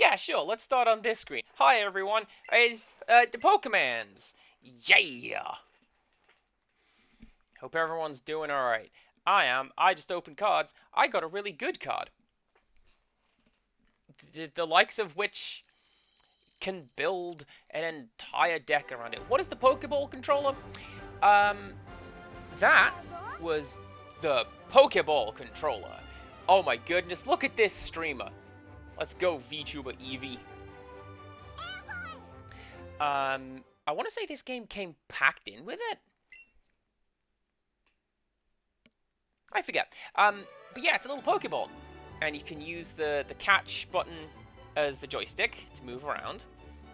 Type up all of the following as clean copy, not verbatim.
Yeah, sure. Let's start on this screen. Hi, everyone. It's the Pokemans. Yeah. Hope everyone's doing all right. I am. I just opened cards. I got a really good card. The likes of which can build an entire deck around it. What is the Pokeball controller? Um, that was the Pokeball controller. Oh my goodness! Look at this streamer. Let's go, VTuber Eevee. I want to say this game came packed in with it. I forget. But yeah, it's a little Pokeball, and you can use the catch button as the joystick to move around,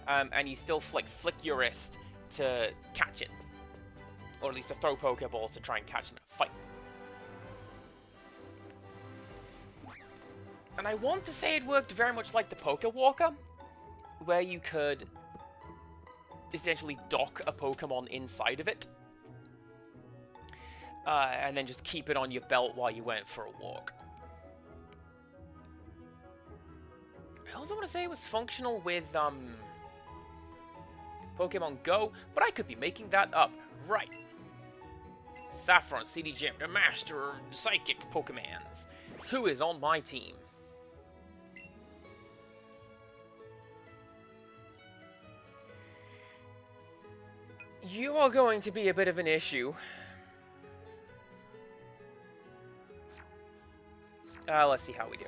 and you still flick your wrist to catch it, or at least to throw Pokeballs to try and catch them in a fight. And I want to say it worked very much like the Pokewalker, where you could essentially dock a Pokemon inside of it, and then just keep it on your belt while you went for a walk. I also want to say it was functional with Pokemon Go, but I could be making that up. Right. Saffron City Gym, the master of psychic Pokemans. Who is on my team? You are going to be a bit of an issue. Let's see how we do.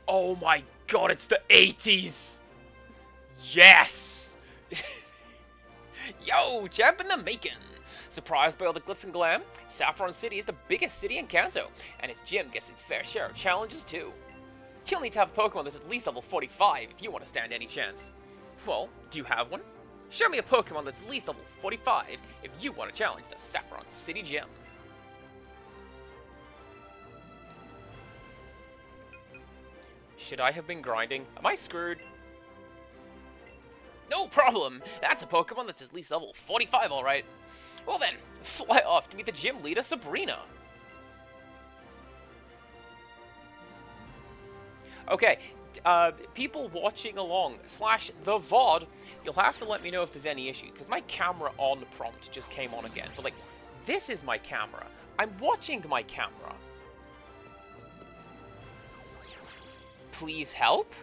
Oh my god, it's the 80s! Yes! Yo, champ in the making! Surprised by all the glitz and glam? Saffron City is the biggest city in Kanto, and its gym gets its fair share of challenges too. You'll need to have a Pokemon that's at least level 45 if you want to stand any chance. Well, do you have one? Show me a Pokemon that's at least level 45 if you want to challenge the Saffron City Gym. Should I have been grinding? Am I screwed? No problem! That's a Pokemon that's at least level 45, alright. Well then, fly off to meet the gym leader, Sabrina. Okay, people watching along, / the VOD, you'll have to let me know if there's any issue, because my camera on prompt just came on again. But, like, this is my camera. I'm watching my camera. Please help?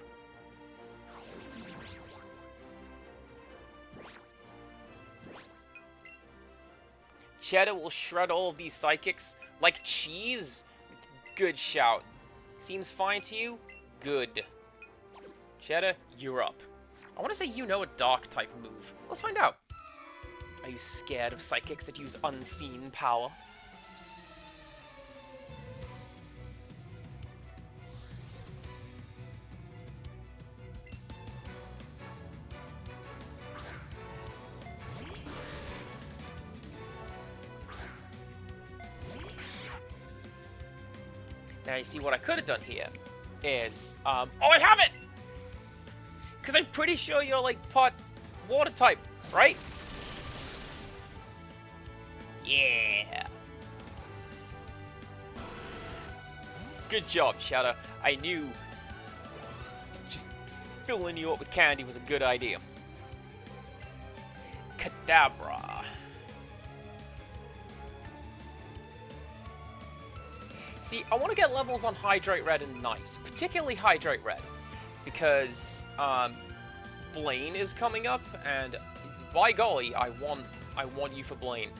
Cheddar will shred all of these psychics like cheese? Good shout. Seems fine to you? Good. Cheddar, you're up. I want to say you know a dark type move. Let's find out. Are you scared of psychics that use unseen power? Now you see what I could have done here is, oh, I have it! Because I'm pretty sure you're, like, pot water type, right? Yeah. Good job, Shadow. I knew just filling you up with candy was a good idea. Kadabra. See, I want to get levels on Hydrate Red and Nice, particularly Hydrate Red, because Blaine is coming up, and by golly, I want you for Blaine.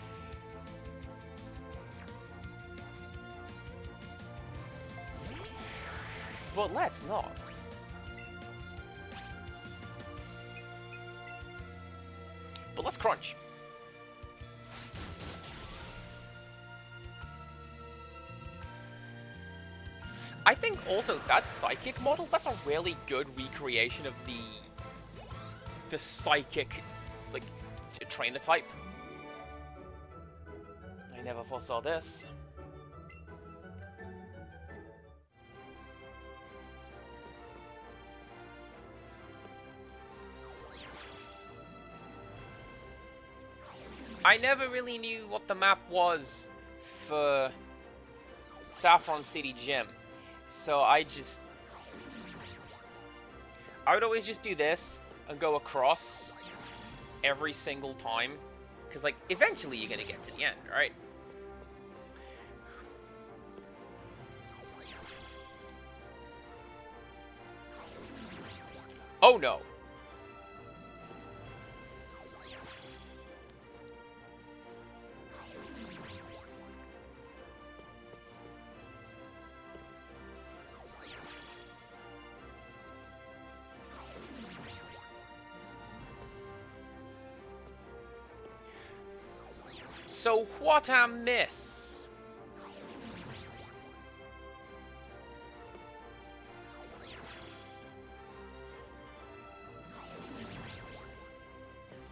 But let's not. But let's crunch. I think also that psychic model, that's a really good recreation of the psychic, like, trainer type. I never foresaw this. I never really knew what the map was for Saffron City Gym. So I would always just do this and go across every single time. Because, like, eventually you're going to get to the end, right? Oh, no. So what I miss?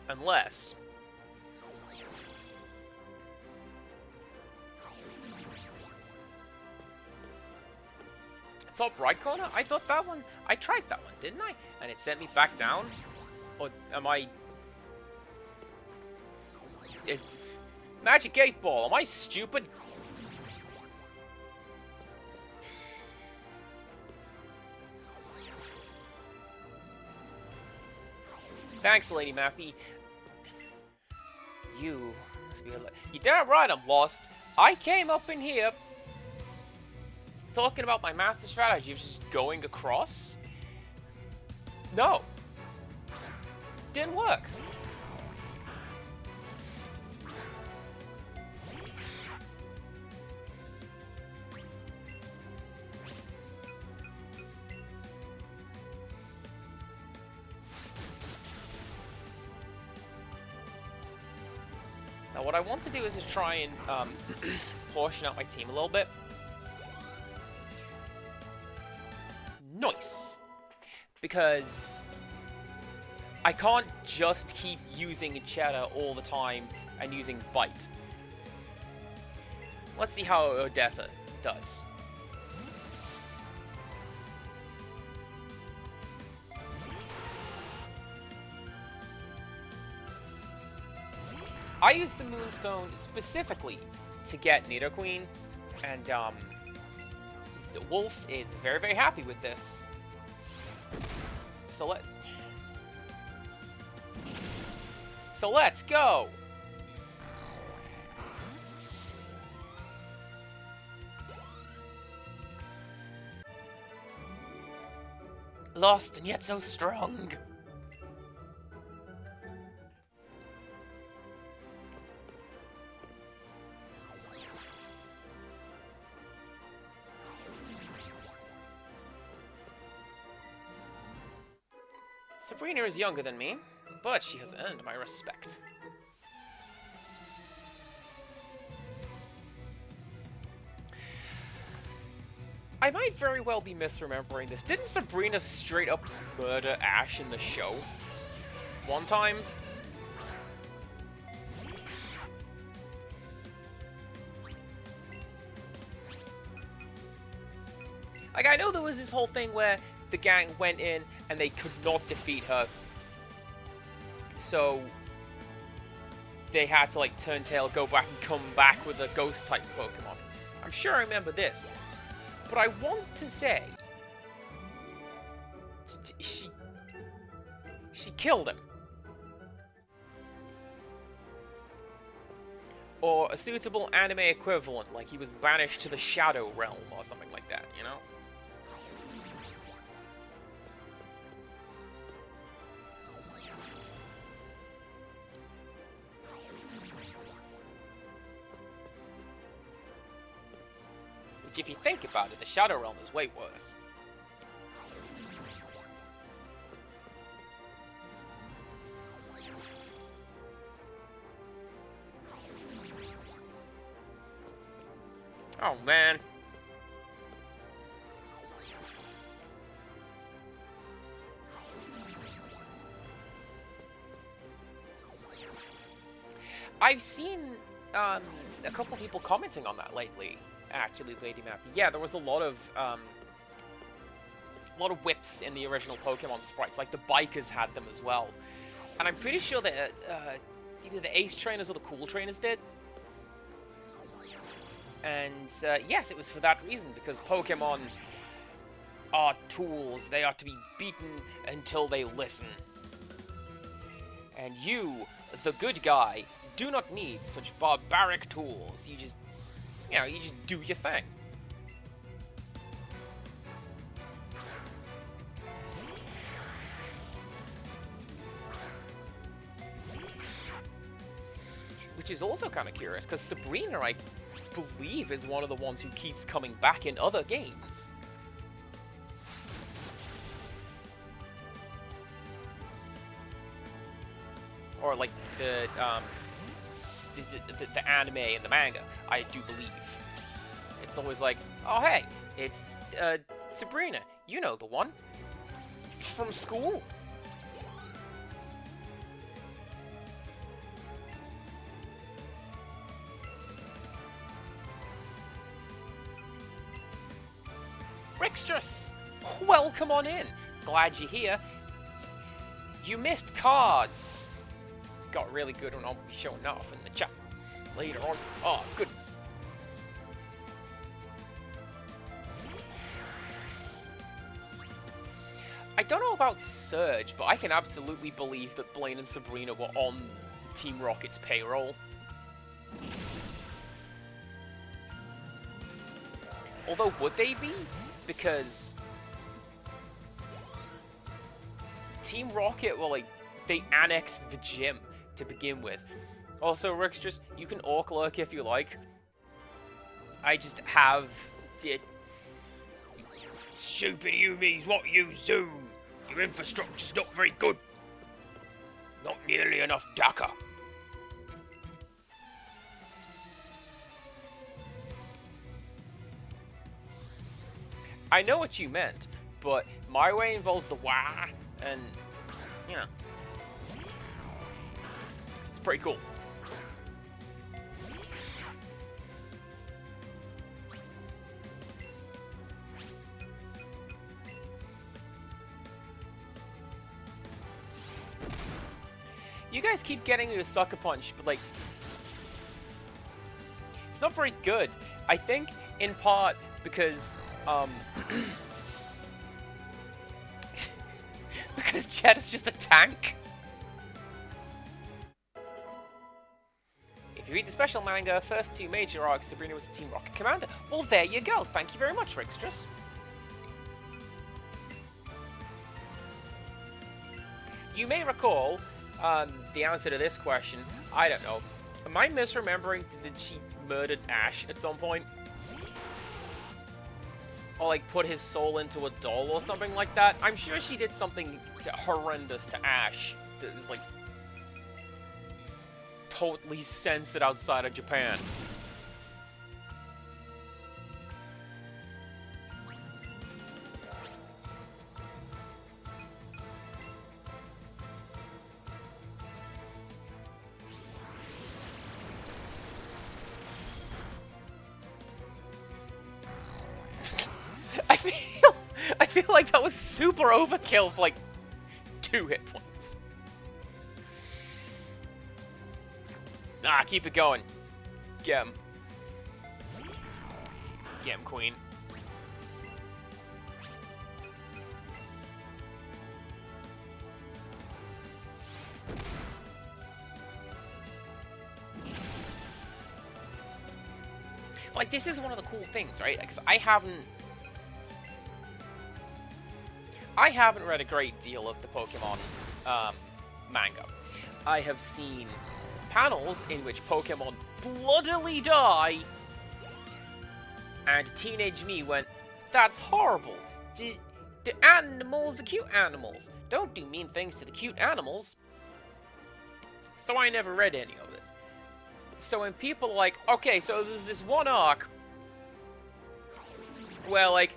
Unless... Top right corner? I thought that one... I tried that one, didn't I? And it sent me back down? Or am I... Magic 8 Ball, am I stupid? Thanks, Lady Mappy. You must be you're damn right I'm lost. I came up in here talking about my master strategy of just going across. No. Didn't work. Now what I want to do is just try and portion out my team a little bit. Nice! Because I can't just keep using Cheddar all the time and using Bite. Let's see how Odessa does. I used the Moonstone specifically to get Nidoqueen, and the Wolf is very, very happy with this. So let's go! Lost and yet so strong. Sabrina is younger than me, but she has earned my respect. I might very well be misremembering this. Didn't Sabrina straight up murder Ash in the show? One time? Like, I know there was this whole thing where the gang went in and they could not defeat her. So they had to, like, turn tail, go back and come back with a ghost-type Pokemon. I'm sure I remember this. But I want to say... She killed him. Or a suitable anime equivalent, like he was banished to the Shadow Realm or something like that, you know? If you think about it, the Shadow Realm is way worse. Oh, man. I've seen a couple people commenting on that lately. Actually, Lady Mappy. Yeah, there was a lot of whips in the original Pokemon sprites. Like, the bikers had them as well. And I'm pretty sure that either the Ace Trainers or the Cool Trainers did. And yes, it was for that reason, because Pokemon are tools. They are to be beaten until they listen. And you, the good guy, do not need such barbaric tools. You just, you just do your thing. Which is also kind of curious, because Sabrina, I believe, is one of the ones who keeps coming back in other games. Or like the anime and the manga, I do believe. It's always like, oh hey, it's Sabrina, you know the one from school. Rixtrus, welcome on in. Glad you're here. You missed cards. Got really good when I'll be showing off in the chat later on. Oh, goodness. I don't know about Surge, but I can absolutely believe that Blaine and Sabrina were on Team Rocket's payroll. Although, would they be? Because Team Rocket, well, like, they annexed the gym to begin with. Also, Rixtrus, you can Orc Lurk if you like. I just have the... Stupid Eevees, what you do? Your infrastructure's not very good. Not nearly enough DACA. I know what you meant, but my way involves the wah, and, you know, it's pretty cool. You guys keep getting me with Sucker Punch, but, like, it's not very good. I think, in part, because, because Chet is just a tank. If you read the special manga, first two major arcs, Sabrina was a Team Rocket commander. Well, there you go. Thank you very much, Rixtrus. You may recall the answer to this question. I don't know. Am I misremembering? Did she murder Ash at some point? Or, like, put his soul into a doll or something like that? I'm sure she did something horrendous to Ash that was, like, totally censored outside of Japan. I feel like that was super overkill for, like, 2 hit points. Ah, keep it going. Get him. Get him, Queen. Like, this is one of the cool things, right? Because I haven't read a great deal of the Pokemon manga. I have seen panels in which Pokemon bloodily die, and teenage me went, "That's horrible. The animals are cute animals. Don't do mean things to the cute animals." So I never read any of it. So when people are like, okay, so there's this one arc where, like,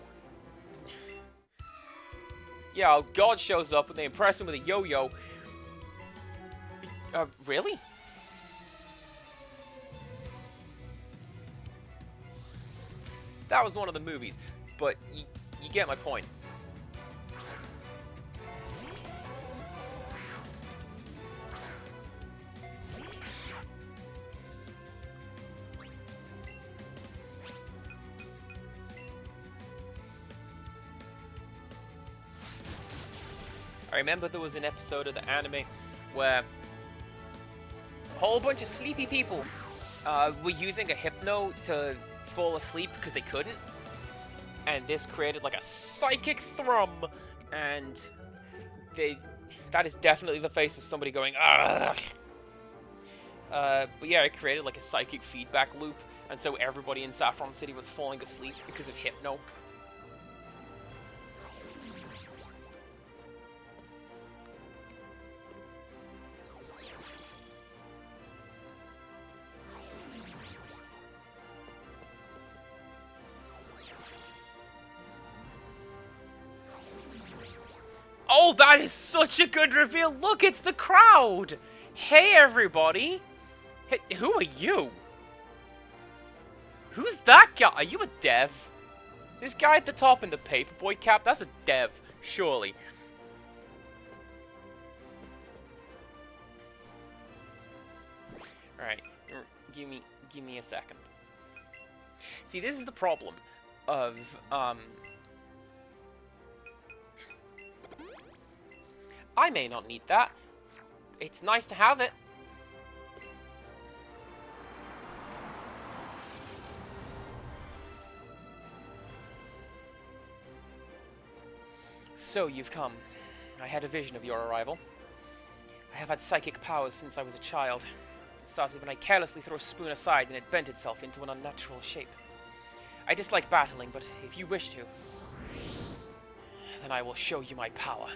yeah, God shows up and they impress him with a yo-yo. Really? That was one of the movies, but you get my point. I remember there was an episode of the anime where a whole bunch of sleepy people were using a hypno to fall asleep because they couldn't. And this created like a psychic thrum, and that is definitely the face of somebody going, ugh. But yeah, it created like a psychic feedback loop, and so everybody in Saffron City was falling asleep because of hypno. Oh, that is such a good reveal! Look, it's the crowd! Hey, everybody! Hey, who are you? Who's that guy? Are you a dev? This guy at the top in the paperboy cap, that's a dev, surely. Alright, give me a second. See, this is the problem of, I may not need that. It's nice to have it. So, you've come. I had a vision of your arrival. I have had psychic powers since I was a child. It started when I carelessly threw a spoon aside and it bent itself into an unnatural shape. I dislike battling, but if you wish to, then I will show you my power.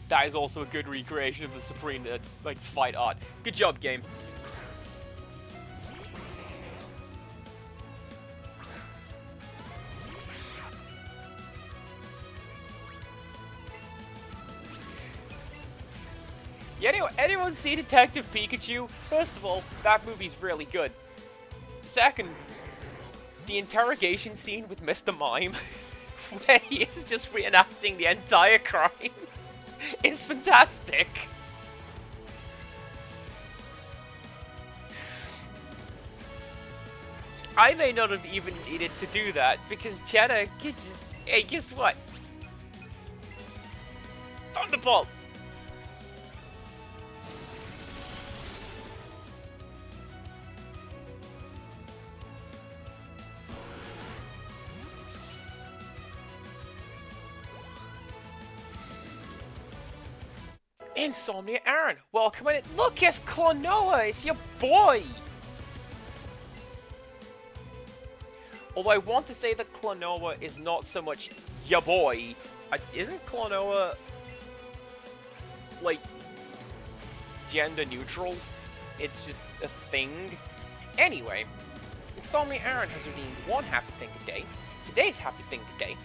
That is also a good recreation of the Supreme, like, fight art. Good job, game. Yeah, anyone see Detective Pikachu? First of all, that movie's really good. Second, the interrogation scene with Mr. Mime, where he is just reenacting the entire crime, is fantastic. I may not have even needed to do that, because Jenna could just... Hey, guess what? Thunderbolt! Insomnia Aaron, welcome in. Look, it's Klonoa, it's your boy! Although I want to say that Klonoa is not so much your boy. Isn't Klonoa, like, gender neutral? It's just a thing. Anyway, Insomnia Aaron has redeemed one happy thing today. Today's happy thing today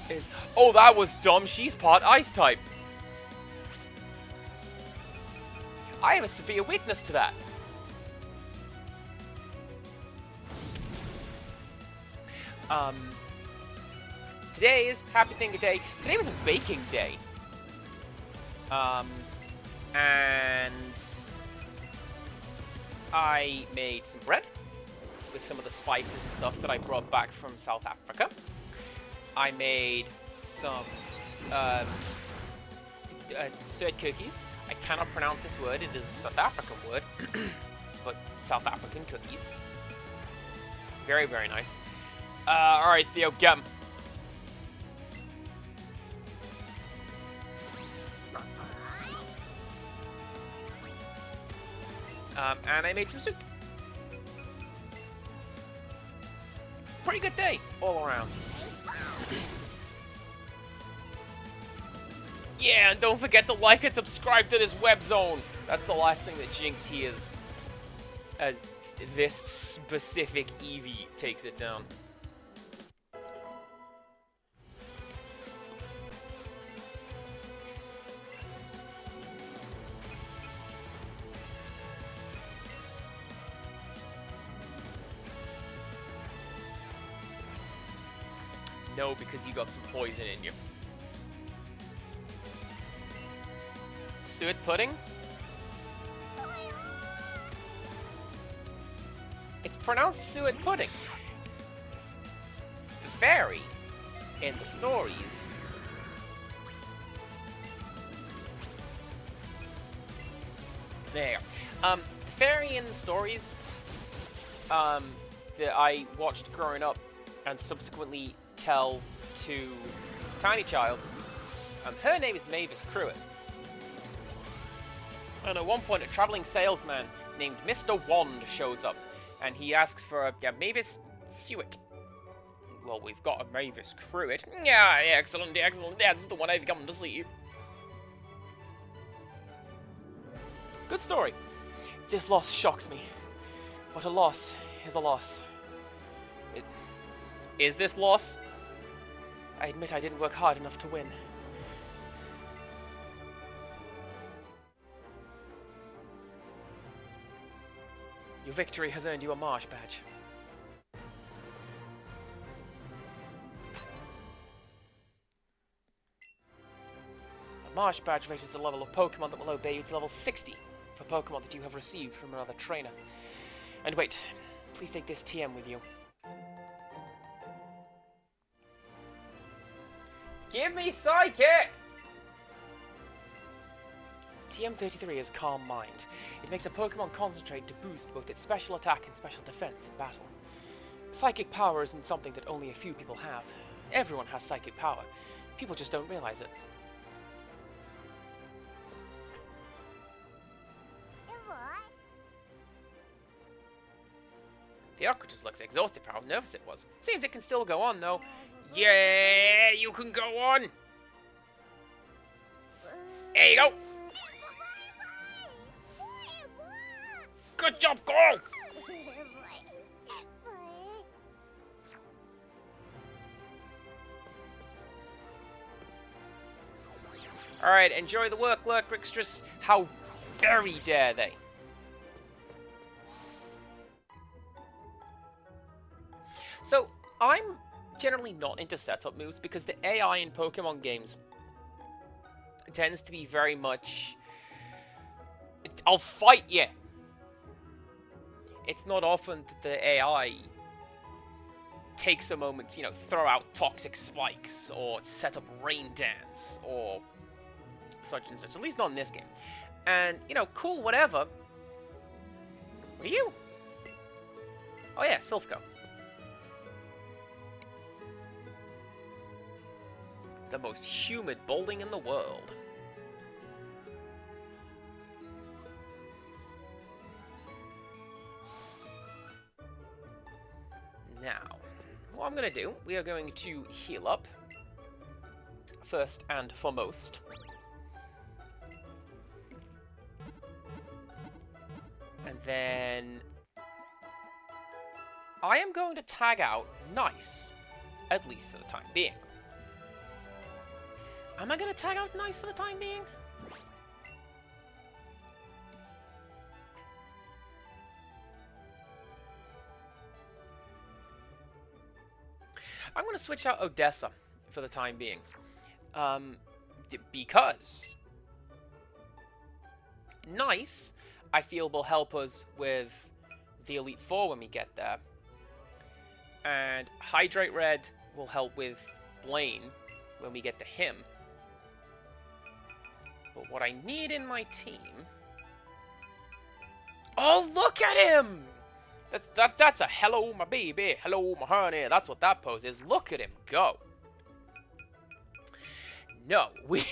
is... Oh, that was dumb. She's part ice type. I have a severe weakness to that. Today is happy thing day. Today was a baking day. And I made some bread with some of the spices and stuff that I brought back from South Africa. I made some cert cookies. I cannot pronounce this word. It is a South African word, but South African cookies. Very, very nice. Alright, Theo, get 'em. And I made some soup. Pretty good day, all around. Yeah, and don't forget to like and subscribe to this web zone. That's the last thing that Jinx hears as this specific Eevee takes it down. No, because you got some poison in you. Suet pudding? It's pronounced suet pudding. The fairy in the stories there you go. The fairy in the stories that I watched growing up and subsequently tell to Tiny Child, her name is Mavis Cruitt. And at one point, a traveling salesman named Mr. Wand shows up, and he asks for a Mavis Suet. Well, we've got a Mavis Cruitt. Yeah, excellent, excellent. That's the one I've come to see. Good story. This loss shocks me, but a loss is a loss. Is this loss? I admit I didn't work hard enough to win. Your victory has earned you a Marsh badge. A Marsh badge raises the level of Pokemon that will obey you to level 60 for Pokemon that you have received from another trainer. And wait, please take this TM with you. Give me Psychic! TM33 is Calm Mind. It makes a Pokemon concentrate to boost both its special attack and special defense in battle. Psychic power isn't something that only a few people have. Everyone has psychic power. People just don't realize it. Theocritus looks exhausted for how nervous it was. Seems it can still go on, though. Yeah, you can go on! There you go! Good job, girl! Alright, enjoy the work, Lurkrixtress. How very dare they? So, I'm generally not into setup moves because the AI in Pokemon games tends to be very much... I'll fight you! It's not often that the AI takes a moment to, you know, throw out toxic spikes or set up rain dance or such and such. At least not in this game. And, you know, cool, whatever. What are you? Oh yeah, Silphco. The most humid bowling in the world. Now, what I'm going to do, we are going to heal up, first and foremost. And then, I am going to tag out Nice, at least for the time being. Am I going to tag out Nice for the time being? I'm going to switch out Odessa for the time being. Because Nice, I feel, will help us with the Elite Four when we get there. And Hydrate Red will help with Blaine when we get to him. But what I need in my team... Oh, look at him! That's a hello, my baby, hello, my honey. That's what that pose is. Look at him go. No, we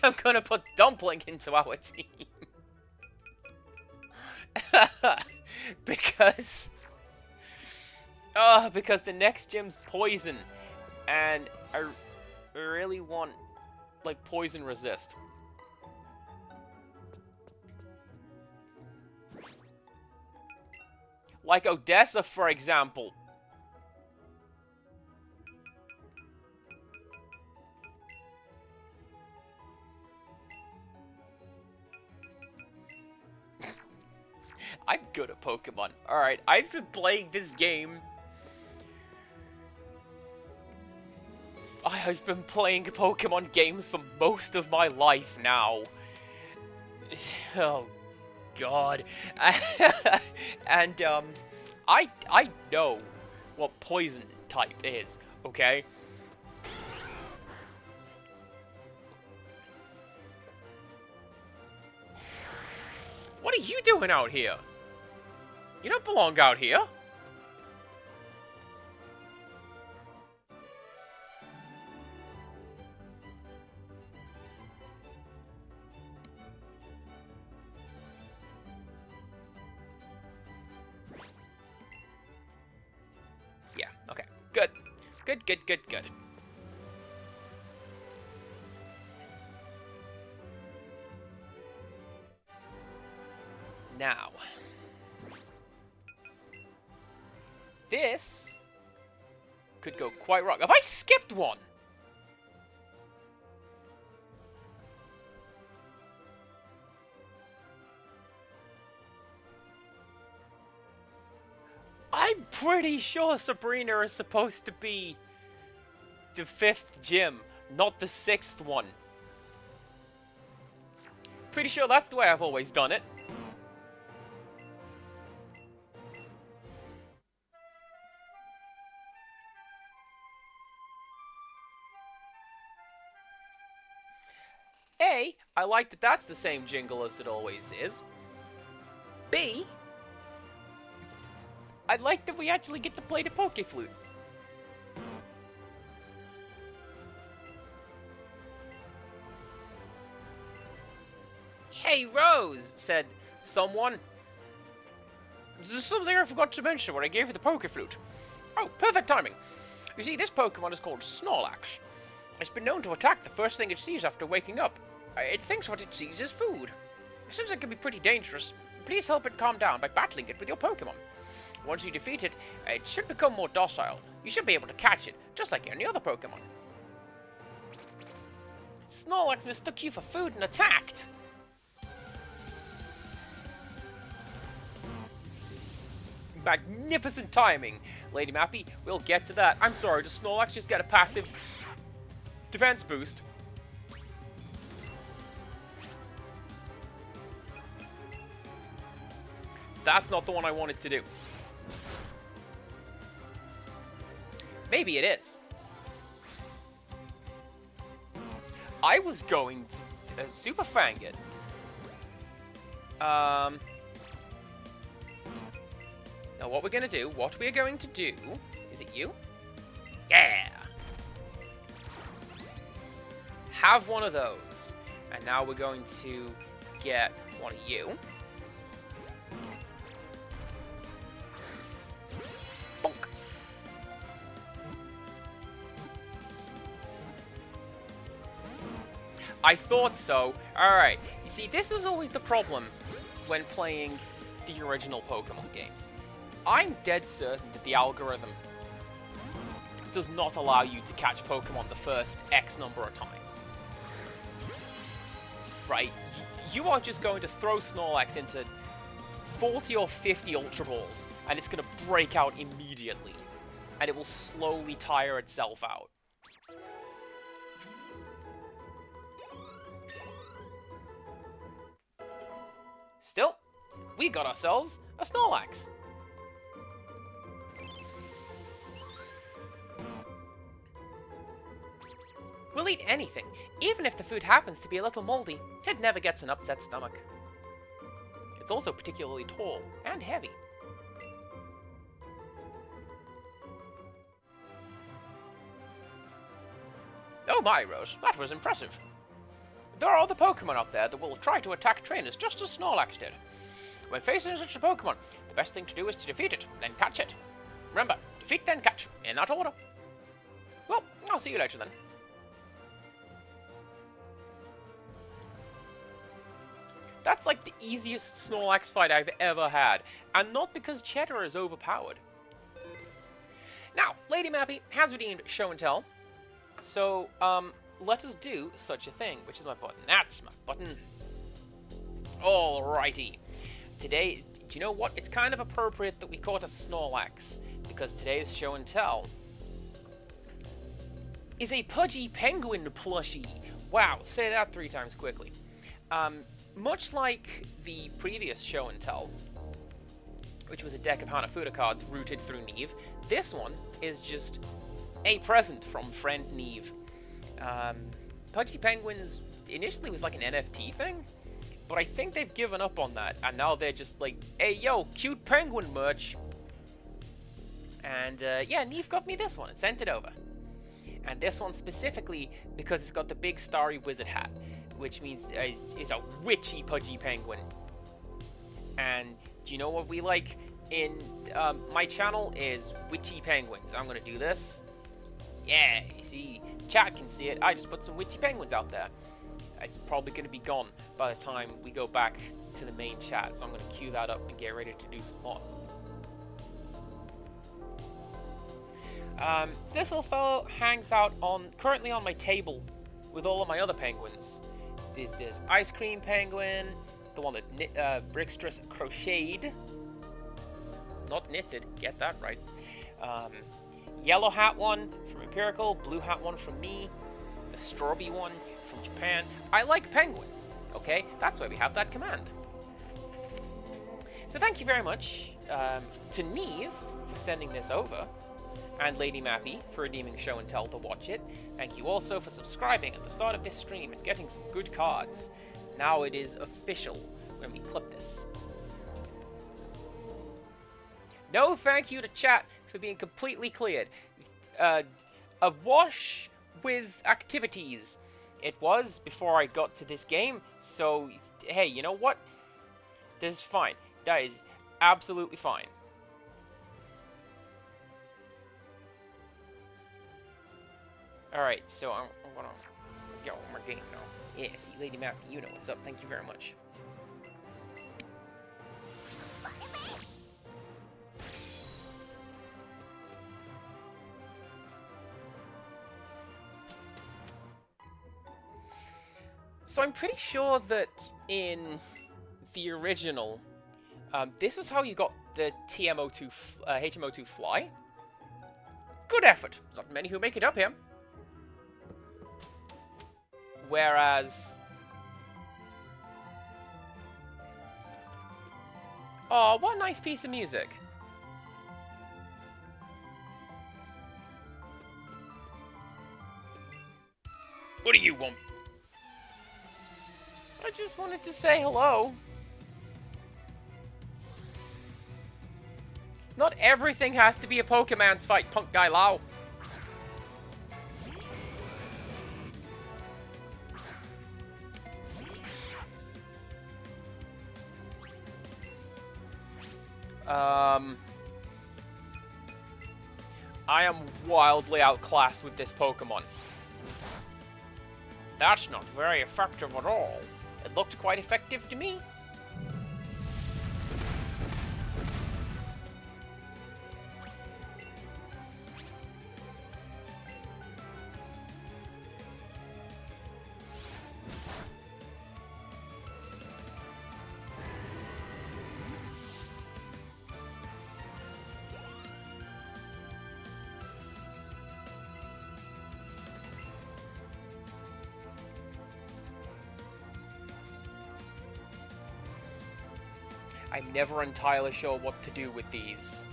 are going to put Dumpling into our team. because the next gym's Poison. And I really want, like, Poison Resist. Like Odessa, for example. I'm good at Pokemon. Alright, I've been playing this game. I've been playing Pokemon games for most of my life now. Oh, God. And, I know what poison type is, okay? What are you doing out here? You don't belong out here. Yeah, okay. Good. Good, good, good, good. Now, this could go quite wrong. Have I skipped one? I'm pretty sure Sabrina is supposed to be the 5th gym, not the 6th one. Pretty sure that's the way I've always done it. A, I like that that's the same jingle as it always is. B, I like that we actually get to play the Poke Flute. Hey, Rose, said someone. There's something I forgot to mention when I gave you the Poke Flute. Oh, perfect timing. You see, this Pokemon is called Snorlax. It's been known to attack the first thing it sees after waking up. It thinks what it sees is food. It seems like it can be pretty dangerous. Please help it calm down by battling it with your Pokemon. Once you defeat it, it should become more docile. You should be able to catch it, just like any other Pokemon. Snorlax mistook you for food and attacked. Magnificent timing, Lady Mappy. We'll get to that. I'm sorry, does Snorlax just get a passive defense boost? That's not the one I wanted to do. Maybe it is. I was going to Super Fang it. Now what we're going to do, is it you? Yeah! Have one of those. And now we're going to get one of you. Bonk. I thought so. Alright. You see, this was always the problem when playing the original Pokemon games. I'm dead certain that the algorithm does not allow you to catch Pokemon the first X number of times. Right? You are just going to throw Snorlax into 40 or 50 Ultra Balls, and it's going to break out immediately. And it will slowly tire itself out. Still, we got ourselves a Snorlax. We'll eat anything, even if the food happens to be a little moldy. It never gets an upset stomach. It's also particularly tall and heavy. Oh my, Rose, that was impressive. There are other Pokemon out there that will try to attack trainers just as Snorlax did. When facing such a Pokemon, the best thing to do is to defeat it, then catch it. Remember, defeat then catch, in that order. Well, I'll see you later then. That's like the easiest Snorlax fight I've ever had, and not because Cheddar is overpowered. Now, Lady Mappy has redeemed Show and Tell, so, let us do such a thing, which is my button. That's my button. Alrighty. Today, do you know what? It's kind of appropriate that we caught a Snorlax, because today's Show and Tell is a Pudgy Penguin plushie. Wow, say that 3 times quickly. Much like the previous Show and Tell, which was a deck of Hanafuda cards routed through Neve. This one is just a present from friend Neve. Pudgy Penguins initially was like an NFT thing, but I think they've given up on that, and now they're just like, hey yo, cute penguin merch. And yeah, Neve got me this one and sent it over. And this one specifically because it's got the big starry wizard hat, which means it's a witchy Pudgy Penguin. And do you know what we like in my channel is witchy penguins. I'm gonna do this. Yeah, you see, chat can see it. I just put some witchy penguins out there. It's probably gonna be gone by the time we go back to the main chat, so I'm gonna queue that up and get ready to do some more. This little fellow hangs out currently on my table with all of my other penguins. There's Ice Cream Penguin, the one that Brickstress crocheted. Not knitted, get that right. Yellow hat one from Empirical, blue hat one from me, the strawberry one from Japan. I like penguins, okay? That's why we have that command. So thank you very much to Neve for sending this over, and Lady Mappy for redeeming Show and Tell to watch it. Thank you also for subscribing at the start of this stream and getting some good cards. Now it is official when we clip this. No thank you to chat for being completely cleared. Awash with activities. It was before I got to this game, so hey, you know what? This is fine. That is absolutely fine. Alright, so I'm gonna get one more game now. Yeah, see, Lady Mappy, you know what's up. Thank you very much. So I'm pretty sure that in the original, this was how you got the HMO2 fly. Good effort. There's not many who make it up here. Whereas... oh, what a nice piece of music. What do you want? I just wanted to say hello. Not everything has to be a Pokemon's fight, punk guy Lao. I am wildly outclassed with this Pokemon. That's not very effective at all. It looked quite effective to me. I'm never entirely sure what to do with these.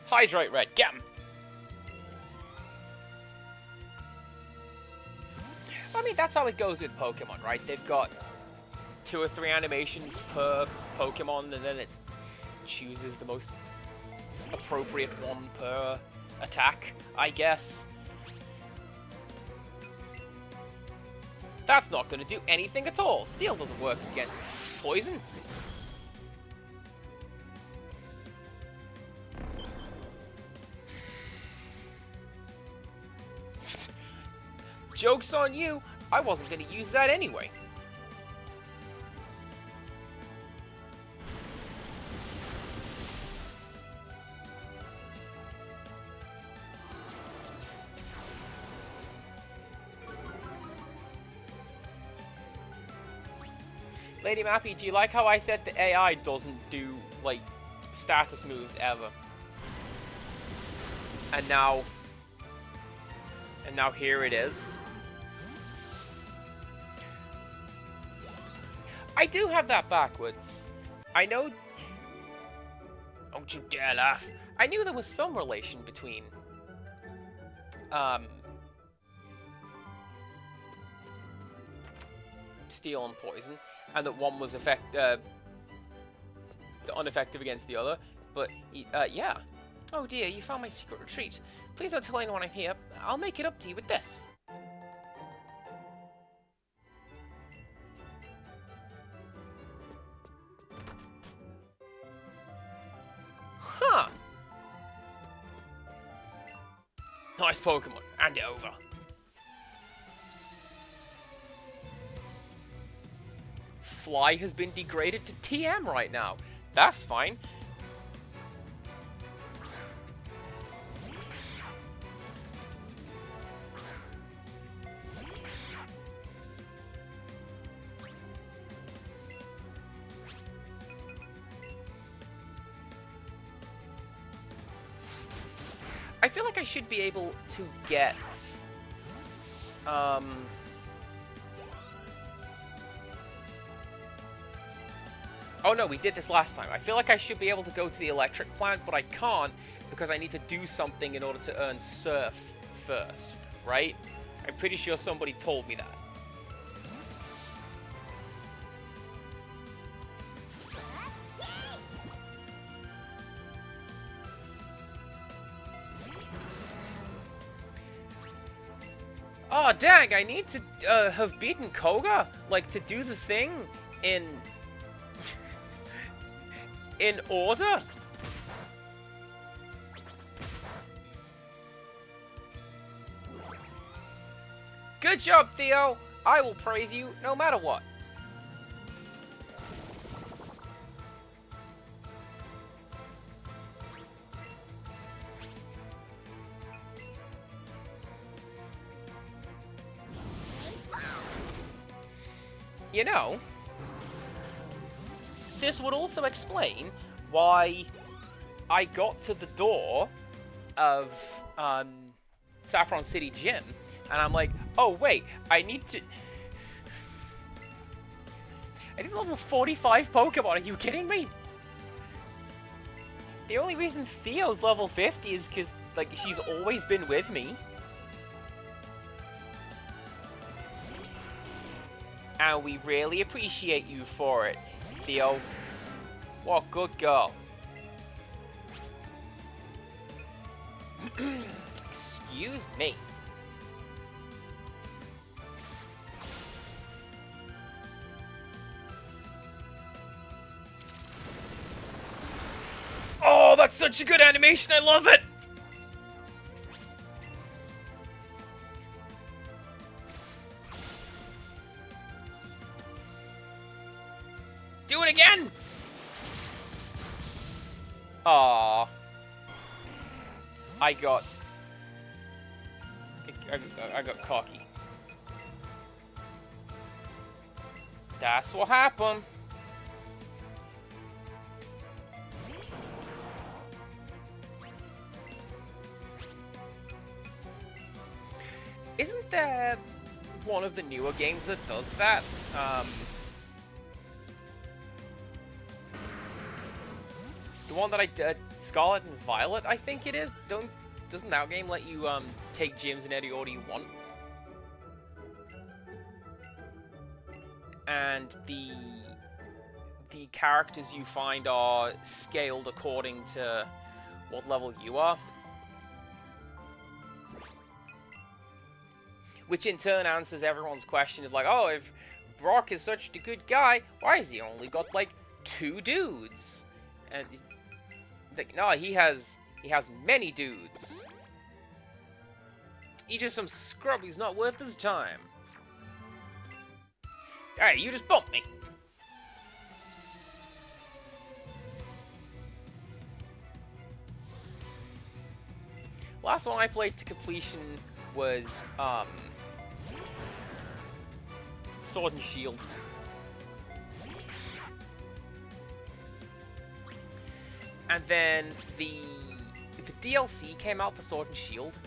Hydrate Red, get him! I mean, that's how it goes with Pokemon, right? They've got 2 or 3 animations per Pokemon, and then it chooses the most appropriate one per attack, I guess. That's not going to do anything at all. Steel doesn't work against poison. Joke's on you. I wasn't going to use that anyway. Lady Mappy, do you like how I said the AI doesn't do, like, status moves ever? And now here it is. I I do have that backwards. I know... Don't you dare laugh. I knew there was some relation between... steel and poison, and that one was ineffective against the other, but, yeah. Oh dear, you found my secret retreat. Please don't tell anyone I'm here. I'll make it up to you with this. Huh. Nice Pokemon. Hand it over. Fly has been degraded to TM right now. That's fine. I feel like I should be able to get... Oh no, we did this last time. I feel like I should be able to go to the electric plant, but I can't because I need to do something in order to earn Surf first, right? I'm pretty sure somebody told me that. Oh dang, I need to have beaten Koga, like, to do the thing in order? Good job, Theo! I will praise you no matter what. You know, this would also explain why I got to the door of Saffron City Gym, and I'm like, oh wait, I need level 45 Pokemon, are you kidding me? The only reason Theo's level 50 is because, like, she's always been with me. And we really appreciate you for it, Theo. What a good girl. Excuse me. Oh, that's such a good animation. I love it. Do it again! Aww. I got cocky. That's what happened. Isn't there one of the newer games that does that? The one that I did, Scarlet and Violet, I think it is. Doesn't that game let you take gyms in any order you want? And the characters you find are scaled according to what level you are. Which in turn answers everyone's question of like, oh, if Brock is such a good guy, why has he only got like 2 dudes? And like, no, he has many dudes. He's just some scrub who's not worth his time. Hey, you just bumped me. Last one I played to completion was Sword and Shield. And then the DLC came out for Sword and Shield,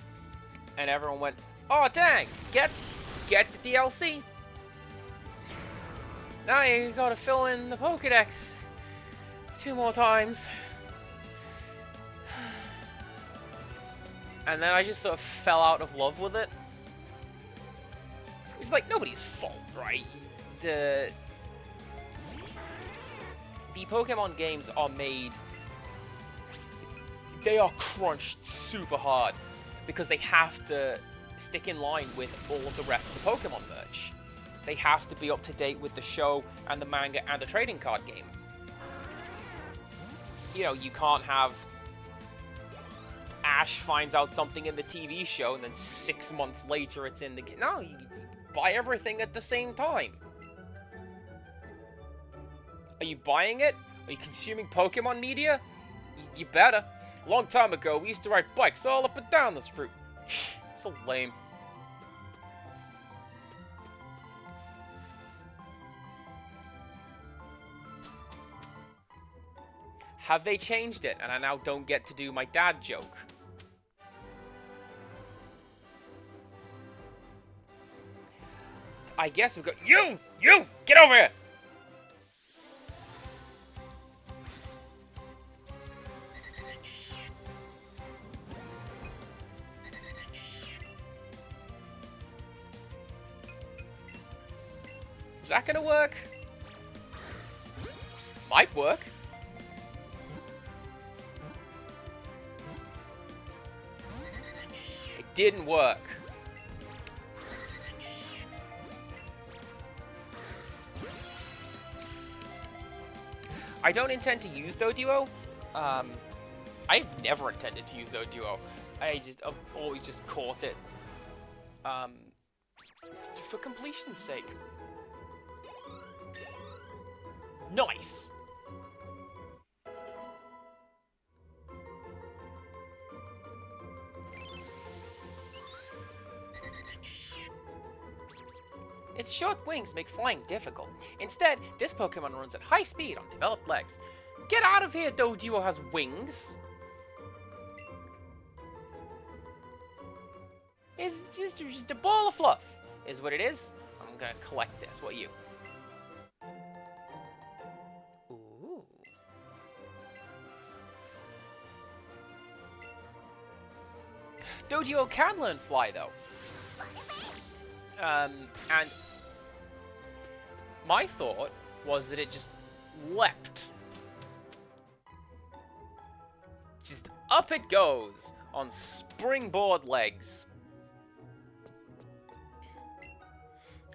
and everyone went, "Oh dang, get the DLC." Now you gotta fill in the Pokedex 2 more times. And then I just sort of fell out of love with it. It's like nobody's fault, right? The Pokemon games are made... They are crunched super hard because they have to stick in line with all of the rest of the Pokemon merch. They have to be up to date with the show and the manga and the trading card game. You know, you can't have Ash finds out something in the TV show and then 6 months later it's in the game. No, you buy everything at the same time. Are you buying it? Are you consuming Pokemon media? You better. A long time ago, we used to ride bikes all up and down this route. So lame. Have they changed it, and I now don't get to do my dad joke? I guess we've got... You! Get over here! Is that gonna work? Might work. It didn't work. I don't intend to use Doduo. I've never intended to use Doduo. I've always just caught it. For completion's sake. Nice! Its short wings make flying difficult. Instead, this Pokemon runs at high speed on developed legs. Get out of here, Doduo has wings! It's just a ball of fluff, is what it is. I'm gonna collect this, what are you? Ooh. Doduo can learn fly, though. And my thought was that it just leapt. Just up it goes on springboard legs.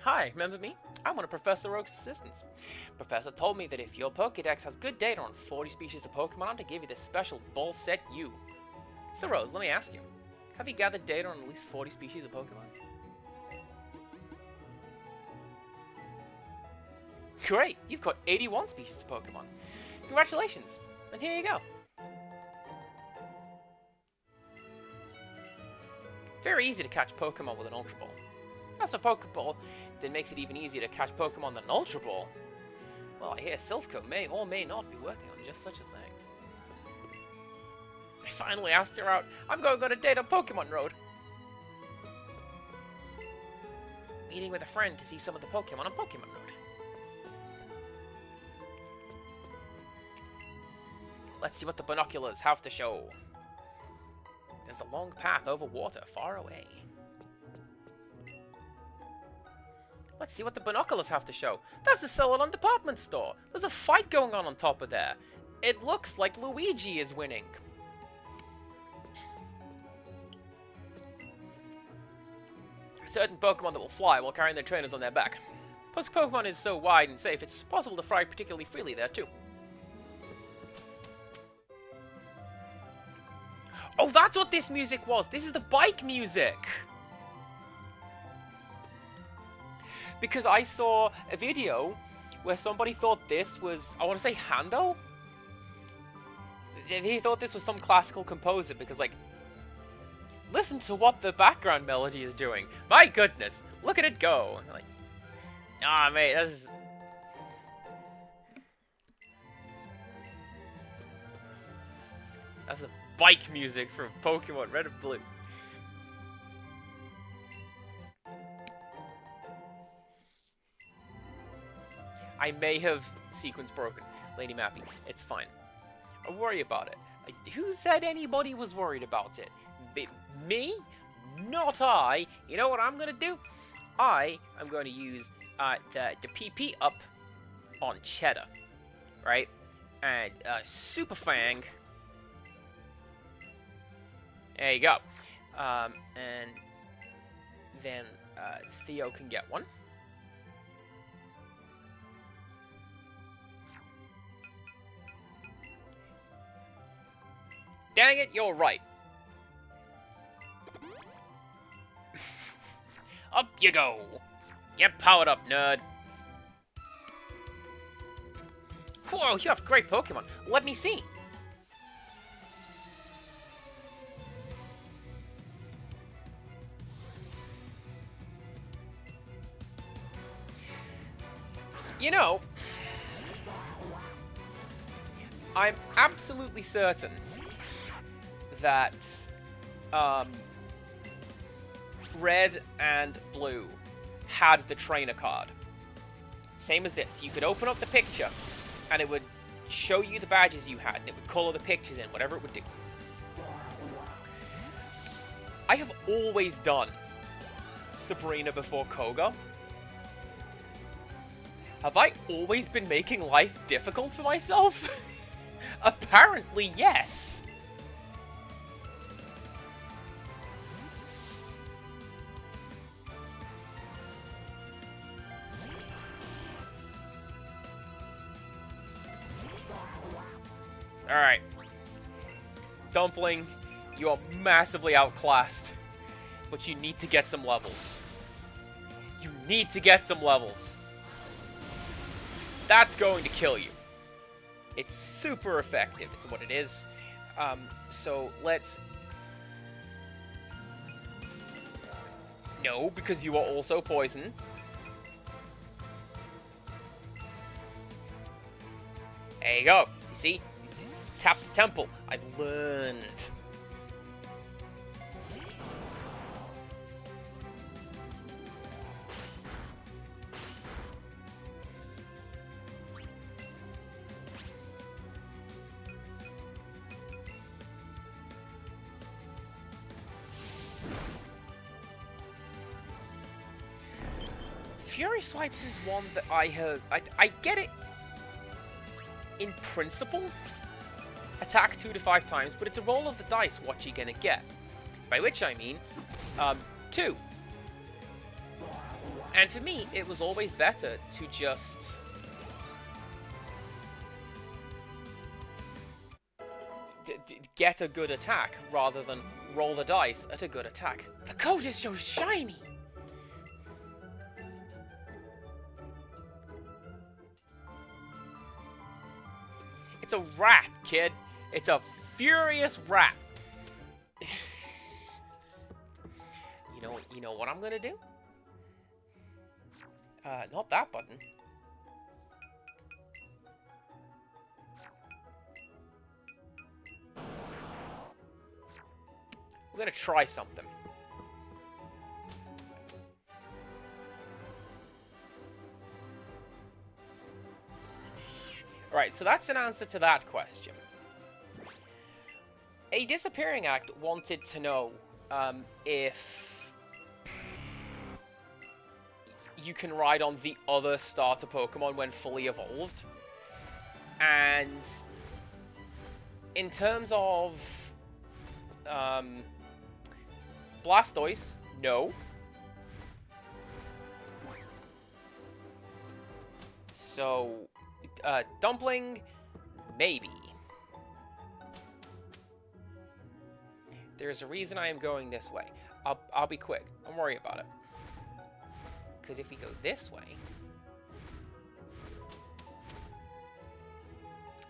Hi, remember me? I'm one of Professor Oak's assistants. Professor told me that if your Pokédex has good data on 40 species of Pokemon, to give you this special ball set U. So Rose, let me ask you, have you gathered data on at least 40 species of Pokemon? Great! You've caught 81 species of Pokemon. Congratulations! And here you go. Very easy to catch Pokemon with an Ultra Ball. As for Pokeball, that makes it even easier to catch Pokemon than an Ultra Ball. Well, I hear Silphco may or may not be working on just such a thing. I finally asked her out. I'm going on a date on Pokemon Road. Meeting with a friend to see some of the Pokemon on Pokemon Road. Let's see what the binoculars have to show. There's a long path over water far away. Let's see what the binoculars have to show. That's the Celadon department store. There's a fight going on top of there. It looks like Luigi is winning. Certain Pokemon that will fly while carrying their trainers on their back. Plus, Pokemon is so wide and safe, it's possible to fly particularly freely there too. Oh, that's what this music was. This is the bike music. Because I saw a video where somebody thought this was, I want to say Hando? He thought this was some classical composer because, like, listen to what the background melody is doing. My goodness, look at it go. I'm like, ah, mate, that's a bike music from Pokemon Red and Blue. I may have sequence broken. Lady Mappy, it's fine. Don't worry about it. Who said anybody was worried about it? Me? Not I. You know what I'm going to do? I am going to use the PP up on Cheddar. Right? And Super Fang. There you go. And then Theo can get one. Dang it, you're right. Up you go. Get powered up, nerd. Whoa, you have great Pokemon. Let me see. You know, I'm absolutely certain that Red and Blue had the trainer card. Same as this. You could open up the picture and it would show you the badges you had and it would color the pictures in, whatever it would do. I have always done Sabrina before Koga. Have I always been making life difficult for myself? Apparently, yes. Alright. Dumpling, you are massively outclassed. But you need to get some levels. You need to get some levels. That's going to kill you. It's super effective, is what it is. So let's... No, because you are also poison. There you go. You see? Tap the temple. I learned. Fury Swipes is one that I get it in principle. Attack 2 to 5 times, but it's a roll of the dice what you're gonna get. By which I mean, 2. And for me, it was always better to just... get a good attack, rather than roll the dice at a good attack. The coat is so shiny! It's a rat, kid. It's a furious rat. You know what I'm gonna do? Not that button. We're gonna try something. Alright, so that's an answer to that question. A Disappearing Act wanted to know if you can ride on the other starter Pokemon when fully evolved. And in terms of Blastoise, no. So, Dumpling, maybe. There's a reason I am going this way. I'll be quick. Don't worry about it. Because if we go this way,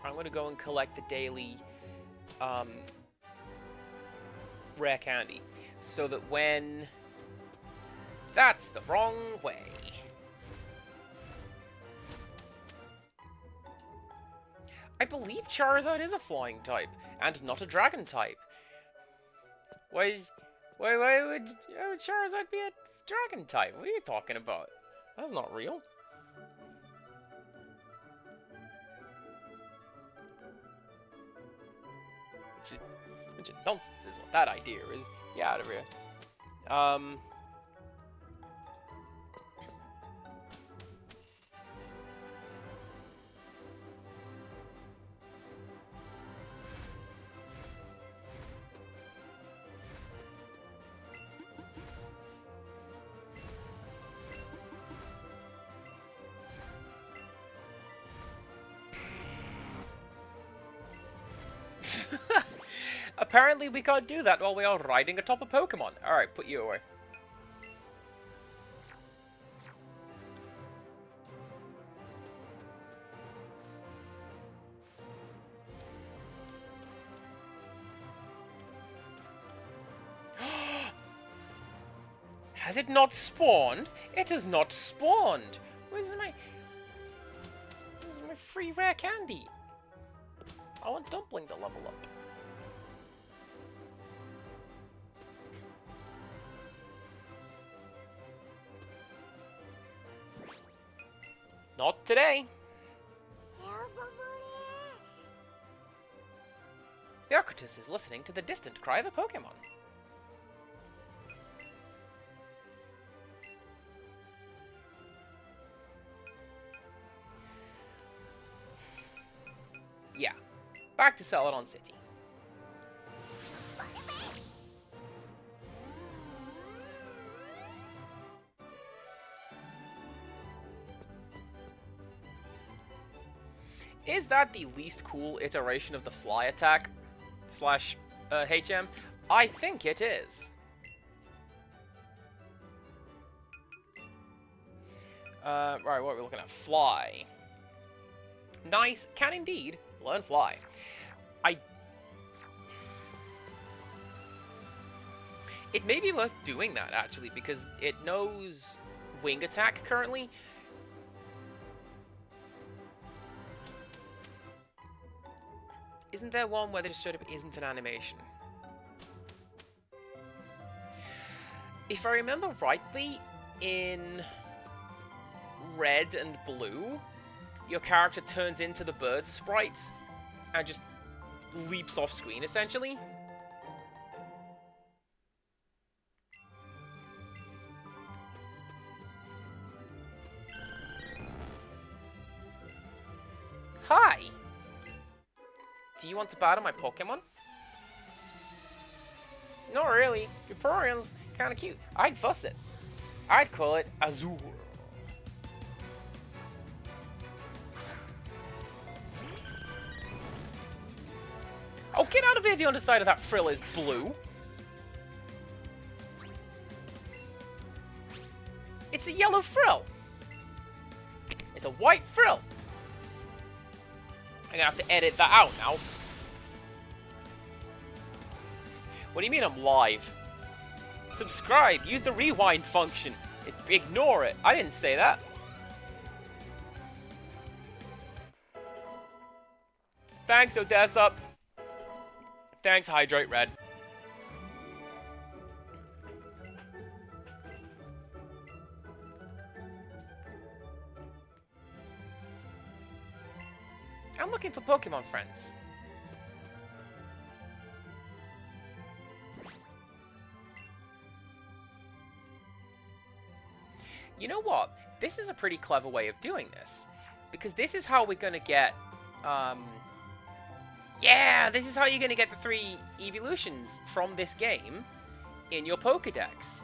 I'm going to go and collect the daily rare candy. So that when... That's the wrong way. I believe Charizard is a flying type, and not a dragon type. Why would Charizard be a dragon type? What are you talking about? That's not real. Bunch of nonsense is what that idea is. Get out of here. Apparently we can't do that while we are riding atop a Pokemon. Alright, put you away. Has it not spawned? It has not spawned! Where's my free rare candy? I want Dumpling to level up. Not today. The Arcturus is listening to the distant cry of a Pokemon. Yeah. Back to Celadon City. Is that the least cool iteration of the fly attack slash HM? I think it is. Right, what are we looking at? Fly. Nice, can indeed learn fly. It may be worth doing that, actually, because it knows wing attack currently. Isn't there one where there just sort of isn't an animation? If I remember rightly, in red and blue, your character turns into the bird sprite and just leaps off screen, essentially. Hi! Do you want to battle my Pokemon? Not really. Your Vaporeon's kinda cute. I'd fuss it. I'd call it Azure. Oh, get out of here! The underside of that frill is blue. It's a yellow frill. It's a white frill. I'm gonna have to edit that out now. What do you mean I'm live? Subscribe. Use the rewind function. Ignore it. I didn't say that. Thanks, Odessa. Thanks, Hydrate Red. I'm looking for Pokemon friends. You know what? This is a pretty clever way of doing this. Because this is how we're going to get... yeah, this is how you're going to get the 3 evolutions from this game in your Pokedex.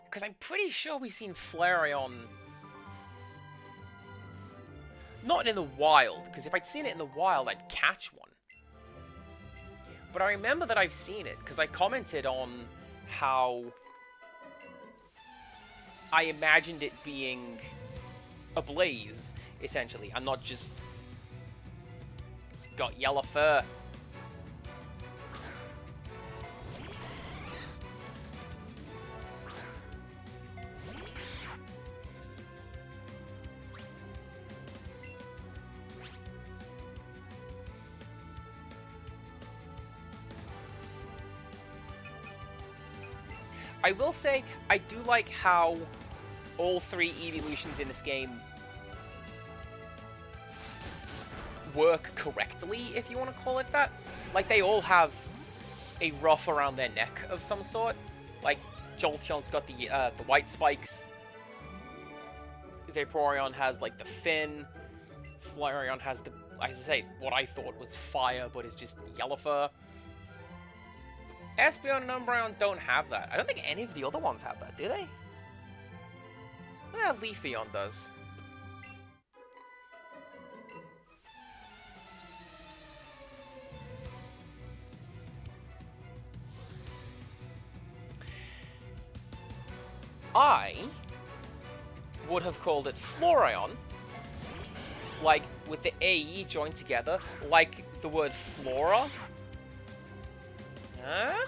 Because I'm pretty sure we've seen Flareon... not in the wild, because if I'd seen it in the wild, I'd catch one. But I remember that I've seen it, because I commented on how I imagined it being a blaze, essentially, and not just... it's got yellow fur. I will say, I do like how all 3 evolutions in this game work correctly, if you want to call it that. Like, they all have a ruff around their neck of some sort. Like, Jolteon's got the white spikes. Vaporeon has, like, the fin. Flareon has the, as I say, what I thought was fire, but is just yellow fur. Espeon and Umbreon don't have that. I don't think any of the other ones have that, do they? Yeah, Leafeon does. I would have called it Flareon, like with the AE joined together, like the word flora. Huh?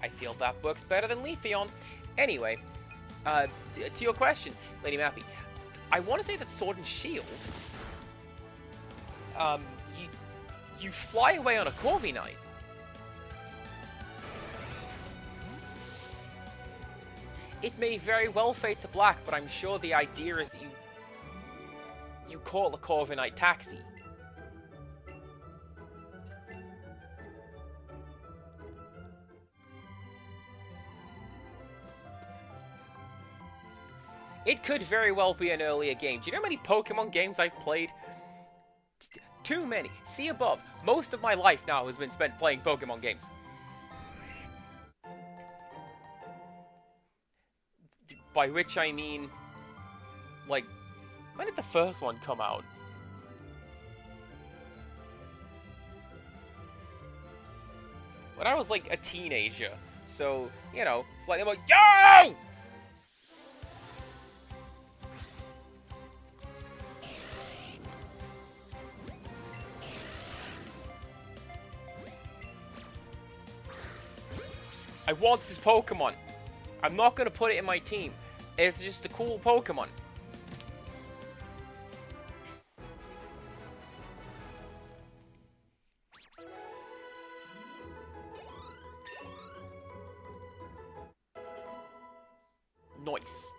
I feel that works better than Leafeon. Anyway, to your question, Lady Mappy, I want to say that Sword and Shield, you fly away on a Corviknight. It may very well fade to black, but I'm sure the idea is that you call a Corviknight Taxi. It could very well be an earlier game. Do you know how many Pokemon games I've played? Too many. See above. Most of my life now has been spent playing Pokemon games. By which I mean, like, when did the first one come out? When I was, like, a teenager. So, you know, it's like, I'm like, yo! I want this Pokemon. I'm not going to put it in my team. It's just a cool Pokemon. Nice.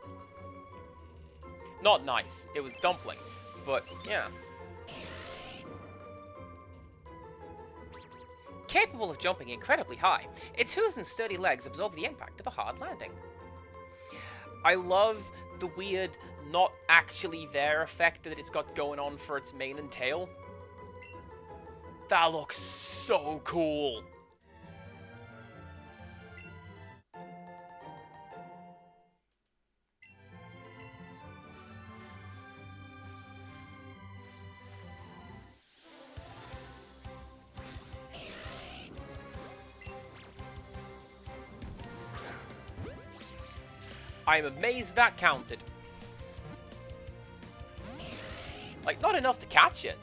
Not nice. It was dumpling. But, yeah. Capable of jumping incredibly high, its hooves and sturdy legs absorb the impact of a hard landing. I love the weird, not actually there effect that it's got going on for its mane and tail. That looks so cool. I'm amazed that counted. Like, not enough to catch it.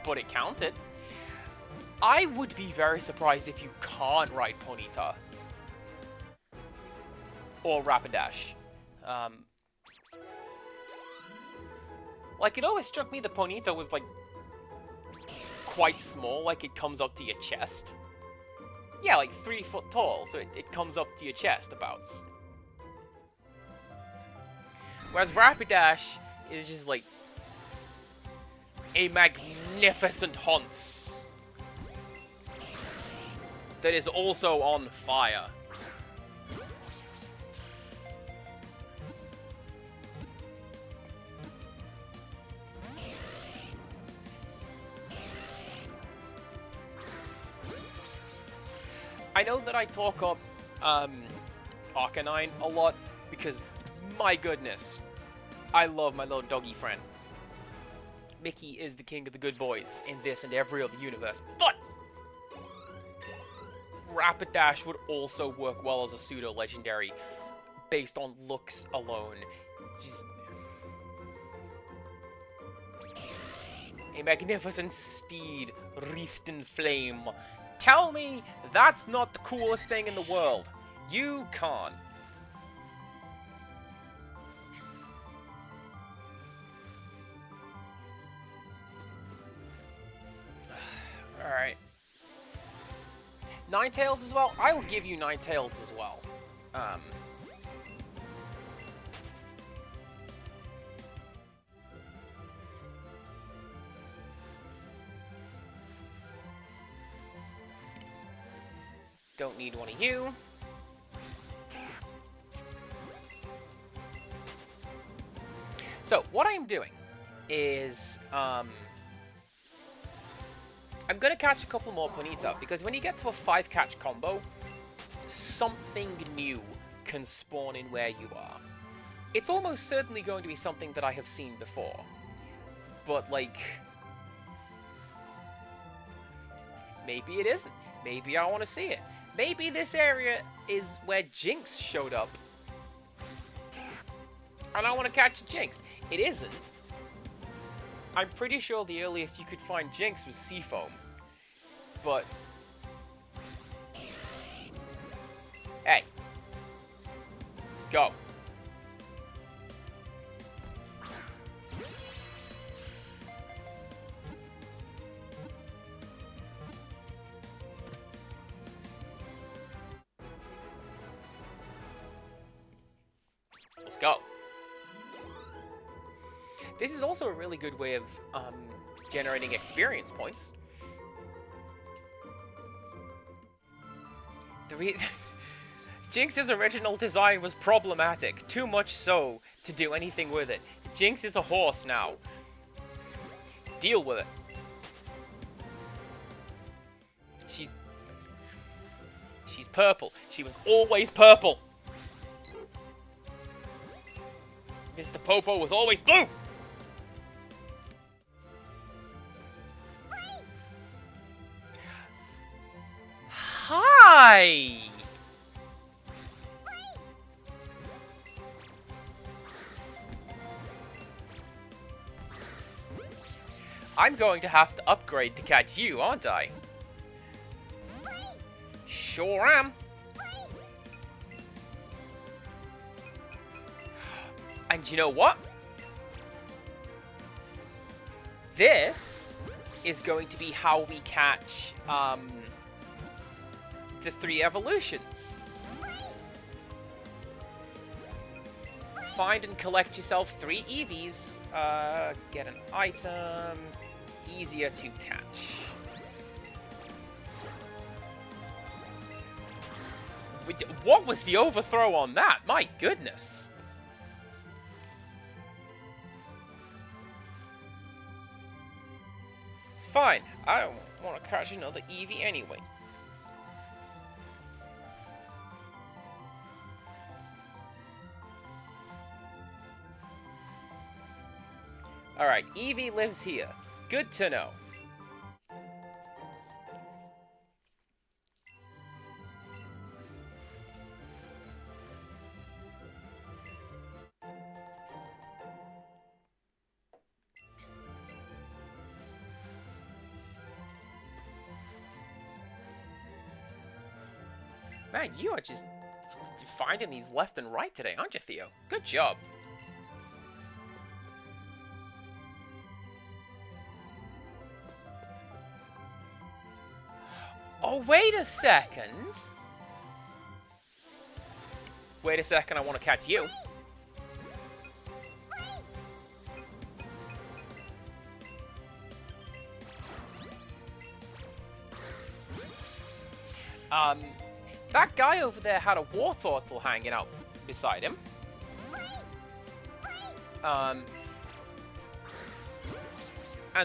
But it counted. I would be very surprised if you can't ride Ponyta. Or Rapidash. Like, it always struck me that Ponyta was, like, quite small. Like, it comes up to your chest. Yeah, like 3 foot tall, so it comes up to your chest abouts. Whereas Rapidash is just like a magnificent Haunce that is also on fire. I know that I talk up Arcanine a lot because, my goodness, I love my little doggy friend. Mickey is the king of the good boys in this and every other universe, but Rapidash would also work well as a pseudo-legendary based on looks alone. Just a magnificent steed wreathed in flame. Tell me that's not the coolest thing in the world. You can't. Alright. Ninetales as well? I will give you Ninetales as well. Don't need one of you. So, what I'm doing is, I'm gonna catch a couple more Ponyta, because when you get to a 5-catch combo, something new can spawn in where you are. It's almost certainly going to be something that I have seen before. But, like, maybe it isn't. Maybe I want to see it. Maybe this area is where Jinx showed up. And I want to catch a Jinx. It isn't. I'm pretty sure the earliest you could find Jinx was Seafoam. But... hey. Let's go. Let's go. This is also a really good way of generating experience points. Jinx's original design was problematic, too much so to do anything with it. Jinx is a horse now. Deal with it. She's purple. She was always purple. Mr. Popo was always blue! Hi! I'm going to have to upgrade to catch you, aren't I? Sure am. And you know what? This is going to be how we catch the 3 evolutions. Find and collect yourself 3 Eevees. Get an item. Easier to catch. What was the overthrow on that? My goodness. It's fine. I don't want to catch another Eevee anyway. Alright, Eevee lives here. Good to know. Man, you are just finding these left and right today, aren't you, Theo? Good job. Oh, wait a second. Wait a second, I want to catch you. That guy over there had a war turtle hanging out beside him. And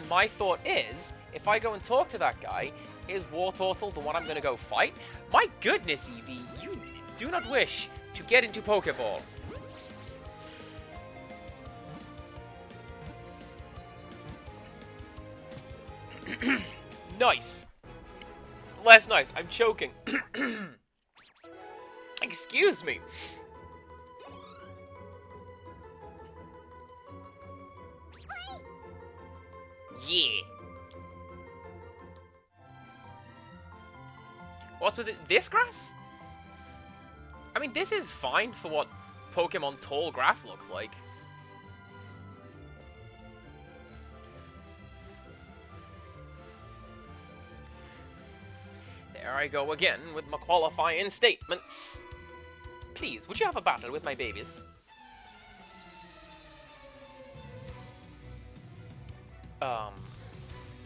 my thought is, if I go and talk to that guy, is War Turtle the one I'm going to go fight? My goodness, Eevee, you do not wish to get into Pokeball. Nice. Less nice. I'm choking. Excuse me. Yeah. What's with it? This grass? I mean, this is fine for what Pokemon tall grass looks like. There I go again with my qualifying statements. Please, would you have a battle with my babies?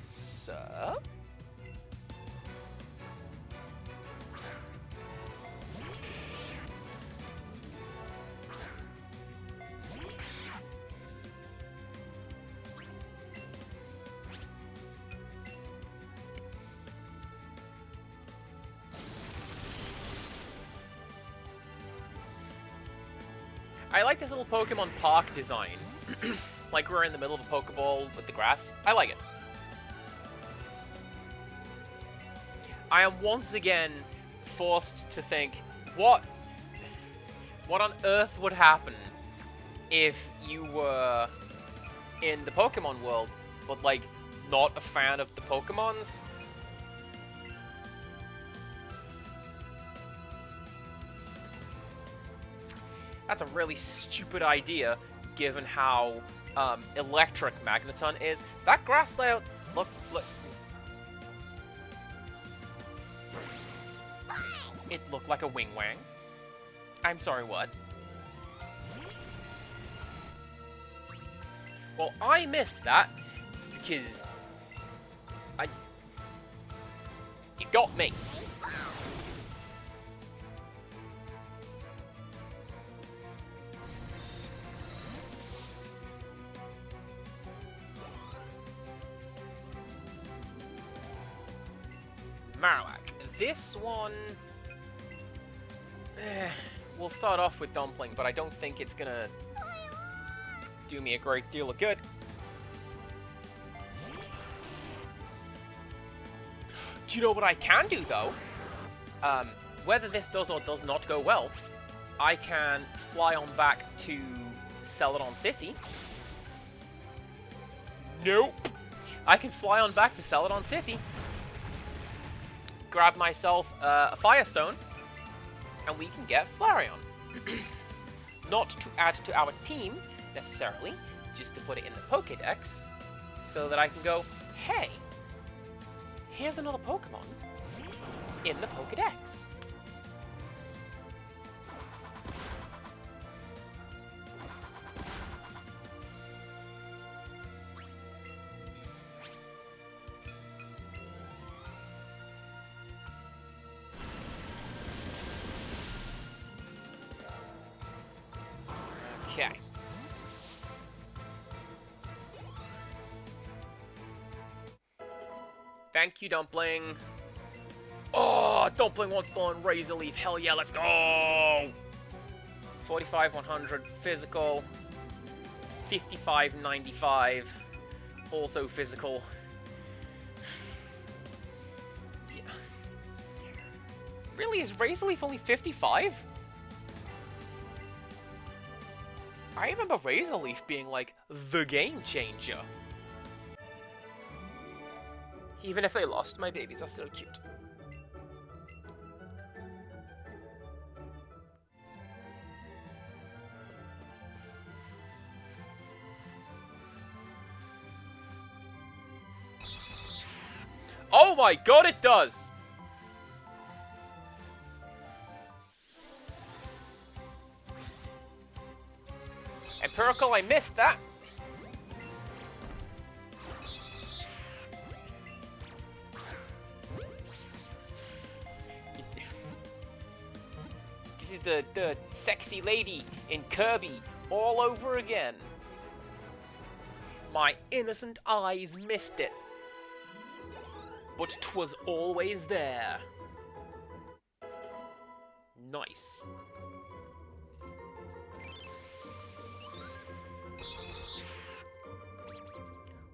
Sir? I like this little Pokemon park design. Like we're in the middle of a Pokeball with the grass. I like it. I am once again forced to think, what on earth would happen if you were in the Pokemon world, but like not a fan of the Pokemons? That's a really stupid idea, given how electric Magneton is. That grass layout, look. It looked like a Wing Wang. I'm sorry, what? Well, I missed that because you got me. Marowak. This one... we'll start off with Dumpling, but I don't think it's gonna do me a great deal of good. Do you know what I can do, though? Whether this does or does not go well, I can fly on back to Celadon City. Nope. I can fly on back to Celadon City, grab myself a Firestone, and we can get Flareon. Not to add to our team, necessarily, just to put it in the Pokédex, so that I can go, hey, here's another Pokemon in the Pokédex. Okay. Thank you, Dumpling. Oh, Dumpling wants to learn Razor Leaf. Hell yeah, let's go! 45, 100, physical. 55, 95, also physical. Yeah. Really, is Razor Leaf only 55? I remember Razor Leaf being, like, the game changer. Even if they lost, my babies are still cute. Oh my god, it does! Empirical, I missed that. This is the sexy lady in Kirby all over again. My innocent eyes missed it. But 'twas always there. Nice.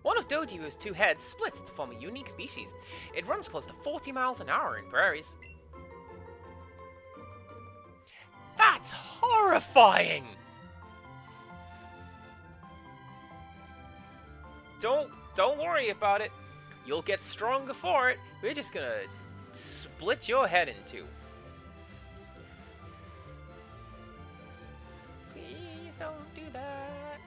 One of Doduo's two heads splits to form a unique species. It runs close to 40 miles an hour in prairies. That's horrifying! Don't worry about it. You'll get stronger for it. We're just gonna split your head in two. Please don't do that.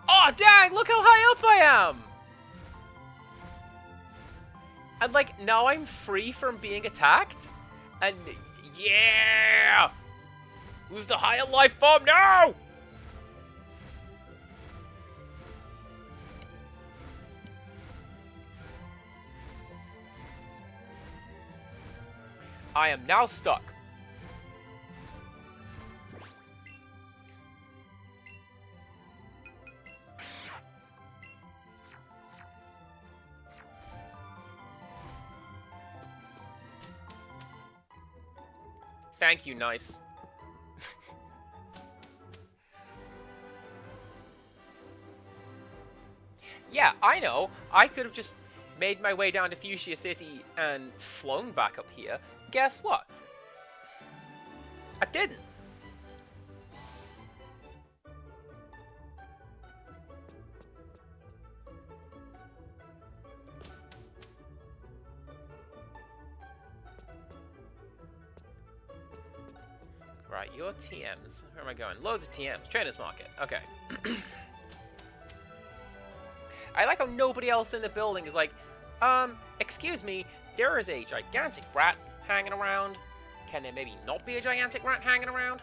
Oh, dang! Look how high up I am! And, like, now I'm free from being attacked? And, yeah! Who's the higher life form now? I am now stuck. Thank you, nice. Yeah, I know. I could have just made my way down to Fuchsia City and flown back up here. Guess what? I didn't. Right, your TMs. Where am I going? Loads of TMs. Trainers Market. Okay. I like how nobody else in the building is like, excuse me, there is a gigantic rat hanging around. Can there maybe not be a gigantic rat hanging around?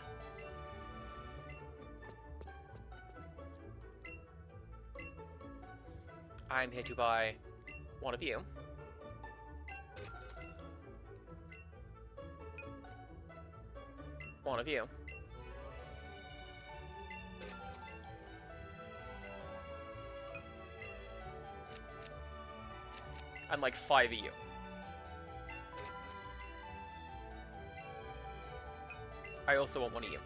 I'm here to buy one of you. One of you. And like 5 of you. I also want one of you.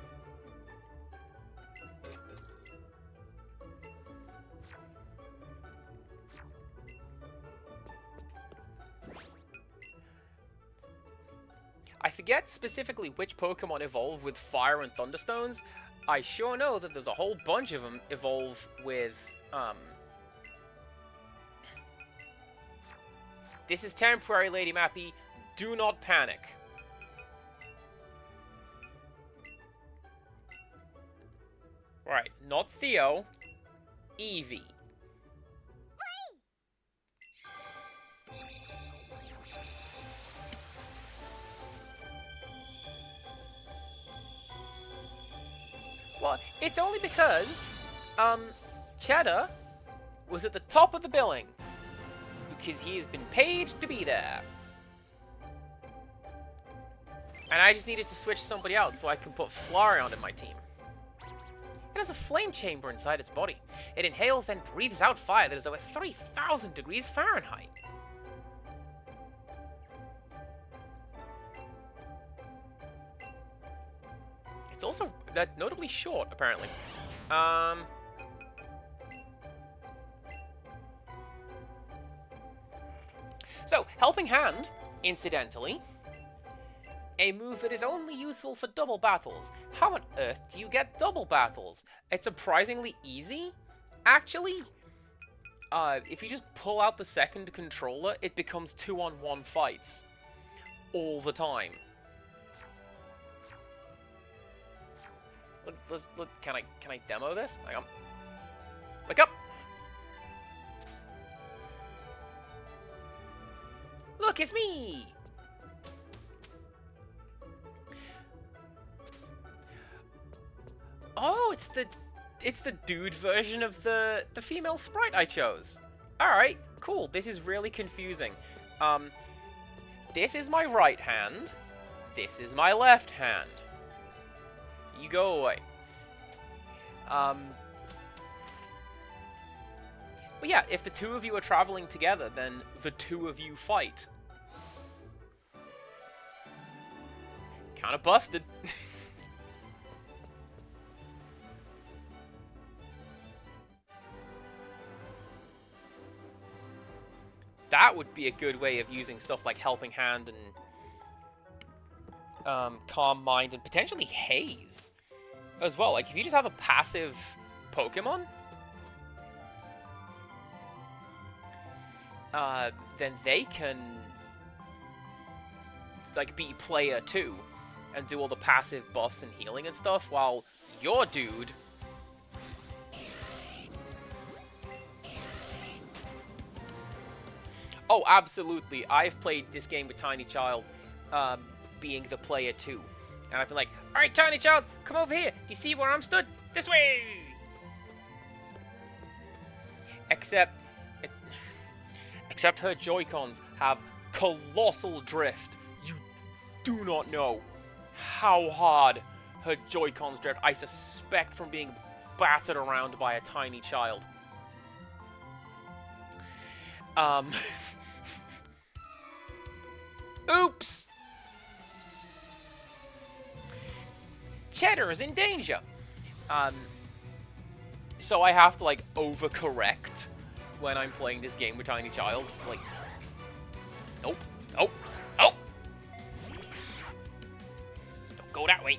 I forget specifically which Pokemon evolve with Fire and Thunderstones. I sure know that there's a whole bunch of them evolve with, This is temporary, Lady Mappy. Do not panic. Right, not Theo. Eevee. Well, it's only because, Cheddar was at the top of the billing. Because he has been paid to be there. And I just needed to switch somebody out so I can put Flareon in my team. It has a flame chamber inside its body. It inhales, then breathes out fire that is over 3,000 degrees Fahrenheit. It's also notably short, apparently. So, Helping Hand, incidentally, a move that is only useful for double battles. How on earth do you get double battles? It's surprisingly easy, actually. If you just pull out the second controller, it becomes 2-on-1 fights. All the time. Can I demo this? Hang on. Wake up! Look, it's me! Oh, it's the dude version of the female sprite I chose. Alright, cool. This is really confusing. This is my right hand. This is my left hand. You go away. But yeah, if the two of you are traveling together, then the two of you fight. Kinda busted. That would be a good way of using stuff like Helping Hand and Calm Mind and potentially Haze as well. Like, if you just have a passive Pokemon, then they can like be player 2 and do all the passive buffs and healing and stuff, while your dude oh, absolutely. I've played this game with Tiny Child being the player 2. And I've been like, alright, Tiny Child, come over here. Do you see where I'm stood? This way! Except her Joy-Cons have colossal drift. You do not know how hard her Joy-Cons drift. I suspect from being battered around by a tiny child. Oops! Cheddar is in danger. So I have to, like, overcorrect when I'm playing this game with Tiny Child. It's like, nope, nope, nope. Don't go that way.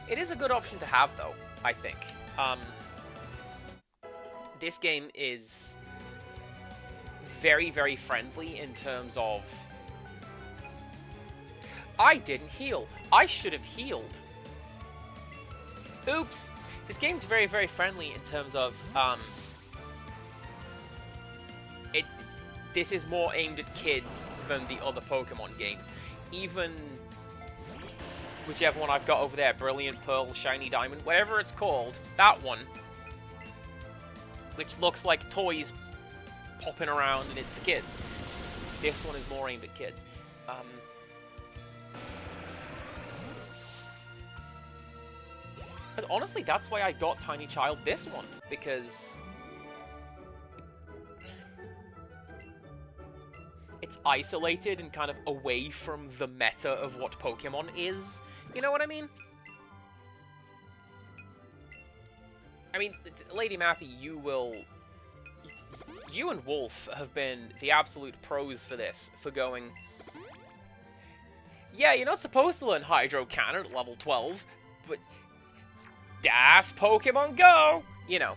It is a good option to have, though, I think. This game is very, very friendly in terms of... I didn't heal. I should have healed. Oops. This game's very, very friendly in terms of... This is more aimed at kids than the other Pokemon games. Even... whichever one I've got over there, Brilliant Pearl, Shiny Diamond, whatever it's called, that one, which looks like toys popping around and it's for kids. This one is more aimed at kids. But honestly, that's why I got Tiny Child this one, because it's isolated and kind of away from the meta of what Pokemon is. You know what I mean? I mean, Lady Mappy, you and Wolf have been the absolute pros for this, for going, yeah, you're not supposed to learn Hydro Cannon at level 12, but das Pokemon Go! You know.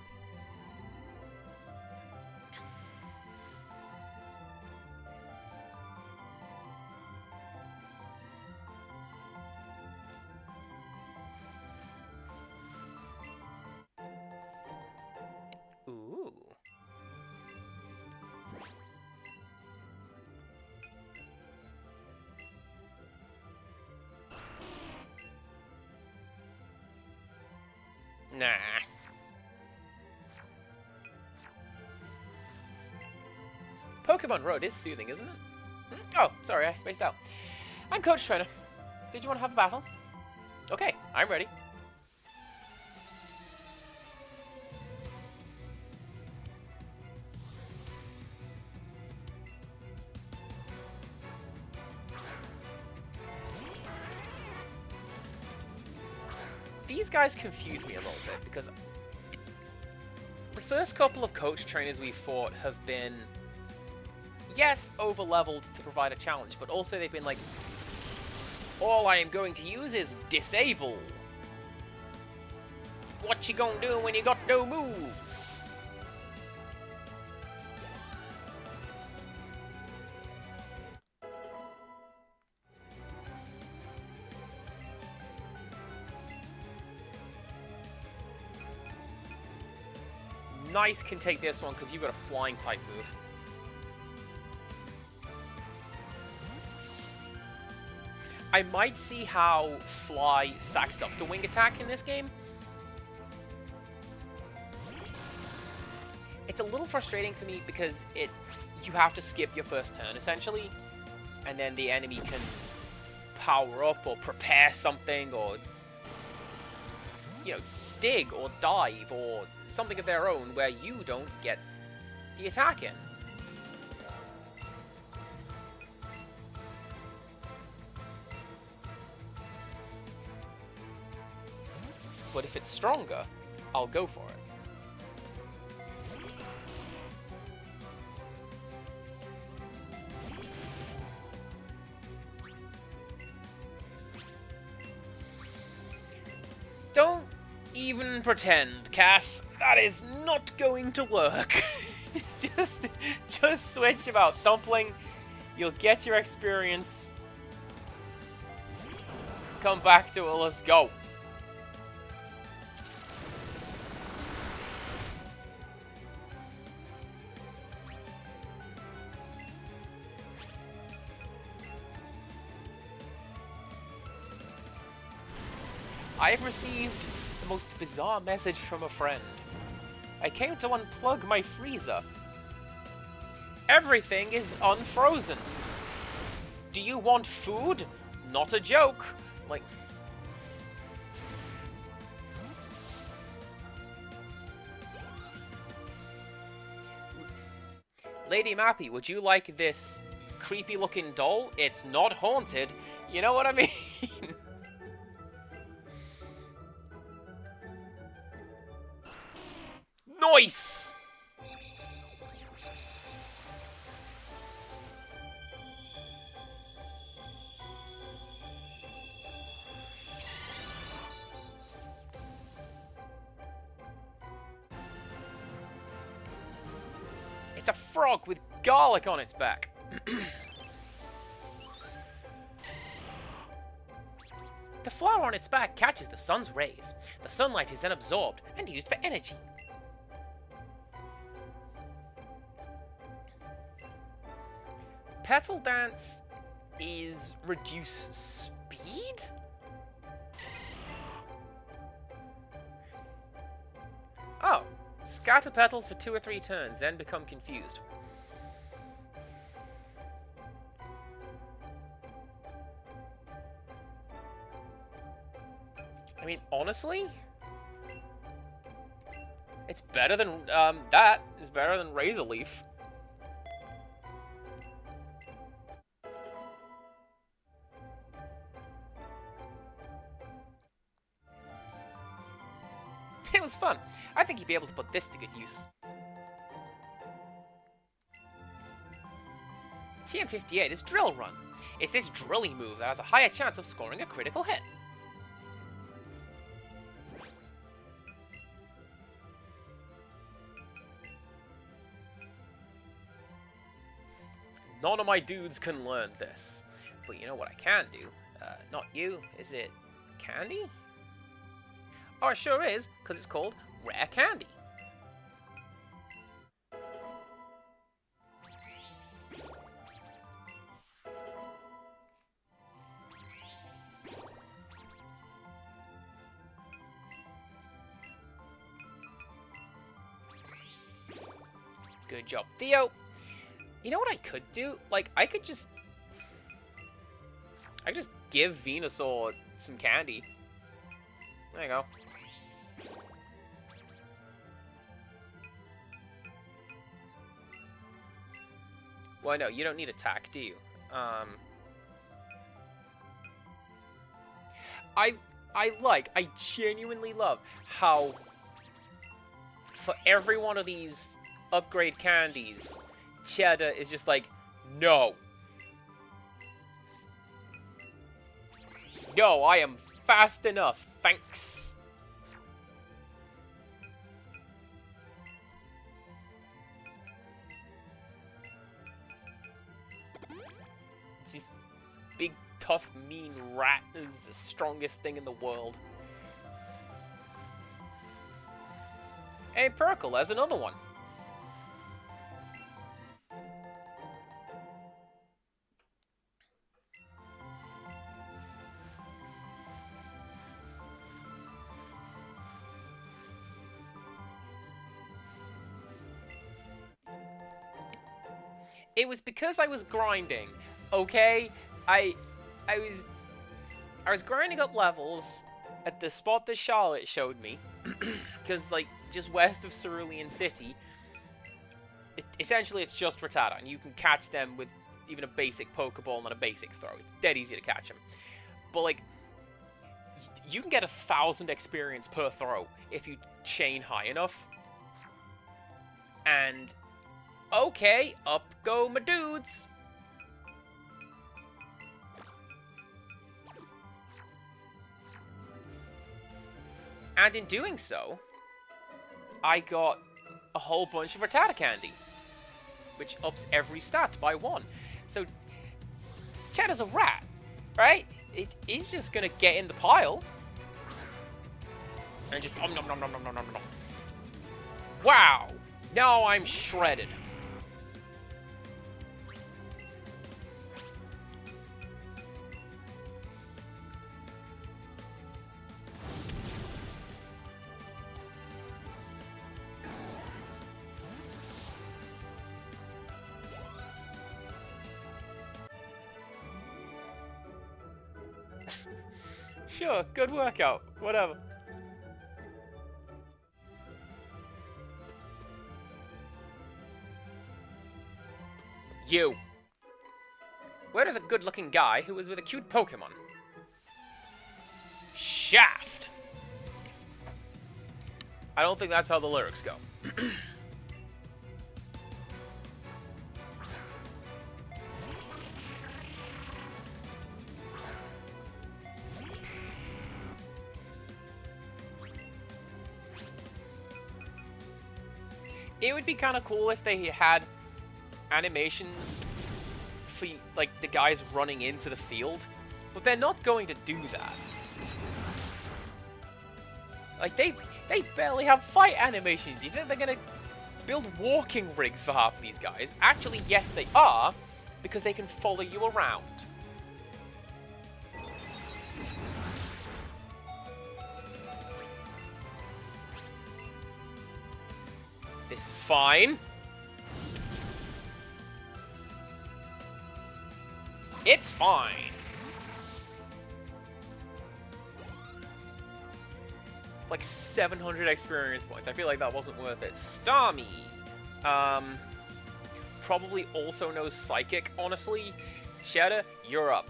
Ooh. Nah. Pokemon Road is soothing, isn't it? Oh, sorry, I spaced out. I'm Coach Trainer. Did you want to have a battle? Okay, I'm ready. These guys confuse me a little bit, because the first couple of coach trainers we fought have been, yes, over-leveled to provide a challenge, but also they've been like, all I am going to use is disable. What you gonna do when you got no moves? Nice can take this one because you've got a flying type move. I might see how Fly stacks up the wing attack in this game. It's a little frustrating for me because you have to skip your first turn essentially, and then the enemy can power up or prepare something or, you know, dig or dive or something of their own where you don't get the attack in. But if it's stronger, I'll go for it. Don't even pretend, Cass. That is not going to work. just switch him out. Dumpling, you'll get your experience. Come back to it, let's go. I have received the most bizarre message from a friend. I came to unplug my freezer. Everything is unfrozen. Do you want food? Not a joke. Like, Lady Mappy, would you like this creepy-looking doll? It's not haunted. You know what I mean? Nice! It's a frog with garlic on its back. The flower on its back catches the sun's rays. The sunlight is then absorbed and used for energy. Petal Dance is reduce speed? Oh. Scatter petals for 2 or 3 turns, then become confused. I mean, honestly, it's better than, that is better than Razor Leaf. It was fun. I think you'd be able to put this to good use. TM58 is Drill Run. It's this drilling move that has a higher chance of scoring a critical hit. None of my dudes can learn this. But you know what I can do? Not you. Is it Candy? Oh, it sure is, because it's called Rare Candy. Good job, Theo. You know what I could do? Like, I could just give Venusaur some candy. There you go. Well, no, you don't need attack, do you? I genuinely love how for every one of these upgrade candies, Cheddar is just like, no. No, I am fast enough, thanks. This big, tough, mean rat is the strongest thing in the world. And Perkle has another one. It was because I was grinding, okay? I was grinding up levels at the spot that Charlotte showed me, because like just west of Cerulean City, essentially it's just Rattata, and you can catch them with even a basic Pokeball and a basic throw. It's dead easy to catch them, but like you can get 1,000 experience per throw if you chain high enough, and okay, up go my dudes. And in doing so, I got a whole bunch of Rattata candy, which ups every stat by 1. So, Cheddar's a rat, right? He's just gonna get in the pile and just nom nom nom nom nom nom nom nom. Wow! Now I'm shredded. Sure, good workout, whatever. You. Where is a good-looking guy who is with a cute Pokemon? Shaft. I don't think that's how the lyrics go. It would be kind of cool if they had animations for, like, the guys running into the field, but they're not going to do that. Like, they barely have fight animations. You think they're going to build walking rigs for half of these guys? Actually, yes, they are, because they can follow you around. This is fine. It's fine. Like 700 experience points. I feel like that wasn't worth it. Starmie. Probably also knows Psychic, honestly. Shadow, you're up.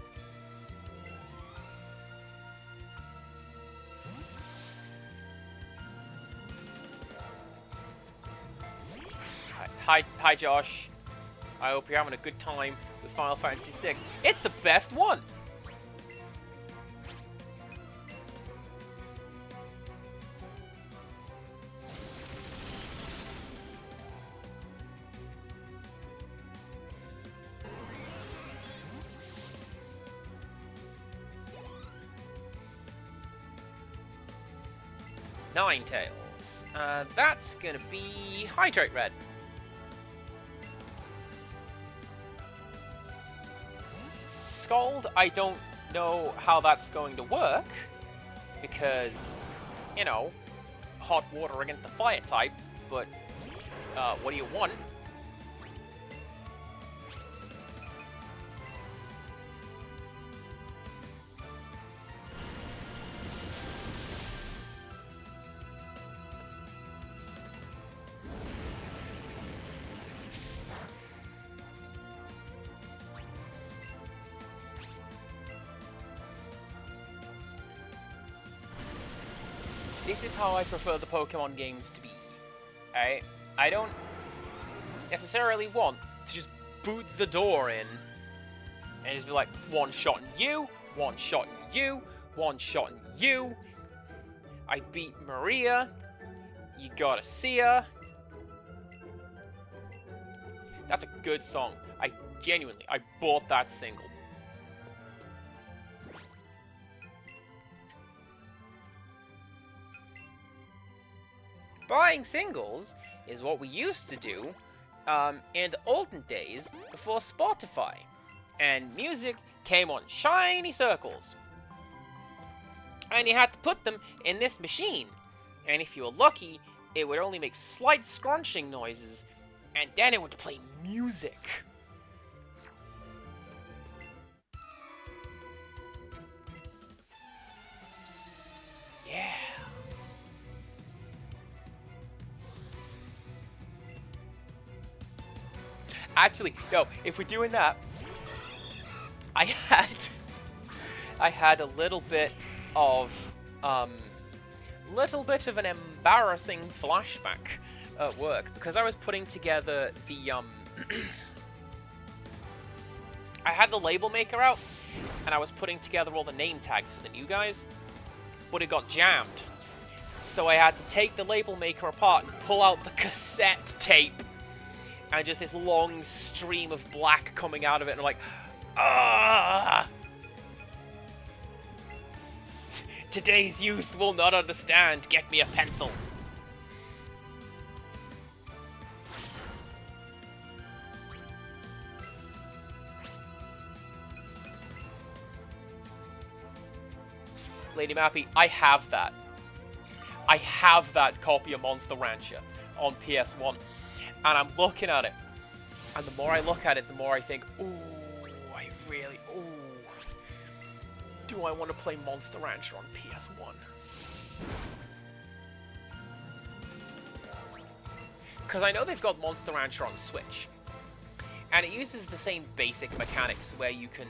Hi, Josh. I hope you're having a good time with Final Fantasy VI. It's the best one! Ninetales. That's gonna be Hydrate Red. Scald, I don't know how that's going to work, because, you know, hot water against the fire type, but, what do you want? This is how I prefer the Pokemon games to be. I don't necessarily want to just boot the door in and just be like, one shot on you, one shot on you, one shot on you. I beat Maria. You gotta see her. That's a good song. I bought that single. Buying singles is what we used to do in the olden days before Spotify, and music came on shiny circles. And you had to put them in this machine, and if you were lucky, it would only make slight scrunching noises, and then it would play music. Yeah. Actually, no, if we're doing that, I had a little bit of an embarrassing flashback at work, because I was putting together the I had the label maker out, and I was putting together all the name tags for the new guys, but it got jammed. So I had to take the label maker apart and pull out the cassette tape. And just this long stream of black coming out of it, and I'm like, ah! Today's youth will not understand. Get me a pencil. Lady Mappy, I have that. I have that copy of Monster Rancher on PS1. And I'm looking at it, and the more I look at it, the more I think, ooh, do I want to play Monster Rancher on PS1? Because I know they've got Monster Rancher on Switch, And it uses the same basic mechanics where you can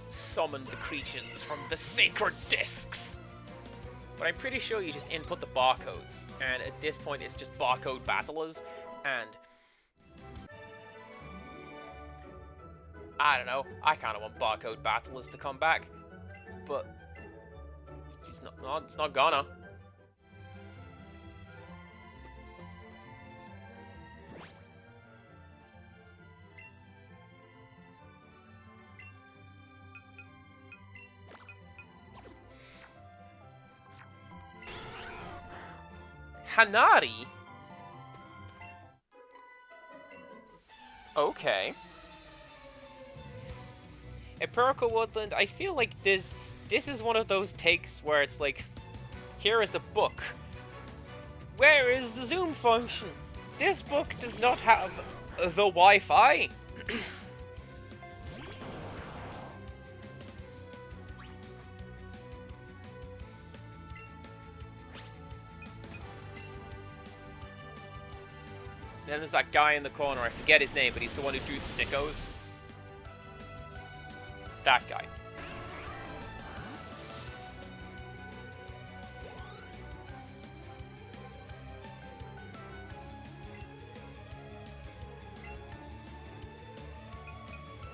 summon the creatures from the sacred discs. But I'm pretty sure you just input the barcodes, and at this point it's just barcode battlers, and I don't know, I kind of want barcode battlers to come back, but it's not gonna. Hanari? Okay. Empirical Woodland, I feel like this is one of those takes where it's like, here is the book. Where is the zoom function? This book does not have the Wi-Fi. Then there's that guy in the corner, I forget his name, but he's the one who drew the sickos. That guy.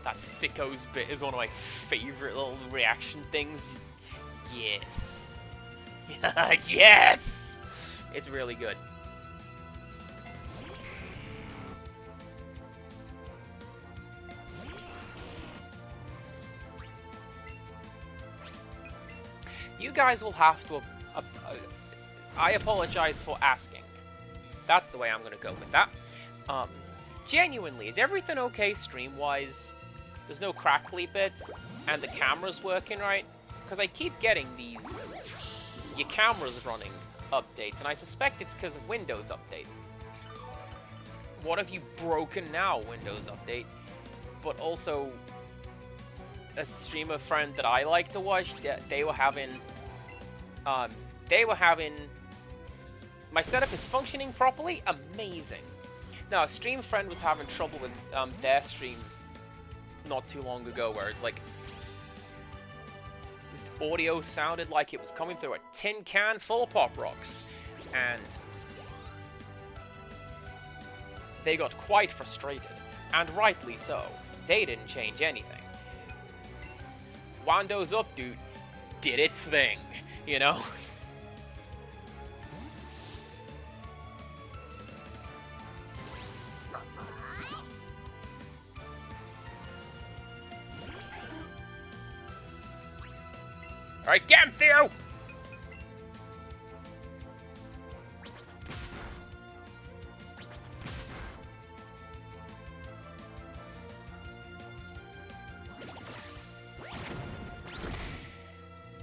That sickos bit is one of my favorite little reaction things. Yes. Yes! It's really good. You guys will have to... I apologize for asking. That's the way I'm going to go with that. Genuinely, is everything okay stream-wise? There's no crackly bits, and the camera's working right? Because I keep getting these... Your camera's running updates, and I suspect it's because of Windows Update. What have you broken now, Windows Update? But also... a streamer friend that I like to watch, they were having, my setup is functioning properly, amazing. Now, a stream friend was having trouble with their stream not too long ago, where it's like, the audio sounded like it was coming through a tin can full of Pop Rocks, and they got quite frustrated, and rightly so. They didn't change anything. Windows Update did its thing, you know? Alright, get him, Theo!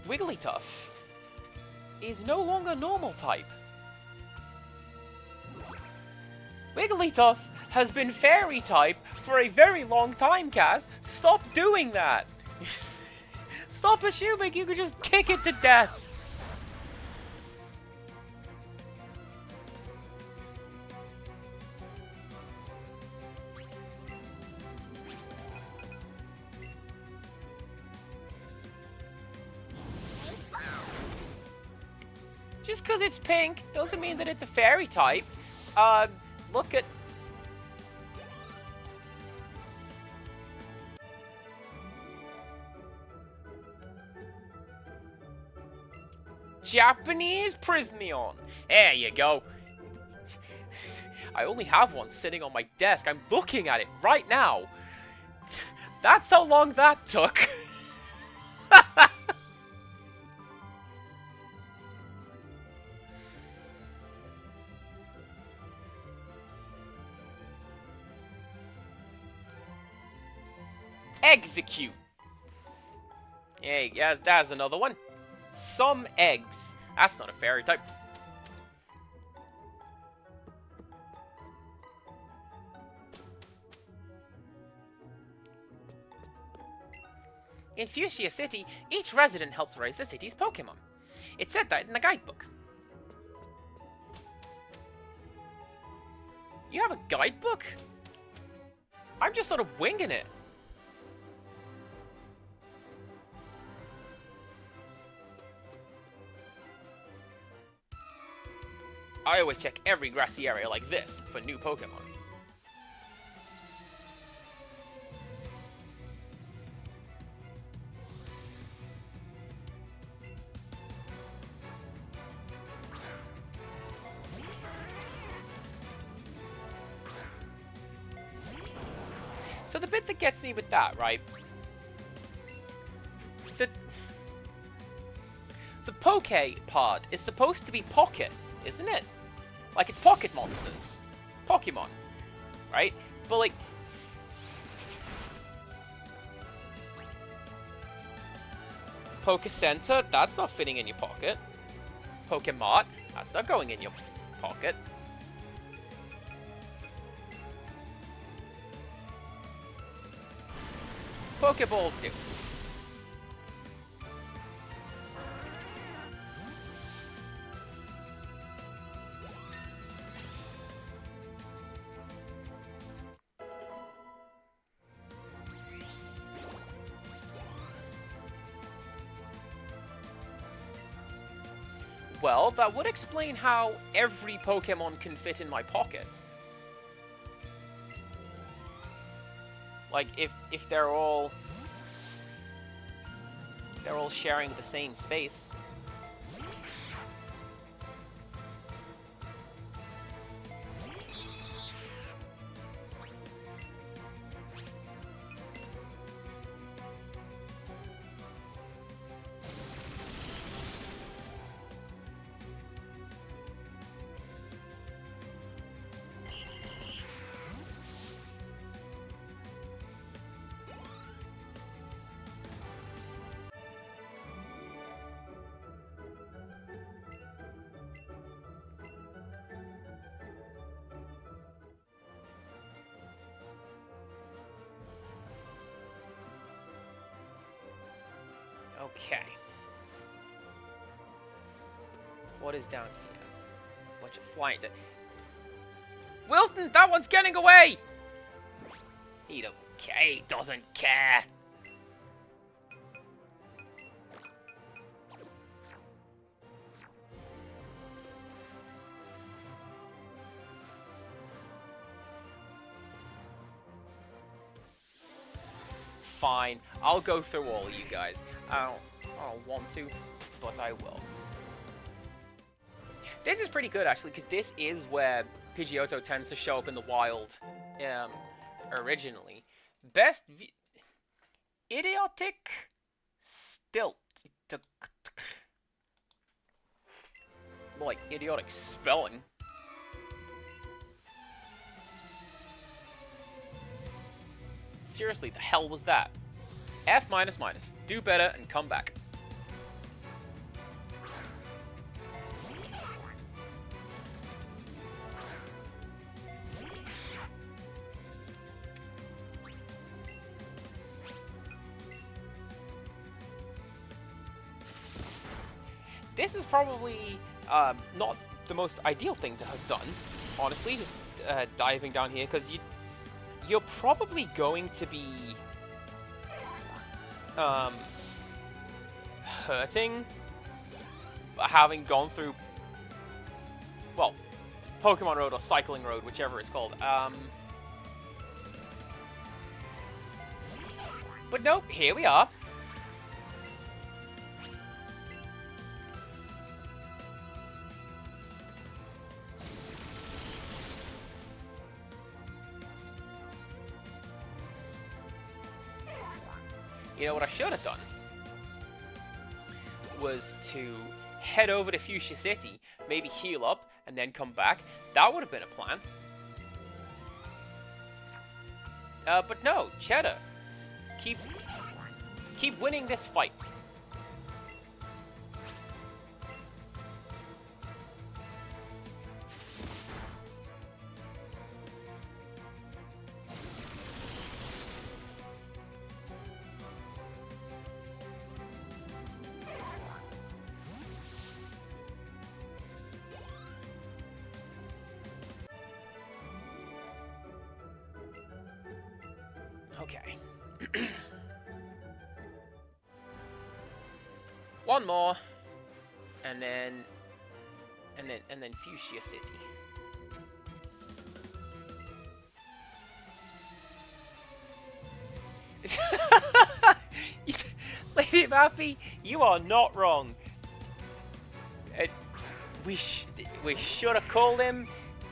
Wigglytuff is no longer normal type. Wigglytuff has been fairy type for a very long time, Kaz. Stop doing that. Stop assuming you could just kick it to death. Just because it's pink doesn't mean that it's a fairy type. Look at... Japanese Prismion. There you go. I only have one sitting on my desk. I'm looking at it right now. That's how long that took. Execute. Hey, yes, that's another one. Some eggs. That's not a fairy type. In Fuchsia City, each resident helps raise the city's Pokemon. It said that in the guidebook. You have a guidebook? I'm just sort of winging it. I always check every grassy area like this for new Pokemon. So the bit that gets me with that, right? The Poke pod is supposed to be pocket, isn't it? Like, it's pocket monsters. Pokemon. Right? But, like... Poke Center, that's not fitting in your pocket. Pokemart, that's not going in your pocket. Pokeballs do. Well, that would explain how every Pokemon can fit in my pocket. Like, if they're all sharing the same space. Okay. What is down here? Bunch of flying. Wilton, that one's getting away! He doesn't care. He doesn't care. Fine. I'll go through all of you guys. I don't want to, but I will. This is pretty good, actually, because this is where Pidgeotto tends to show up in the wild originally. Best... Idiotic... Stilt. More like idiotic spelling. Seriously, the hell was that? F minus minus. Do better and come back. This is probably not the most ideal thing to have done, honestly, just diving down here, because you're probably going to be hurting having gone through, well, Pokemon Road or Cycling Road, whichever it's called. But nope, here we are. You know what I should have done? Was to head over to Fuchsia City, maybe heal up, and then come back. That would have been a plan. But no, Cheddar. Keep winning this fight. Okay. One more. And then Fuchsia City. Lady Mappy, you are not wrong. We should have called him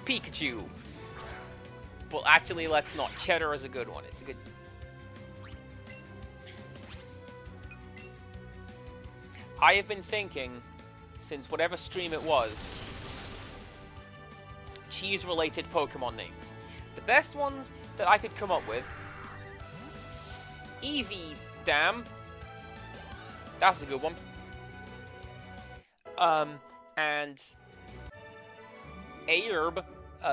Pikachu. But actually, let's not. Cheddar is a good one. It's a good... I have been thinking, since whatever stream it was, cheese-related Pokemon names. The best ones that I could come up with... Eevee, damn. That's a good one. And... Aerb,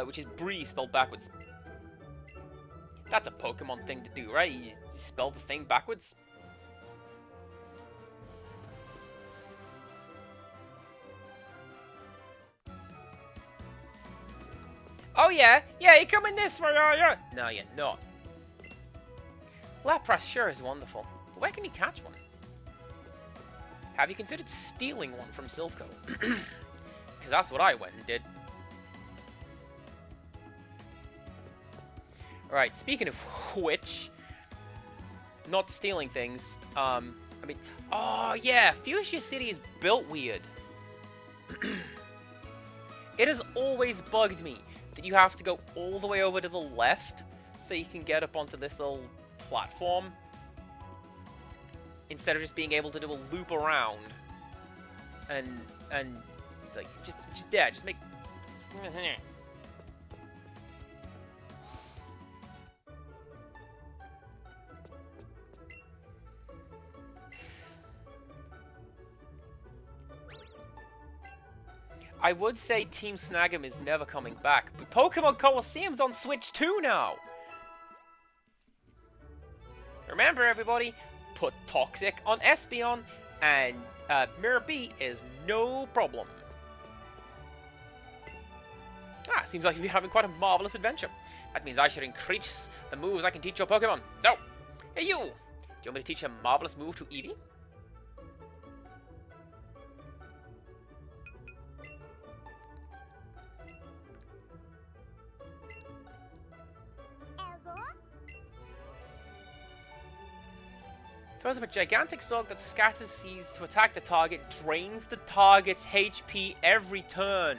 which is Bree spelled backwards. That's a Pokemon thing to do, right? You spell the thing backwards. Oh yeah, you're coming this way, are you? No, you're not. Lapras sure is wonderful, but where can you catch one? Have you considered stealing one from Silph.co? Because that's what I went and did. Alright, speaking of which, not stealing things, I mean, oh yeah, Fuchsia City is built weird. It has always bugged me that you have to go all the way over to the left so you can get up onto this little platform instead of just being able to do a loop around and like just make I would say Team Snag'em is never coming back, but Pokemon Colosseum's on Switch 2 now! Remember everybody, put Toxic on Espeon, and Mirror B is no problem. Ah, seems like you've been having quite a marvelous adventure. That means I should increase the moves I can teach your Pokemon. So, hey you! Do you want me to teach a marvelous move to Eevee? Throws up a gigantic slug that scatters seeds to attack the target, drains the target's HP every turn.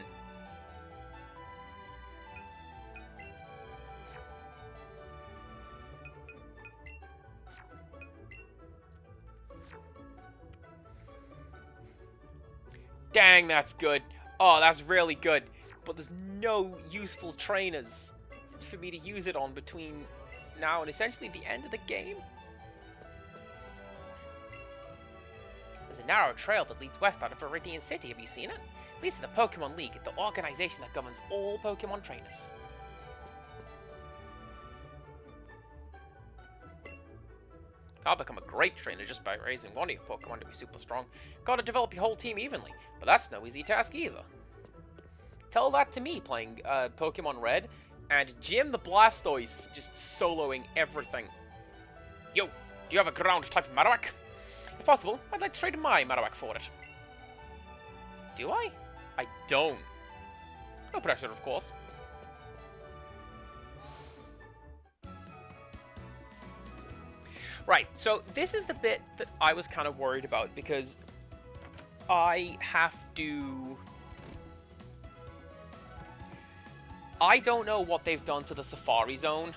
Dang, that's good. Oh, that's really good. But there's no useful trainers for me to use it on between now and essentially the end of the game. There's a narrow trail that leads west out of Viridian City. Have you seen it? It leads to the Pokemon League, the organization that governs all Pokemon trainers. I'll become a great trainer just by raising one of your Pokemon to be super strong. Gotta develop your whole team evenly, but that's no easy task either. Tell that to me playing Pokemon Red, and Jim the Blastoise just soloing everything. Yo, do you have a ground-type Marowak? If possible, I'd like to trade my Marowak for it. Do I? I don't. No pressure, of course. Right, so this is the bit that I was kind of worried about, because I have to... I don't know what they've done to the Safari Zone.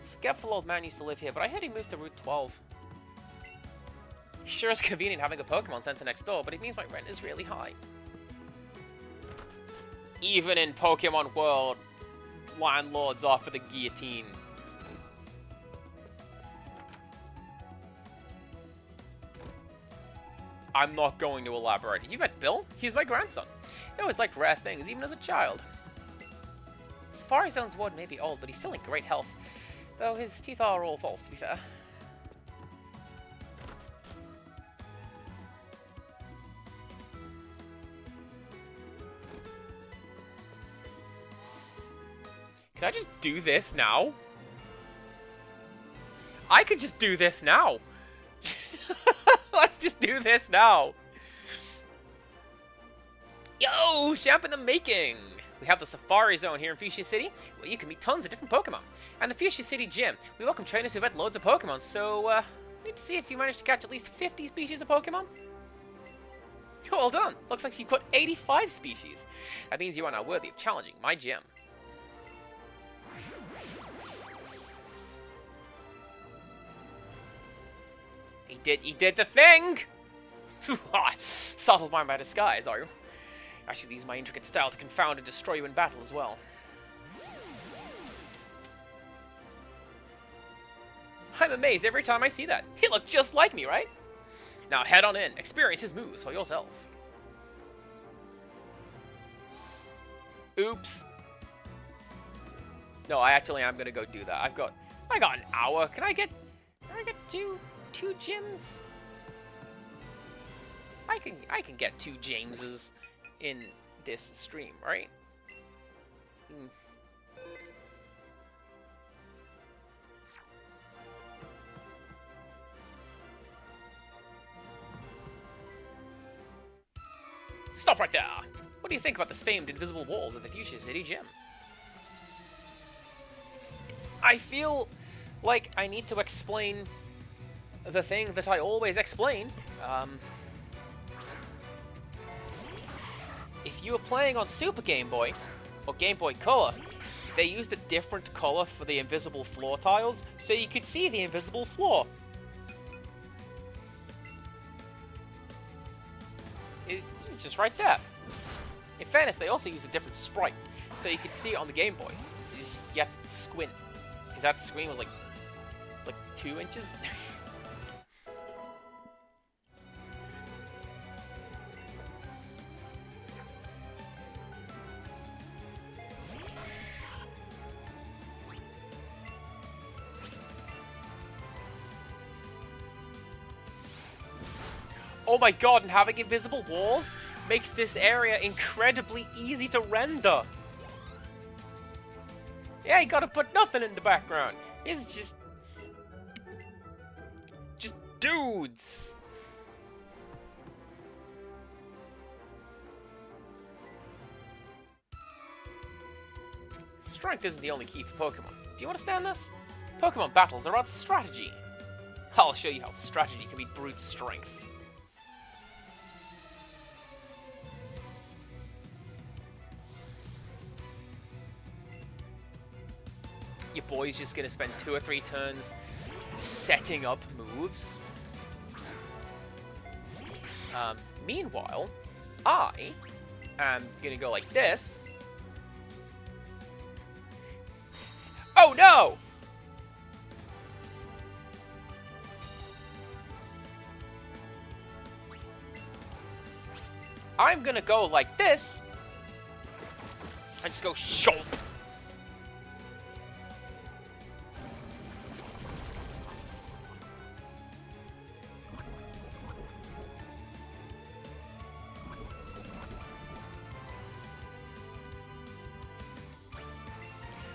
Forgetful old man used to live here, but I heard he moved to Route 12. Sure is convenient having a Pokemon Center next door, but it means my rent is really high. Even in Pokemon World, landlords offer the guillotine. I'm not going to elaborate. You met Bill? He's my grandson. He always liked rare things, even as a child. Safari Zone's warden may be old, but he's still in great health. Though his teeth are all false, to be fair. Can I just do this now? I could just do this now. Let's just do this now. Yo, champ in the making. We have the Safari Zone here in Fuchsia City, where you can meet tons of different Pokemon. And the Fuchsia City Gym, we welcome trainers who've had loads of Pokemon, so, we need to see if you managed to catch at least 50 species of Pokemon. Well done. Looks like you caught 85 species. That means you are now worthy of challenging my gym. He did the thing! Subtle mind by disguise, are you? Actually, use my intricate style to confound and destroy you in battle as well. I'm amazed every time I see that. He looked just like me, right? Now head on in, experience his moves for yourself. Oops. No, I actually am gonna go do that. I got an hour. Can I get two gyms? I can get 2 Jameses in this stream, right? Stop right there! What do you think about the famed invisible walls of the Fuchsia City Gym? I feel like I need to explain the thing that I always explain. If you were playing on Super Game Boy, or Game Boy Color, they used a different color for the invisible floor tiles, so you could see the invisible floor. It's just right there. In fairness, they also used a different sprite, so you could see it on the Game Boy. You had to squint, because that screen was like 2 inches. Oh my god, and having invisible walls makes this area incredibly easy to render. Yeah, you gotta put nothing in the background. It's just dudes. Strength isn't the only key for Pokemon. Do you understand this? Pokemon battles are about strategy. I'll show you how strategy can beat brute strength. Your boy's just gonna spend 2 or 3 turns setting up moves. Meanwhile, I am gonna go like this. Oh no! I'm gonna go like this. And just go shomp.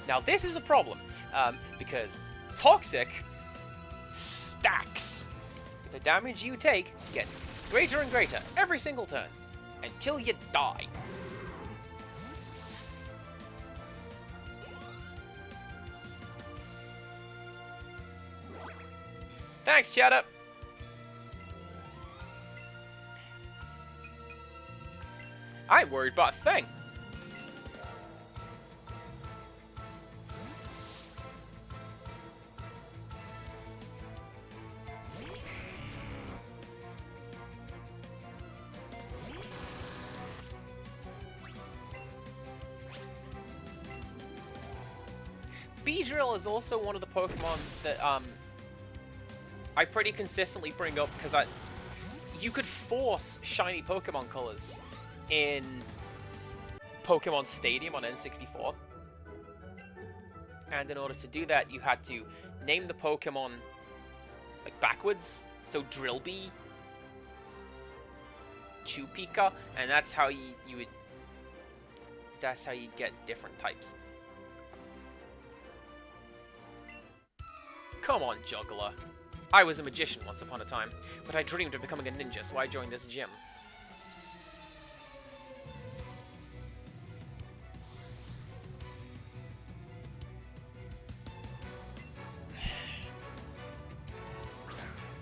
Now this is a problem, because Toxic stacks. The damage you take gets greater and greater every single turn, until you die. Thanks, Chatter. I'm worried about a thing. Beedrill is also one of the Pokemon that I pretty consistently bring up because you could force shiny Pokemon colors in Pokemon Stadium on N64. And in order to do that, you had to name the Pokemon like backwards. So Drillbee, Chupika, and that's how you would. That's how you get different types. Come on, juggler. I was a magician once upon a time, but I dreamed of becoming a ninja, so I joined this gym.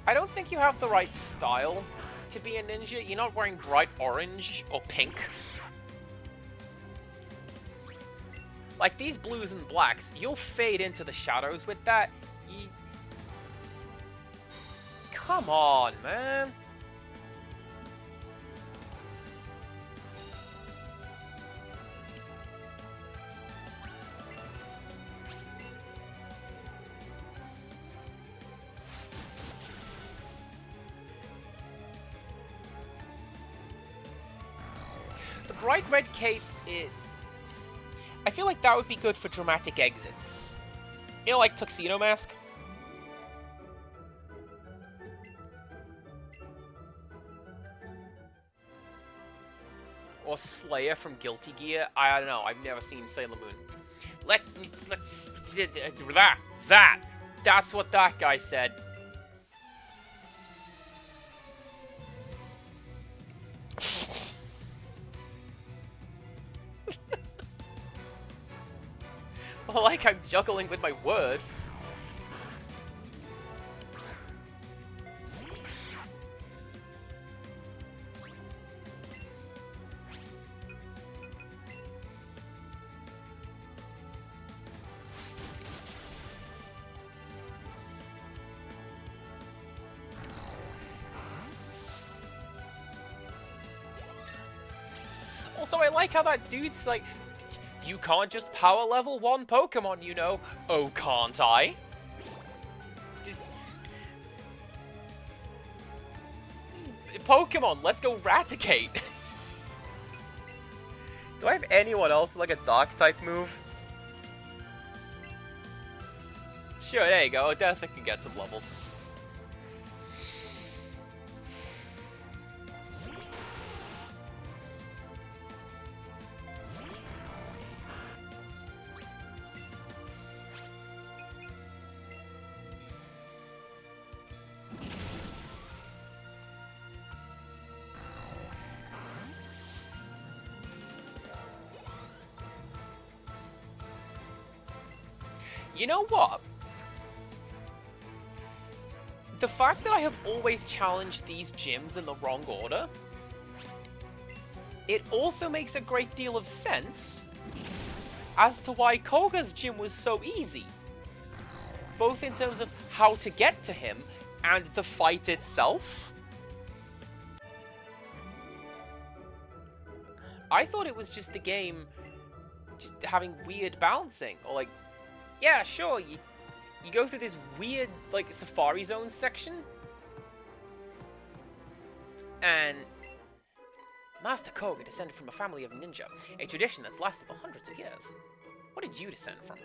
I don't think you have the right style to be a ninja. You're not wearing bright orange or pink. Like, these blues and blacks, you'll fade into the shadows with that. Come on, man. The bright red cape, I feel like that would be good for dramatic exits. You know, like Tuxedo Mask? Or Slayer from Guilty Gear. I don't know. I've never seen Sailor Moon. Let's that's what that guy said. Well, like I'm juggling with my words. Also, I like how that dude's like, you can't just power level one Pokemon, you know. Oh, can't I? Pokemon, let's go Raticate. Do I have anyone else with like a Dark type move? Sure, there you go. Odessa can get some levels. You know what? The fact that I have always challenged these gyms in the wrong order, it also makes a great deal of sense as to why Koga's gym was so easy. Both in terms of how to get to him and the fight itself. I thought it was just the game just having weird balancing, or like, yeah, sure, you go through this weird, like, Safari Zone section, and Master Koga descended from a family of ninja, a tradition that's lasted for hundreds of years. What did you descend from?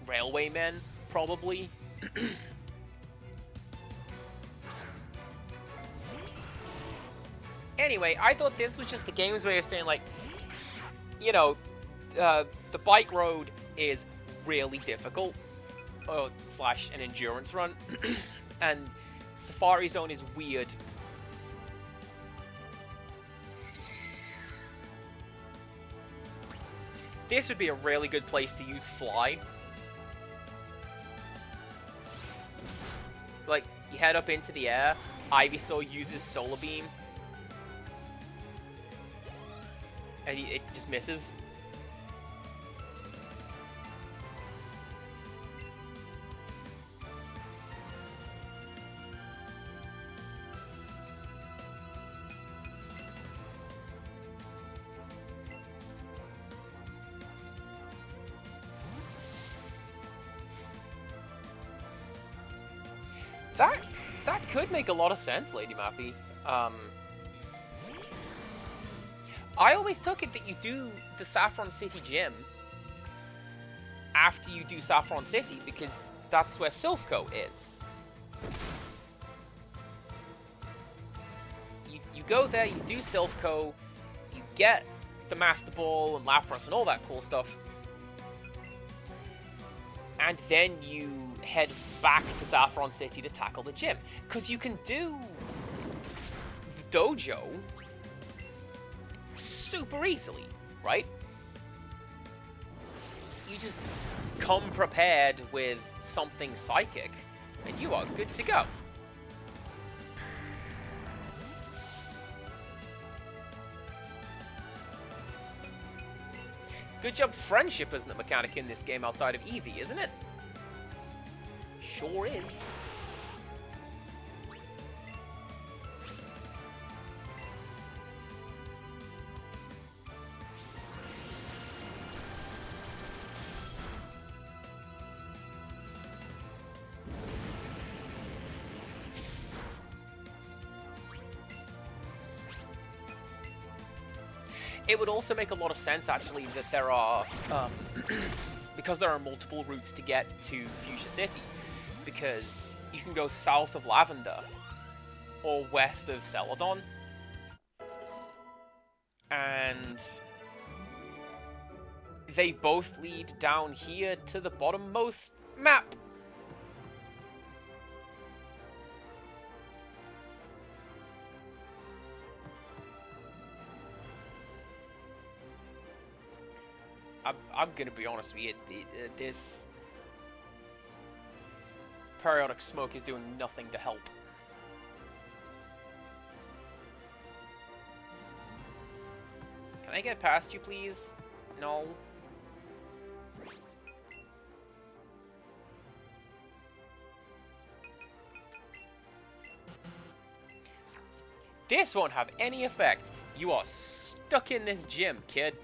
Railwaymen, probably. Anyway, I thought this was just the game's way of saying, like, you know, the bike road is really difficult, slash an endurance run, and Safari Zone is weird. This would be a really good place to use Fly. Like, you head up into the air, Ivysaur uses Solar Beam, and it just misses. That could make a lot of sense, Lady Mappy. I always took it that you do the Saffron City gym after you do Saffron City, because that's where Silphco is. You go there, you do Silphco, you get the Master Ball and Lapras and all that cool stuff, and then you head back to Saffron City to tackle the gym. Because you can do the dojo super easily, right? You just come prepared with something psychic, and you are good to go. Good job friendship isn't a mechanic in this game outside of Eevee, isn't it? Sure is. It would also make a lot of sense, actually, that there are, because there are multiple routes to get to Fuchsia City, because you can go south of Lavender, or west of Celadon, and they both lead down here to the bottommost map. I'm gonna be honest with you, this periodic smoke is doing nothing to help. Can I get past you, please? No. This won't have any effect. You are stuck in this gym, kid.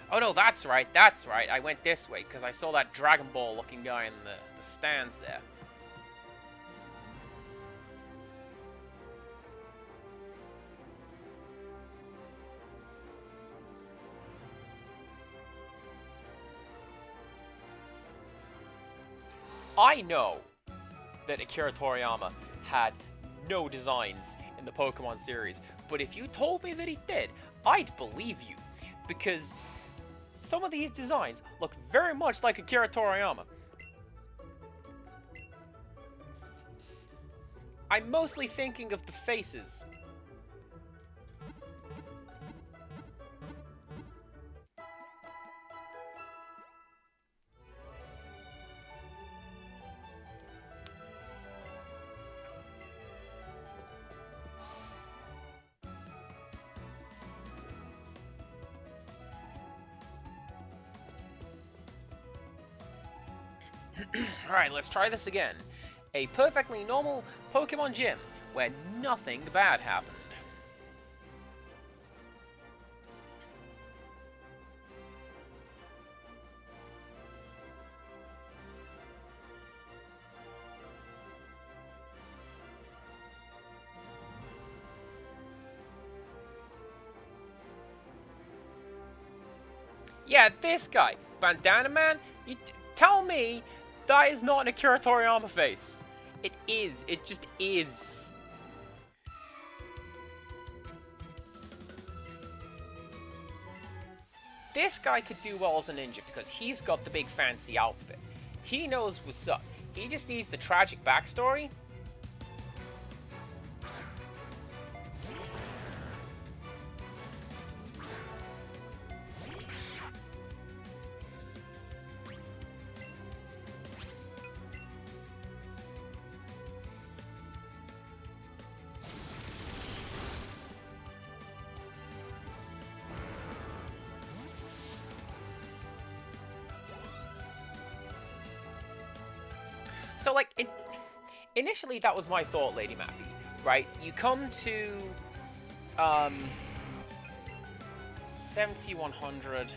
Oh no, that's right, that's right. I went this way, because I saw that Dragon Ball looking guy in the stands there. I know that Akira Toriyama had no designs in the Pokemon series, but if you told me that he did, I'd believe you, because some of these designs look very much like Akira Toriyama. I'm mostly thinking of the faces. Alright, let's try this again. A perfectly normal Pokemon gym where nothing bad happened. Yeah, this guy, Bandana Man, tell me that is not an Akira Toriyama face. It is. It just is. This guy could do well as a ninja because he's got the big fancy outfit. He knows what's up. He just needs the tragic backstory. So, like, initially that was my thought, Lady Mappy, right? You come to, 7100,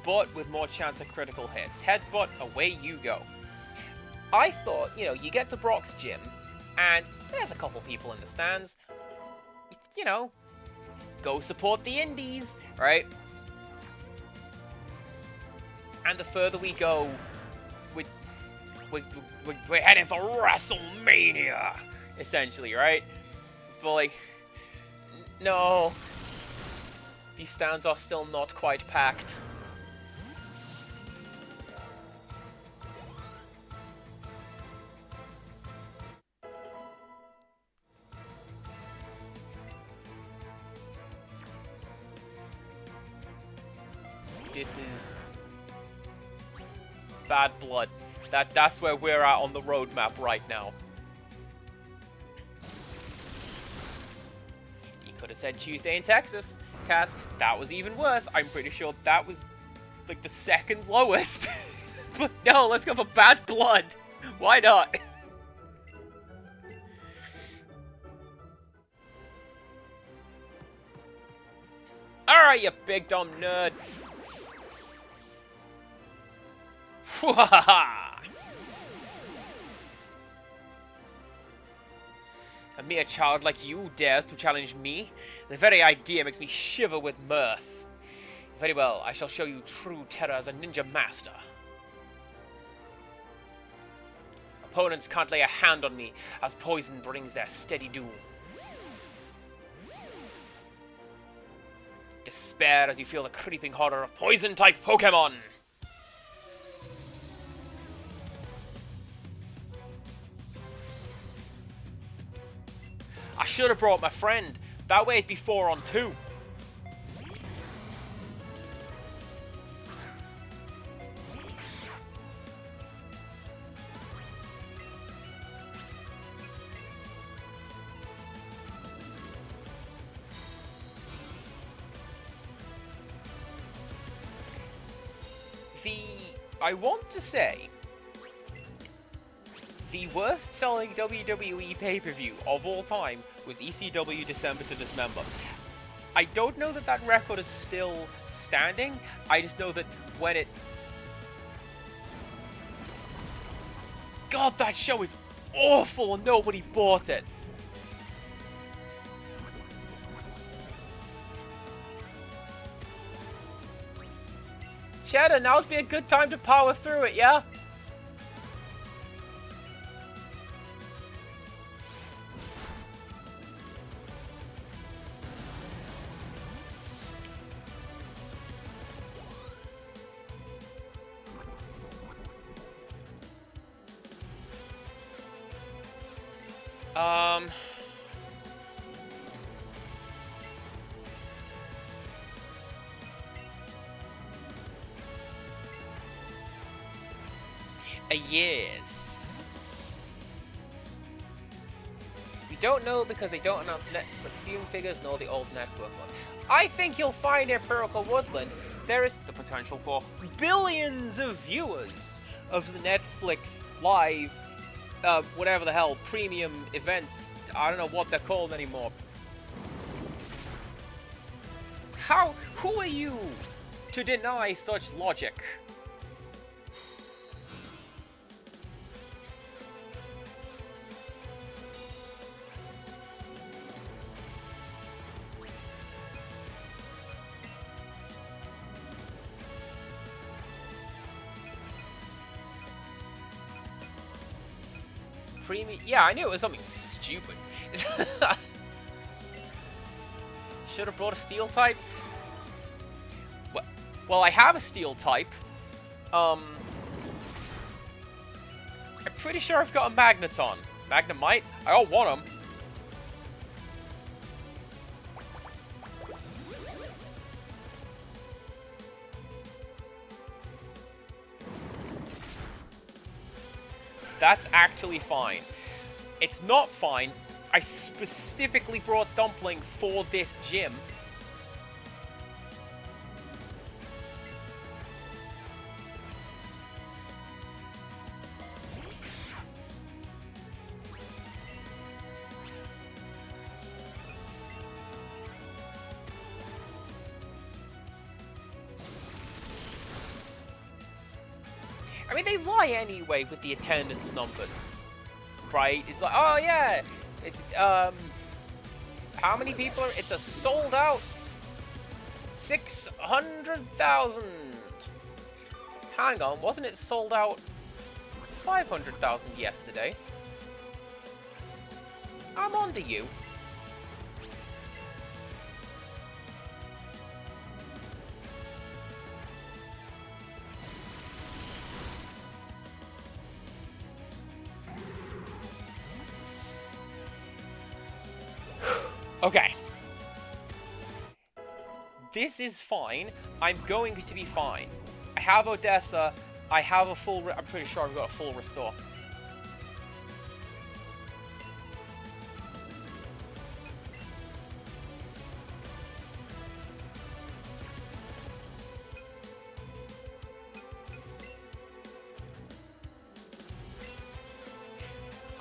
but with more chance of critical hits. Headbutt, away you go. I thought, you know, you get to Brock's gym, and there's a couple people in the stands. You know, go support the indies, right? And the further we go, we're heading for WrestleMania, essentially, right? boy. No. These stands are still not quite packed. This is bad blood. That's where we're at on the roadmap right now. You could have said Tuesday in Texas, Cass. That was even worse. I'm pretty sure that was like the second lowest. But no, let's go for bad blood. Why not? Alright, you big dumb nerd. A mere child like you dares to challenge me? The very idea makes me shiver with mirth. Very well, I shall show you true terror as a ninja master. Opponents can't lay a hand on me, as poison brings their steady doom. Despair as you feel the creeping horror of poison-type Pokemon! I should have brought my friend. That way it'd be 4-on-2. I want to say, the worst selling WWE pay-per-view of all time was ECW December to Dismember. I don't know that that record is still standing. I just know that when it... God, that show is awful and nobody bought it. Cheddar, now would be a good time to power through it, yeah? Yes. We don't know because they don't announce Netflix viewing figures nor the old network one. I think you'll find in Empirical Woodland there is the potential for billions of viewers of the Netflix live, whatever the hell, premium events. I don't know what they're called anymore. Who are you to deny such logic? Yeah, I knew it was something stupid. Should have brought a steel type. Well, I have a steel type. I'm pretty sure I've got a Magneton. Magnemite? I don't want them. That's actually fine. It's not fine. I specifically brought Dumpling for this gym. I mean, they lie anyway with the attendance numbers, right? It's like, oh yeah, how many people are? It's a sold out 600,000. Hang on, wasn't it sold out 500,000 yesterday? I'm on to you. Okay. This is fine. I'm going to be fine. I have Odessa. I have a full... I'm pretty sure I've got a full restore.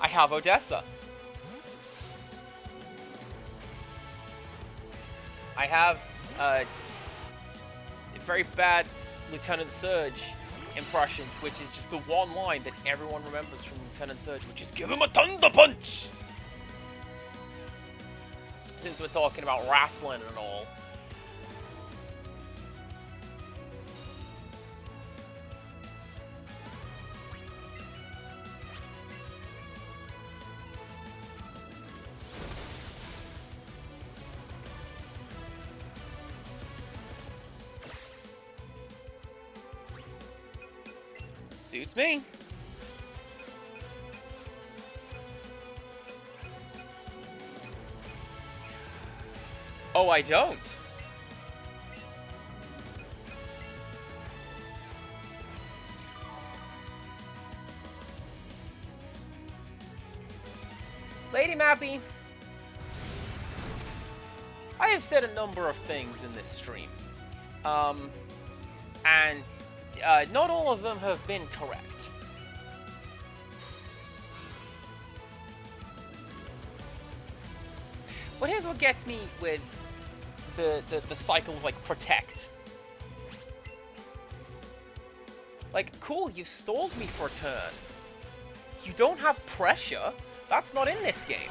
I have Odessa. I have a very bad Lieutenant Surge impression, which is just the one line that everyone remembers from Lieutenant Surge, which is "Give him a thunder punch!" Since we're talking about wrestling and all. Suits me. Oh, I don't. Lady Mappy, I have said a number of things in this stream. And not all of them have been correct. But here's what gets me with the cycle of, like, protect. Like, cool, you've stalled me for a turn. You don't have pressure. That's not in this game.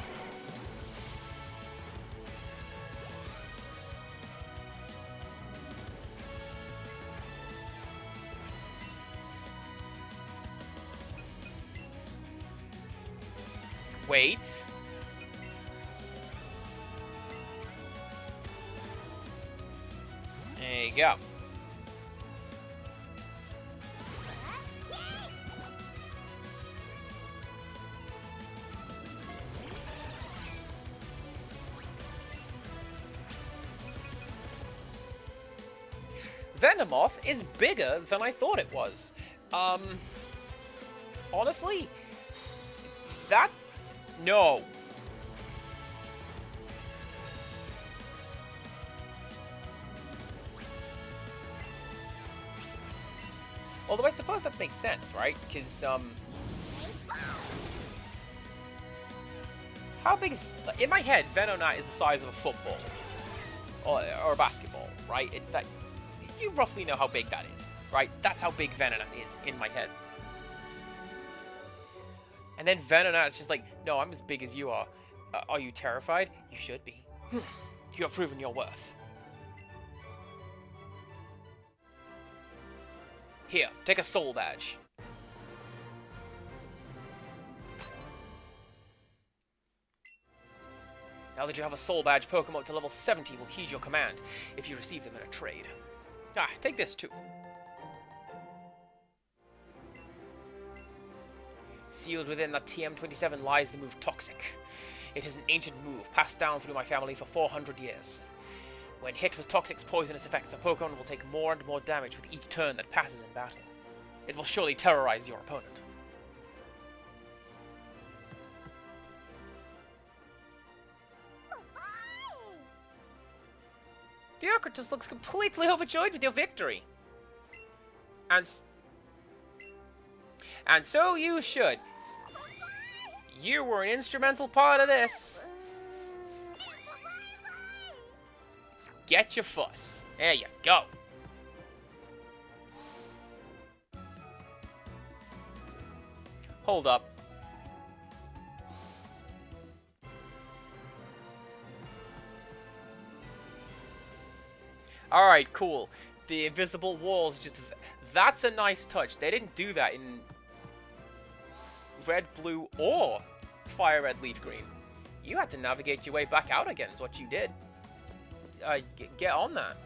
Wait. There you go. Venomoth is bigger than I thought it was. Honestly, that... No. Although I suppose that makes sense, right? Because, how big is... In my head, Venonat is the size of a football. Or a basketball, right? It's that... You roughly know how big that is, right? That's how big Venonat is in my head. And then Venonat is just like, no, I'm as big as you are. Are you terrified? You should be. You have proven your worth. Here, take a soul badge. Now that you have a soul badge, Pokemon to level 70 will heed your command if you receive them in a trade. Ah, take this too. Sealed within that TM27 lies the move Toxic. It is an ancient move, passed down through my family for 400 years. When hit with Toxic's poisonous effects, a Pokemon will take more and more damage with each turn that passes in battle. It will surely terrorize your opponent. The Arcturus looks completely overjoyed with your victory. And so you should. You were an instrumental part of this. Get your fuss. There you go. Hold up. Alright, cool. The invisible walls just... That's a nice touch. They didn't do that in Red, Blue, or Fire Red, Leaf Green. You had to navigate your way back out again is what you did. Get on that.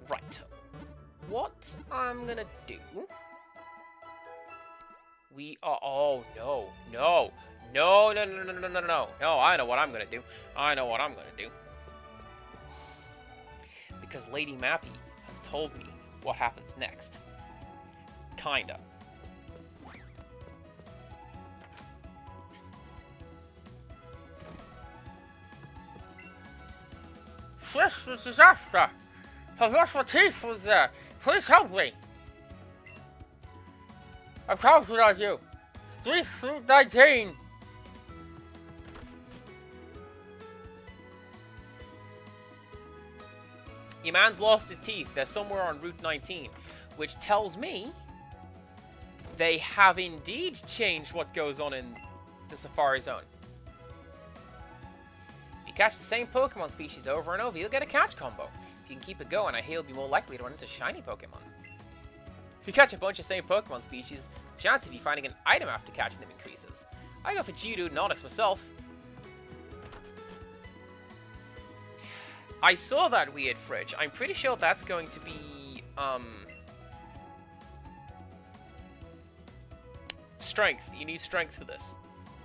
Right. What I'm gonna do... We are... Oh, no. No. No, no, no, no, no, no, no, no. No, I know what I'm gonna do. I know what I'm gonna do. Because Lady Mappy has told me what happens next. Kinda. This is a disaster! I've lost my teeth was there. Please help me! I'm counting on you! 3 through 19! Your man's lost his teeth. They're somewhere on Route 19. Which tells me they have indeed changed what goes on in the Safari Zone. If you catch the same Pokemon species over and over, you'll get a catch combo. If you can keep it going, I hear you'll be more likely to run into shiny Pokemon. If you catch a bunch of same Pokemon species, the chance of you finding an item after catching them increases. I go for Geodude and Onix myself. I saw that weird fridge. I'm pretty sure that's going to be, strength. You need strength for this.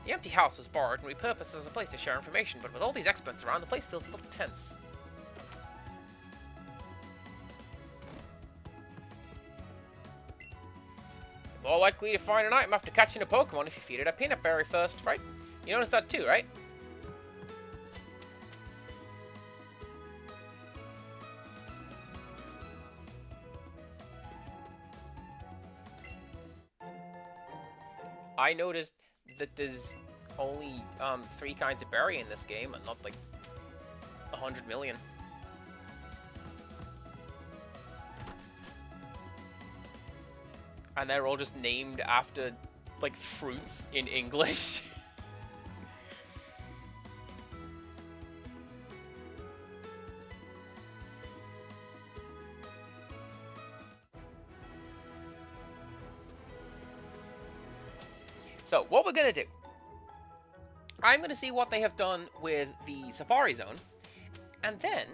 The empty house was borrowed and repurposed as a place to share information, but with all these experts around, the place feels a little tense. You're more likely to find an item after catching a Pokemon if you feed it a peanut berry first, right? You noticed that too, right? I noticed that there's only 3 kinds of berry in this game, and not like 100 million. And they're all just named after, like, fruits in English. So, what we're going to do, I'm going to see what they have done with the Safari Zone, and then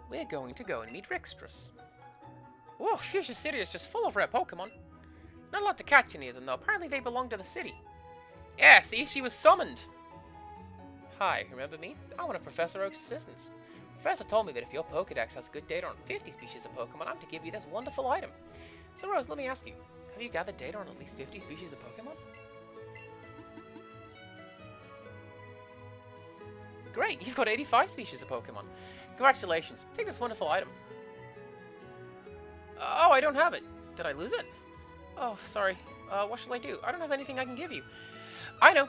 we're going to go and meet Rixtrus. Whoa, Fuchsia City is just full of rare Pokemon. Not allowed to catch any of them, though. Apparently they belong to the city. Yeah, see, she was summoned. Hi, remember me? I'm one of Professor Oak's assistants. Professor told me that if your Pokedex has good data on 50 species of Pokemon, I'm to give you this wonderful item. So, Rose, let me ask you. Have you gathered data on at least 50 species of Pokemon? Great, you've got 85 species of Pokemon. Congratulations. Take this wonderful item. Oh, I don't have it. Did I lose it? Oh, sorry. What shall I do? I don't have anything I can give you. I know.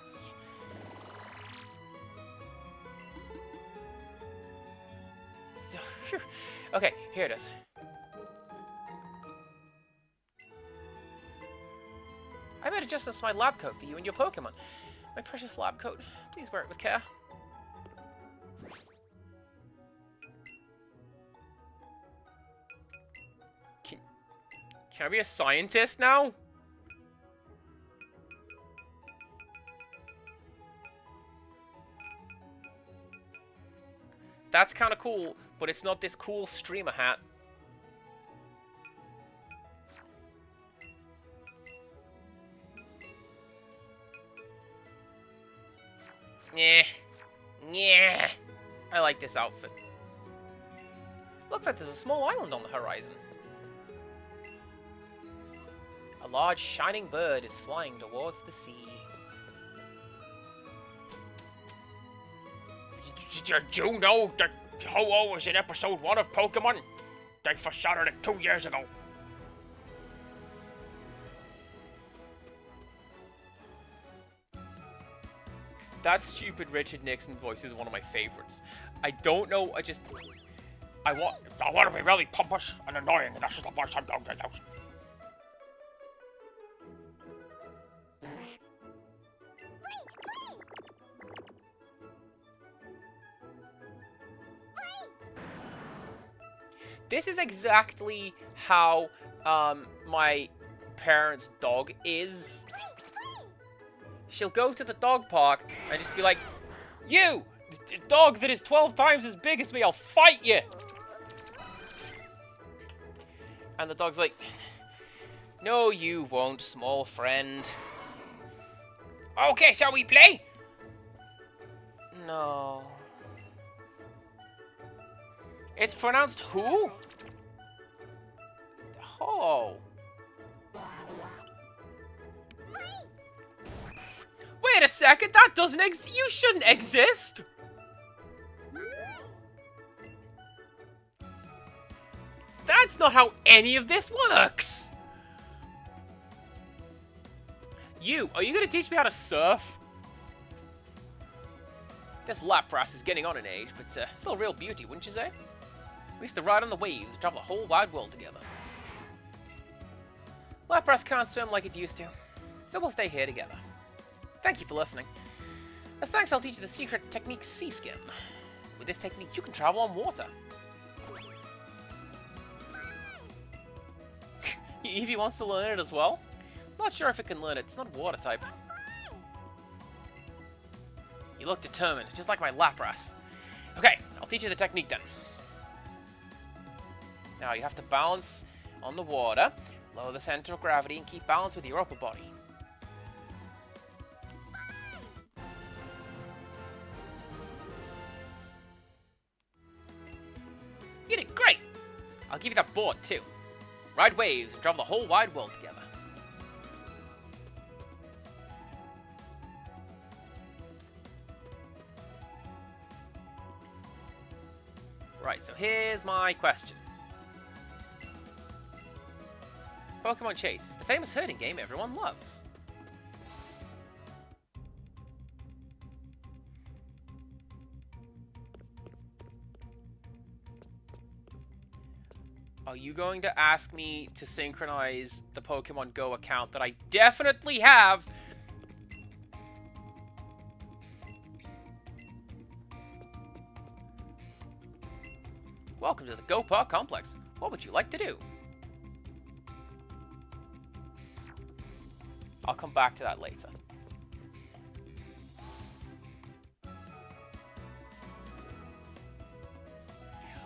Okay, here it is. I made adjustments to my lab coat for you and your Pokemon. My precious lab coat. Please wear it with care. Can I be a scientist now? That's kind of cool, but it's not this cool streamer hat. Yeah. Yeah. I like this outfit. Looks like there's a small island on the horizon. A large shining bird is flying towards the sea. Did you know that Ho-Oh was in episode 1 of Pokemon? They foreshadowed it 2 years ago. That stupid Richard Nixon voice is one of my favorites. I don't know, I want to be really pompous and annoying, and that's just the voice I'm going to use. This is exactly how my parents' dog is. She'll go to the dog park and just be like, "You, dog that is 12 times as big as me, I'll fight you!" And the dog's like, no, you won't, small friend. Okay, shall we play? No. It's pronounced who? Oh. Wait a second, that doesn't exist. You shouldn't exist. That's not how any of this works. Are you gonna teach me how to surf? This Lapras is getting on in age, but still a real beauty, wouldn't you say? We used to ride on the waves and travel the whole wide world together. Lapras can't swim like it used to, so we'll stay here together. Thank you for listening. As thanks, I'll teach you the secret technique Sea Skim. With this technique, you can travel on water. Eevee wants to learn it as well? Not sure if it can learn it. It's not water type. You look determined, just like my Lapras. Okay, I'll teach you the technique then. Now you have to balance on the water, lower the center of gravity, and keep balance with your upper body. You did great! I'll give you that board too. Ride waves and travel the whole wide world together. Right, so here's my question. Pokemon Chase is the famous herding game everyone loves. Are you going to ask me to synchronize the Pokemon Go account that I definitely have? Welcome to the Go Park Complex. What would you like to do? I'll come back to that later.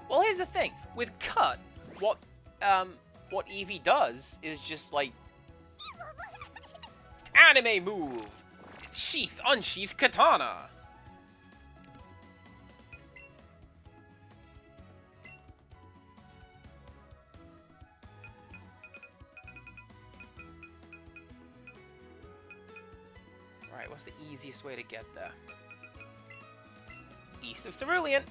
Well, here's the thing. With Cut, what Eevee does is just like anime move. Sheath, unsheath katana. Right, what's the easiest way to get there? East of Cerulean.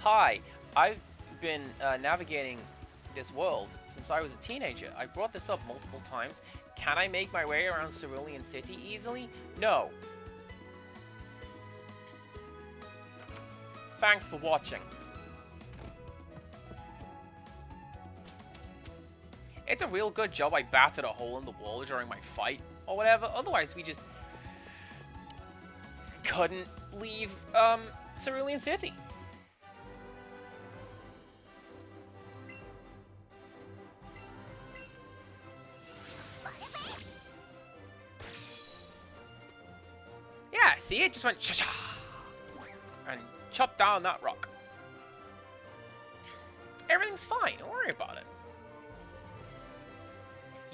Hi, I've been navigating this world since I was a teenager. I brought this up multiple times. Can I make my way around Cerulean City easily? No. Thanks for watching. It's a real good job I battered a hole in the wall during my fight, or whatever. Otherwise, we just couldn't leave Cerulean City. Yeah, see, it just went cha-cha and chopped down that rock. Everything's fine, don't worry about it.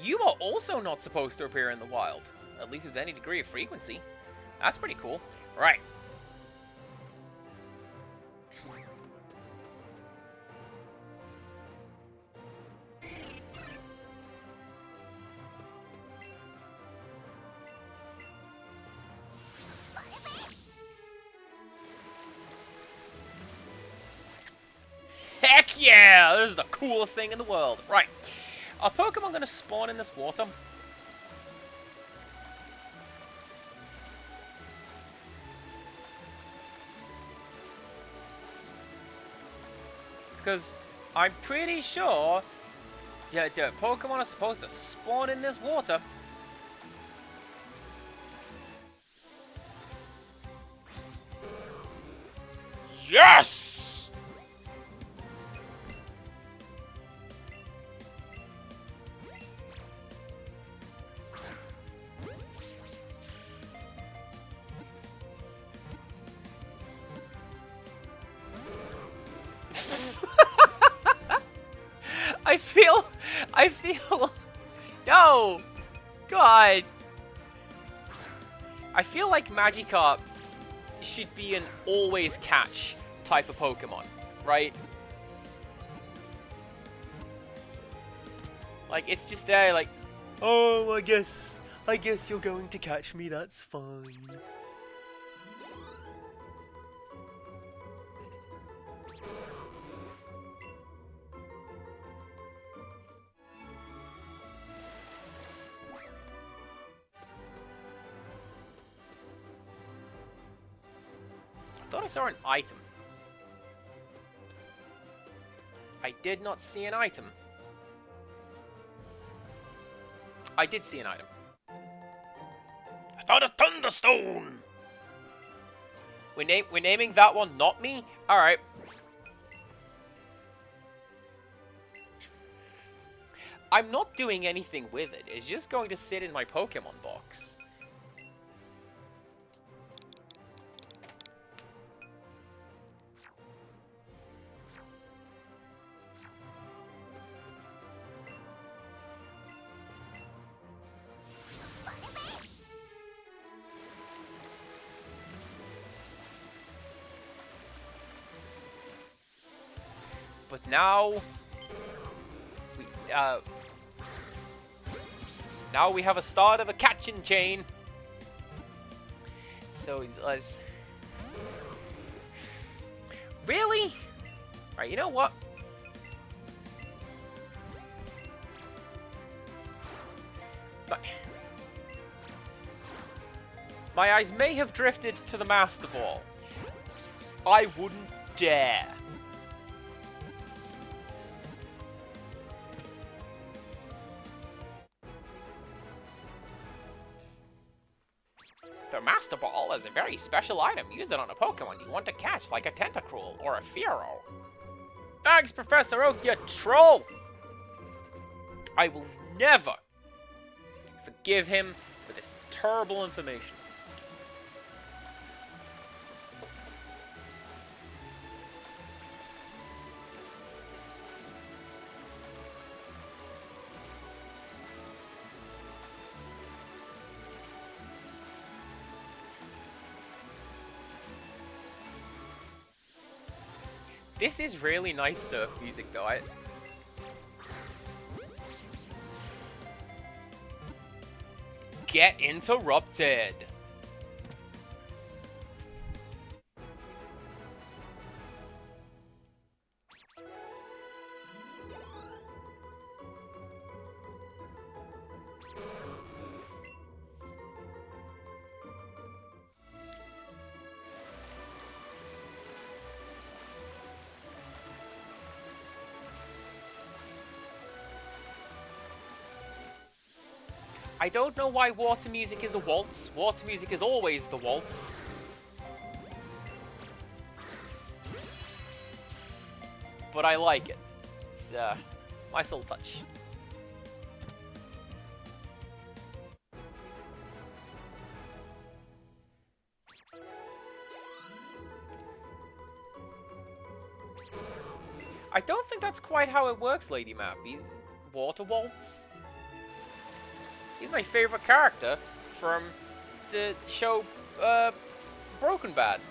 You are also not supposed to appear in the wild, at least with any degree of frequency. That's pretty cool. Right. Heck yeah! This is the coolest thing in the world. Right. Are Pokemon going to spawn in this water? Because I'm pretty sure that Pokemon are supposed to spawn in this water. Yes! I feel... No! God! I feel like Magikarp should be an always catch type of Pokemon, right? Like, it's just there, like, oh, I guess you're going to catch me, that's fine. I thought I saw an item. I did not see an item. I did see an item. I found a Thunderstone! We're naming that one not me? Alright. I'm not doing anything with it. It's just going to sit in my Pokemon box. But now, now we have a start of a catching chain. So let's... Really? Alright, you know what? My eyes may have drifted to the Master Ball. I wouldn't dare. The Master Ball is a very special item. Use it on a Pokemon you want to catch, like a Tentacruel or a Fearow. Thanks, Professor Oak, you troll! I will never forgive him for this terrible information. This is really nice surf music, though. Get interrupted. I don't know why water music is a waltz. Water music is always the waltz. But I like it. It's a nice little touch. I don't think that's quite how it works, Lady Mappy. Water waltz? He's my favorite character from the show Broken Bad.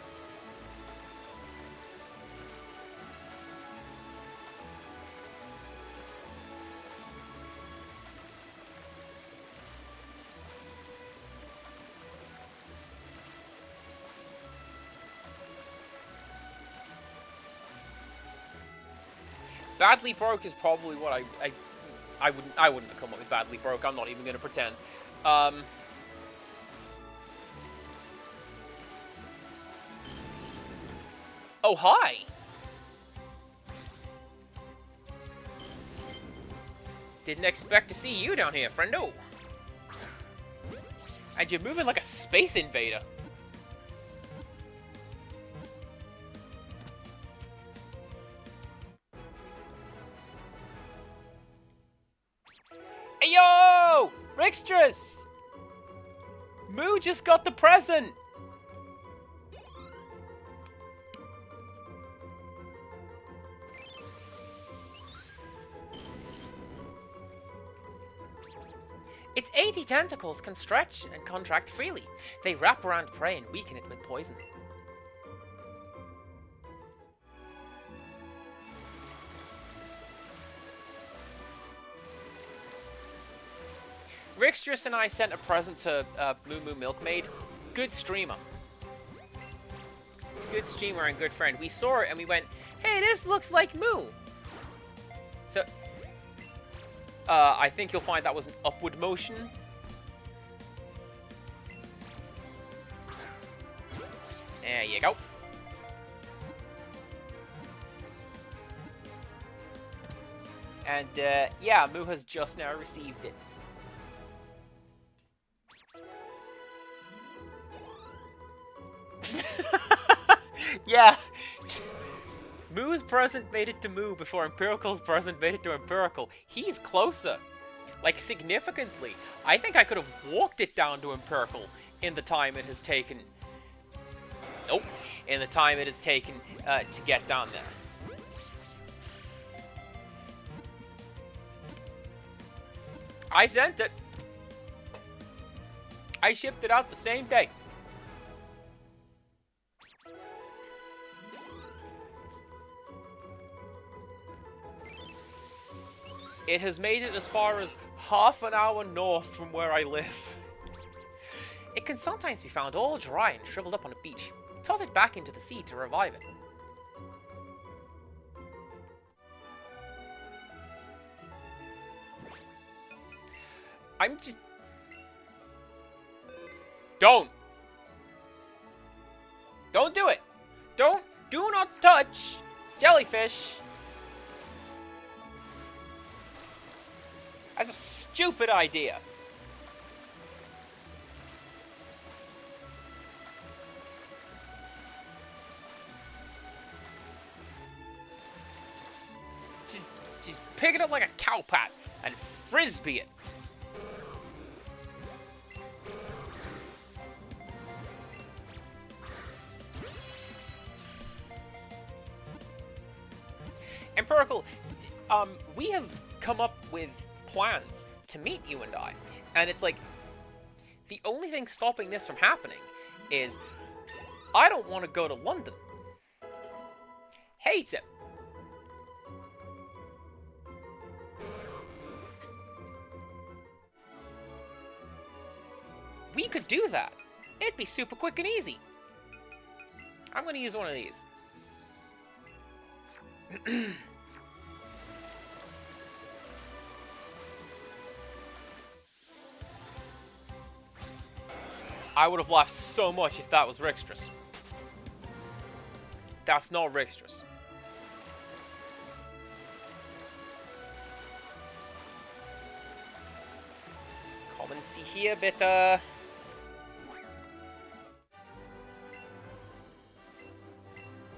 Badly Broke is probably what I wouldn't have come up with Badly Broke. I'm not even going to pretend. Oh, hi! Didn't expect to see you down here, friendo. And you're moving like a space invader. Hey, yo! Rixtrus! Moo just got the present! Its 80 tentacles can stretch and contract freely. They wrap around prey and weaken it with poison. Rixtrus and I sent a present to Moo Moo Milkmaid. Good streamer. Good streamer and good friend. We saw it and we went, hey, this looks like Moo. So, I think you'll find that was an upward motion. There you go. And, yeah, Moo has just now received it. Yeah. Moo's present made it to Moo before Empirical's present made it to Empirical. He's closer. Like, significantly. I think I could have walked it down to Empirical in the time it has taken... Nope. In the time it has taken to get down there. I sent it. I shipped it out the same day. It has made it as far as half an hour north from where I live. It can sometimes be found all dry and shriveled up on a beach. Toss it back into the sea to revive it. I'm just... Don't! Don't do it! Do not touch jellyfish! That's a stupid idea. She's pick it up like a cowpat and frisbee it. Empirical, we have come up with plans to meet you and I, and it's like the only thing stopping this from happening is I don't want to go to London. Hates it. We could do that. It'd be super quick and easy. I'm going to use one of these. I would have laughed so much if that was Rixtrus. That's not Rixtrus. Come and see here, bitte.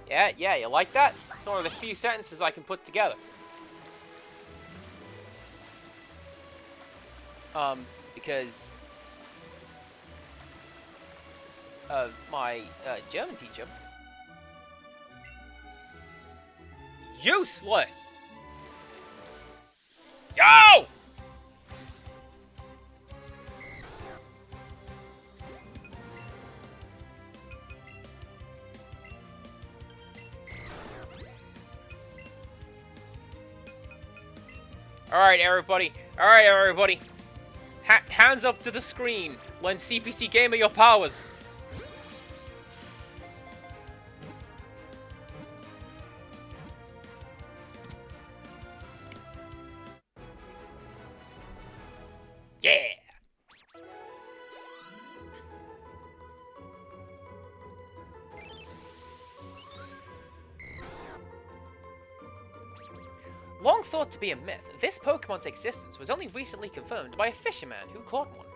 Yeah, you like that? It's one of the few sentences I can put together. Because my German teacher. Useless! Yo! Alright, everybody. Hands up to the screen. Lend CPC Gamer your powers. Yeah! Long thought to be a myth, this Pokemon's existence was only recently confirmed by a fisherman who caught one.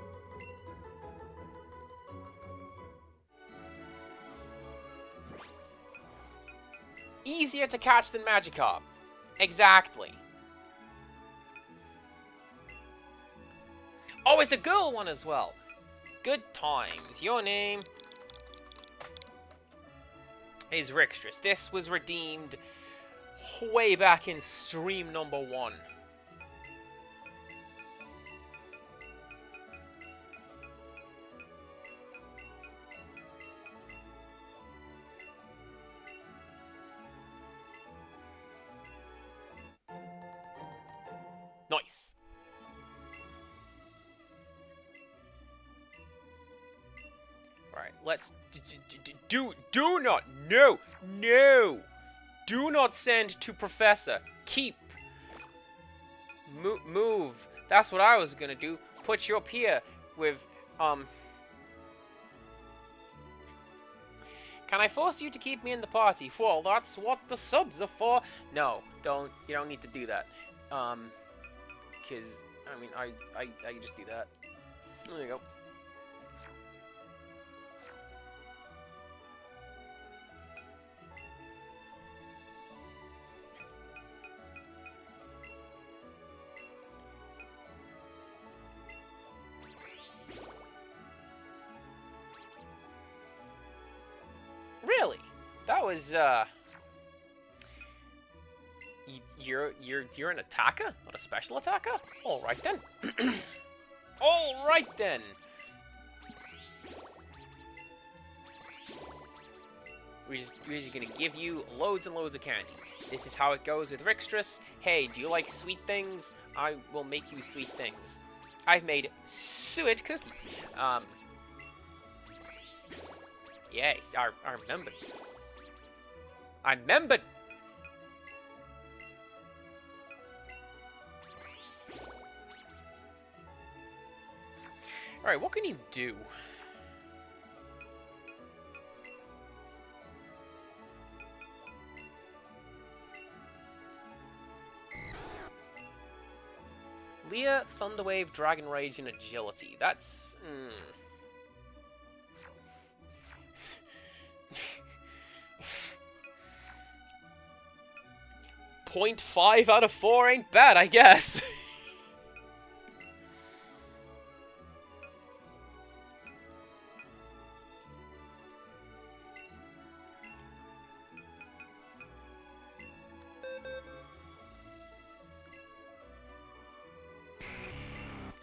Easier to catch than Magikarp. Exactly. Oh, it's a girl one as well. Good times. Your name is Rixtrus. This was redeemed way back in stream number 1. Nice. Alright, let's... Do not... No! Do not send to Professor. Keep. Move. That's what I was gonna do. Put you up here with, Can I force you to keep me in the party? Well, that's what the subs are for. No, don't. You don't need to do that. Because, I mean, I can just do that. There you go. Really? That was, You're an attacker? Not a special attacker? Alright then. Alright then! We're just gonna give you loads and loads of candy. This is how it goes with Rixtrus. Hey, do you like sweet things? I will make you sweet things. I've made sweet cookies. Yes, I remembered. I remembered! Alright, what can you do? Leah, Thunderwave, Dragon Rage, and Agility. That's... 0.5 out of 4 ain't bad, I guess.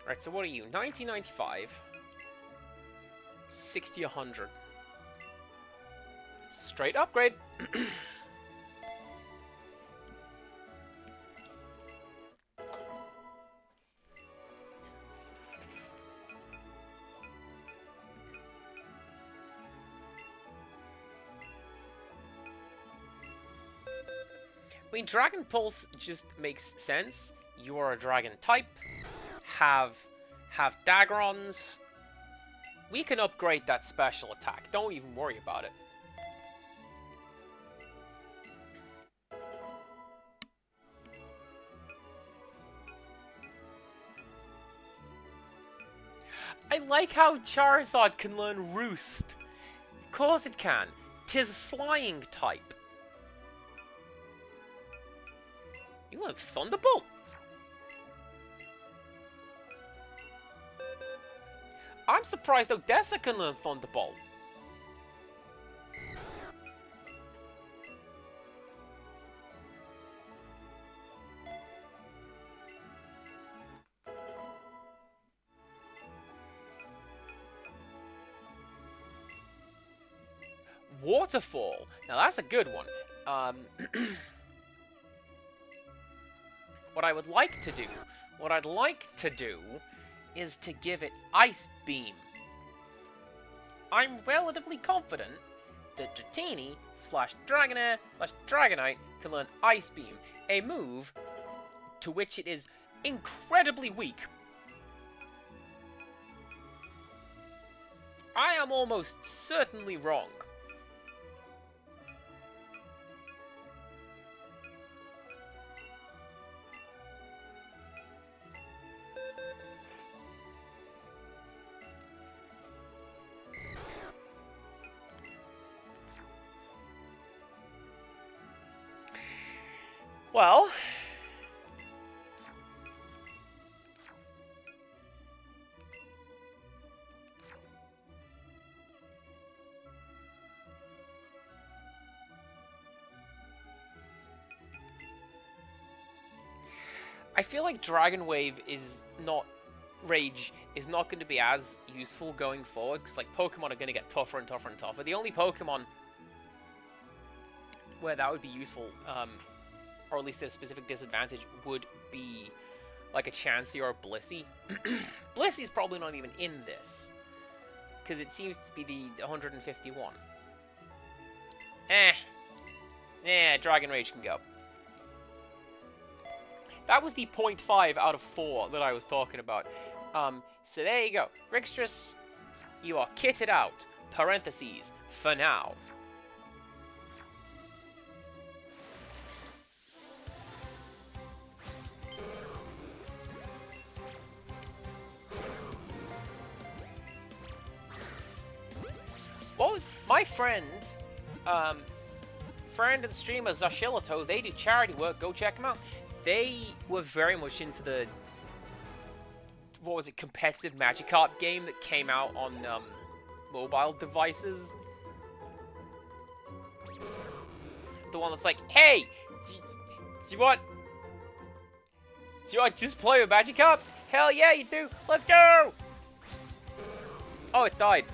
Right, so what are you? 1995. 60, 100. Straight upgrade. I mean, Dragon Pulse just makes sense. You are a dragon type. Have Dagrons. We can upgrade that special attack. Don't even worry about it. I like how Charizard can learn Roost. Of course it can. 'Tis flying type. You learn Thunderbolt. I'm surprised Odessa can learn Thunderbolt. Waterfall. Now that's a good one. What I'd like to do is to give it Ice Beam. I'm relatively confident that Dratini / Dragonair / Dragonite can learn Ice Beam, a move to which it is incredibly weak. I am almost certainly wrong. Well, I feel like Dragon Wave is not... Rage is not going to be as useful going forward, because like Pokemon are going to get tougher and tougher and tougher. The only Pokemon where that would be useful, or at least at a specific disadvantage, would be like a Chansey or a Blissey. Blissy's probably not even in this, because it seems to be the 151. Dragon Rage can go. That was the 0.5 out of 4 that I was talking about. So there you go. Rixtrus, you are kitted out. Parentheses, for now. What was my friend and streamer Zashilato, they do charity work, go check them out. They were very much into the, what was it, competitive Magikarp game that came out on mobile devices. The one that's like, hey, do you want just play with Magikarps? Hell yeah, you do. Let's go. Oh, it died.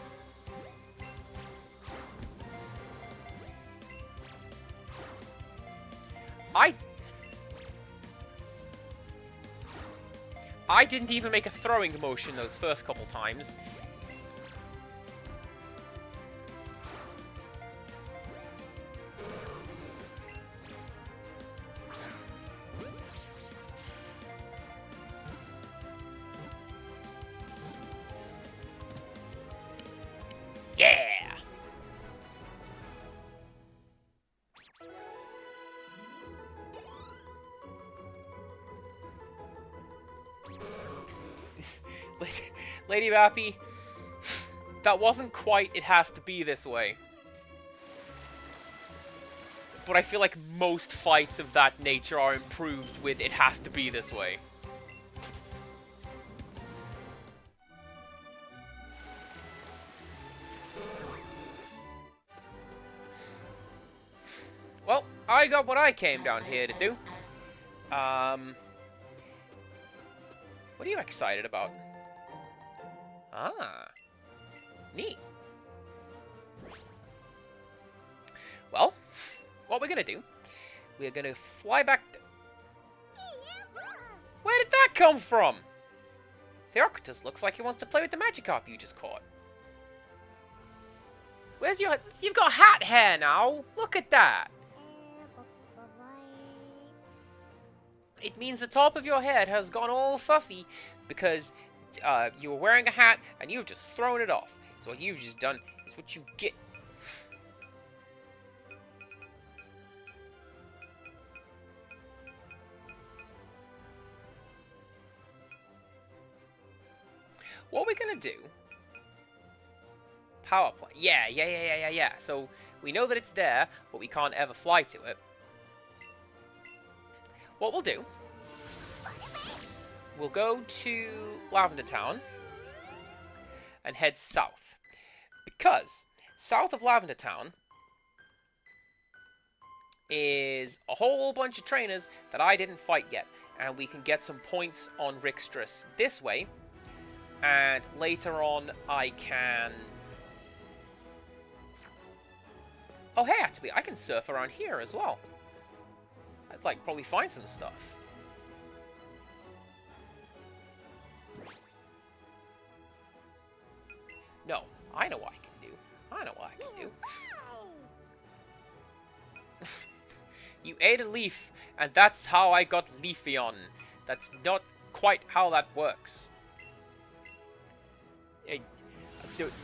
I didn't even make a throwing motion those first couple times. Yeah! Lady Vappy, that wasn't quite it has to be this way. But I feel like most fights of that nature are improved with it has to be this way. Well, I got what I came down here to do. What are you excited about? Ah, neat. Well, what we're gonna do, we're gonna fly back. Where did that come from? Theocritus looks like he wants to play with the Magikarp you just caught. Where's your... You've got hat hair now. Look at that. It means the top of your head has gone all fluffy because you were wearing a hat and you've just thrown it off. So what you've just done is what you get. What are we gonna do? Power plant. Yeah. So we know that it's there, but we can't ever fly to it. What we'll do, we'll go to Lavender Town and head south. Because south of Lavender Town is a whole bunch of trainers that I didn't fight yet. And we can get some points on Rixtrus this way. And later on, I can... Oh, hey, actually, I can surf around here as well. I'd, like, probably find some stuff. No, I know what I can do. I know what I can do. You ate a leaf, and that's how I got Leafeon. That's not quite how that works.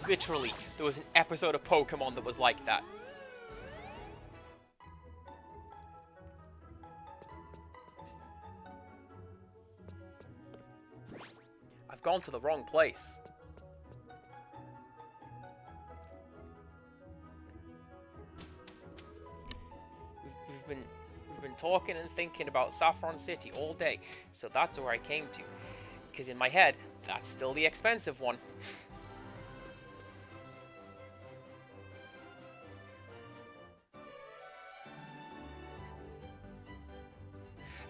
Literally, there was an episode of Pokemon that was like that. I've gone to the wrong place. We've been talking and thinking about Saffron City all day, so that's where I came to. Because in my head, that's still the expensive one.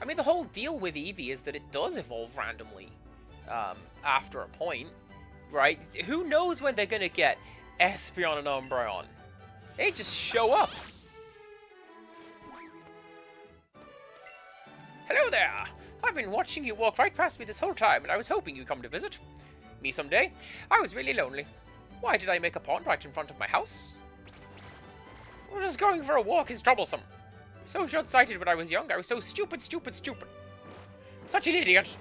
I mean, the whole deal with Eevee is that it does evolve randomly after a point, right? Who knows when they're going to get Espeon and Umbreon? They just show up. Hello there! I've been watching you walk right past me this whole time, and I was hoping you'd come to visit me someday. I was really lonely. Why did I make a pond right in front of my house? Well, just going for a walk is troublesome. So short-sighted when I was young. I was so stupid. Such an idiot.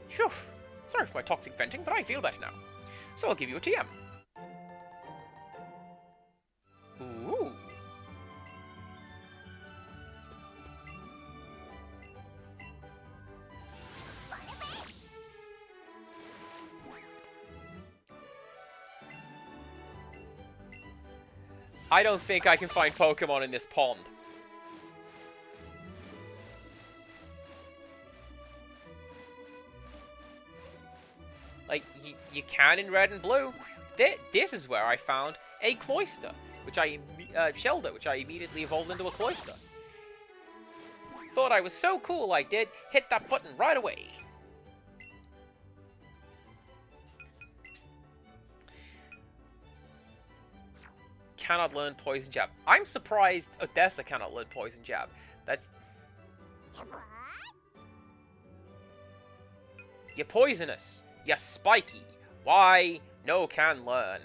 Phew. Sorry for my toxic venting, but I feel better now. So I'll give you a TM. Ooh. I don't think I can find Pokemon in this pond. Like, you can in Red and Blue. This is where I found a Cloyster, which Shelder, which I immediately evolved into a Cloyster. Thought I was so cool I did hit that button right away. Cannot learn Poison Jab. I'm surprised Odessa cannot learn Poison Jab. That's... You're poisonous. You're spiky. Why? No can learn.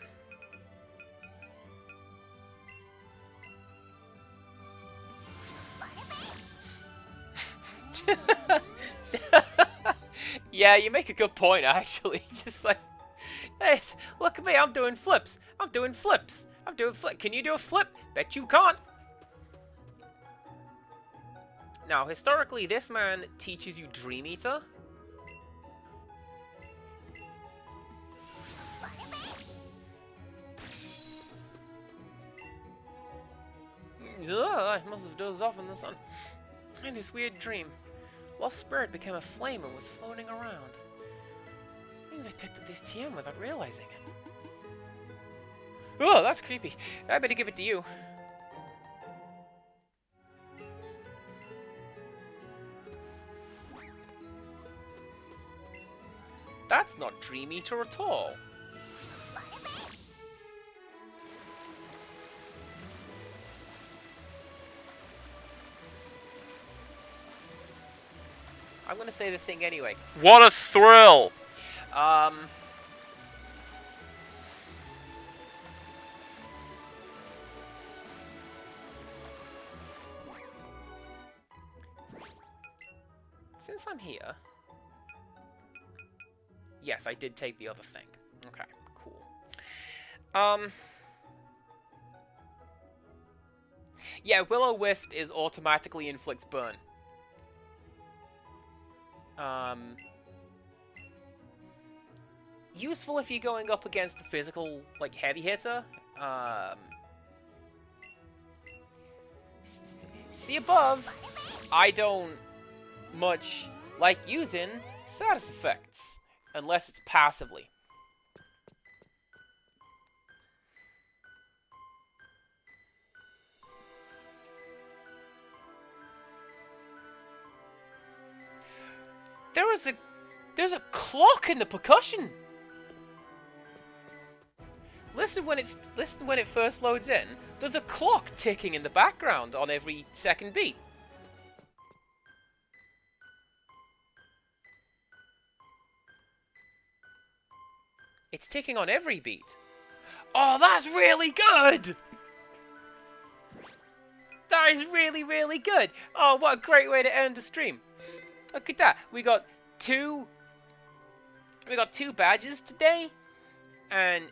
Yeah, you make a good point, actually. Just like, hey, look at me, I'm doing flips. I'm doing flips. Can you do a flip? Bet you can't. Now, historically, this man teaches you Dream Eater. I must have dozed off in the sun. I had this weird dream. Lost spirit became a flame and was floating around. Seems I picked up this TM without realizing it. Oh, that's creepy. I better give it to you. That's not Dream Eater at all. I'm gonna say the thing anyway. What a thrill! Since I'm here... Yes, I did take the other thing. Okay, cool. Yeah, Will-O-Wisp is automatically inflicts burn. Useful if you're going up against a physical, like, heavy hitter. See above, I don't much like using status effects, unless it's passively. There's a clock in the percussion. Listen when it first loads in. There's a clock ticking in the background on every second beat. It's ticking on every beat. Oh, that's really good! That is really, really good. Oh, what a great way to end the stream. Look at that. We got two badges today, and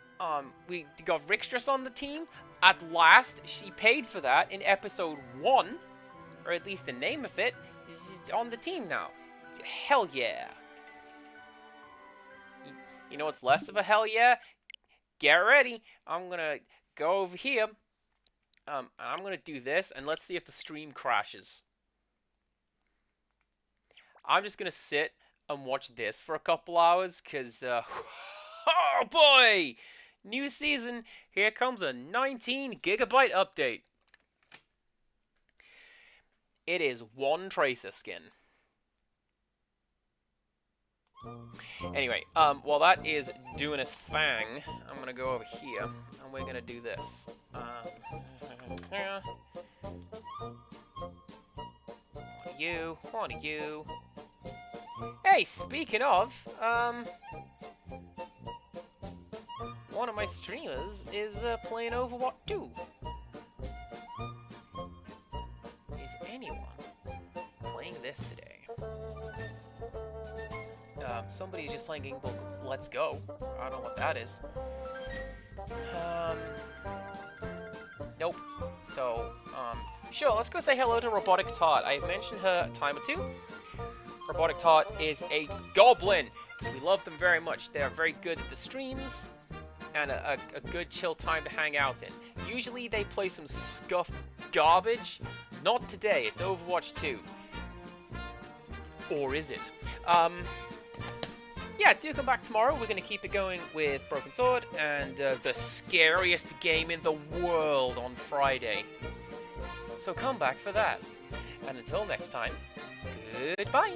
we got Rixtress on the team. At last, she paid for that in episode 1, or at least the name of it is on the team now. Hell yeah. You know what's less of a hell yeah? Get ready. I'm gonna go over here. And I'm gonna do this, and let's see if the stream crashes. I'm just gonna sit and watch this for a couple hours, because, oh boy! New season, here comes a 19 gigabyte update. It is one Tracer skin. Anyway, while that is doing its thing, I'm gonna go over here, and we're gonna do this. you, one of you. Hey, speaking of, one of my streamers is playing Overwatch 2. Is anyone playing this today? Somebody's just playing Game Boy Let's Go. I don't know what that is. Nope. So, sure, let's go say hello to Robotic Tot. I mentioned her a time or two. Robotic Tot is a goblin. We love them very much. They are very good at the streams and a good chill time to hang out in. Usually they play some scuffed garbage. Not today. It's Overwatch 2. Or is it? Yeah, do come back tomorrow. We're going to keep it going with Broken Sword and the scariest game in the world on Friday. So come back for that. And until next time, goodbye.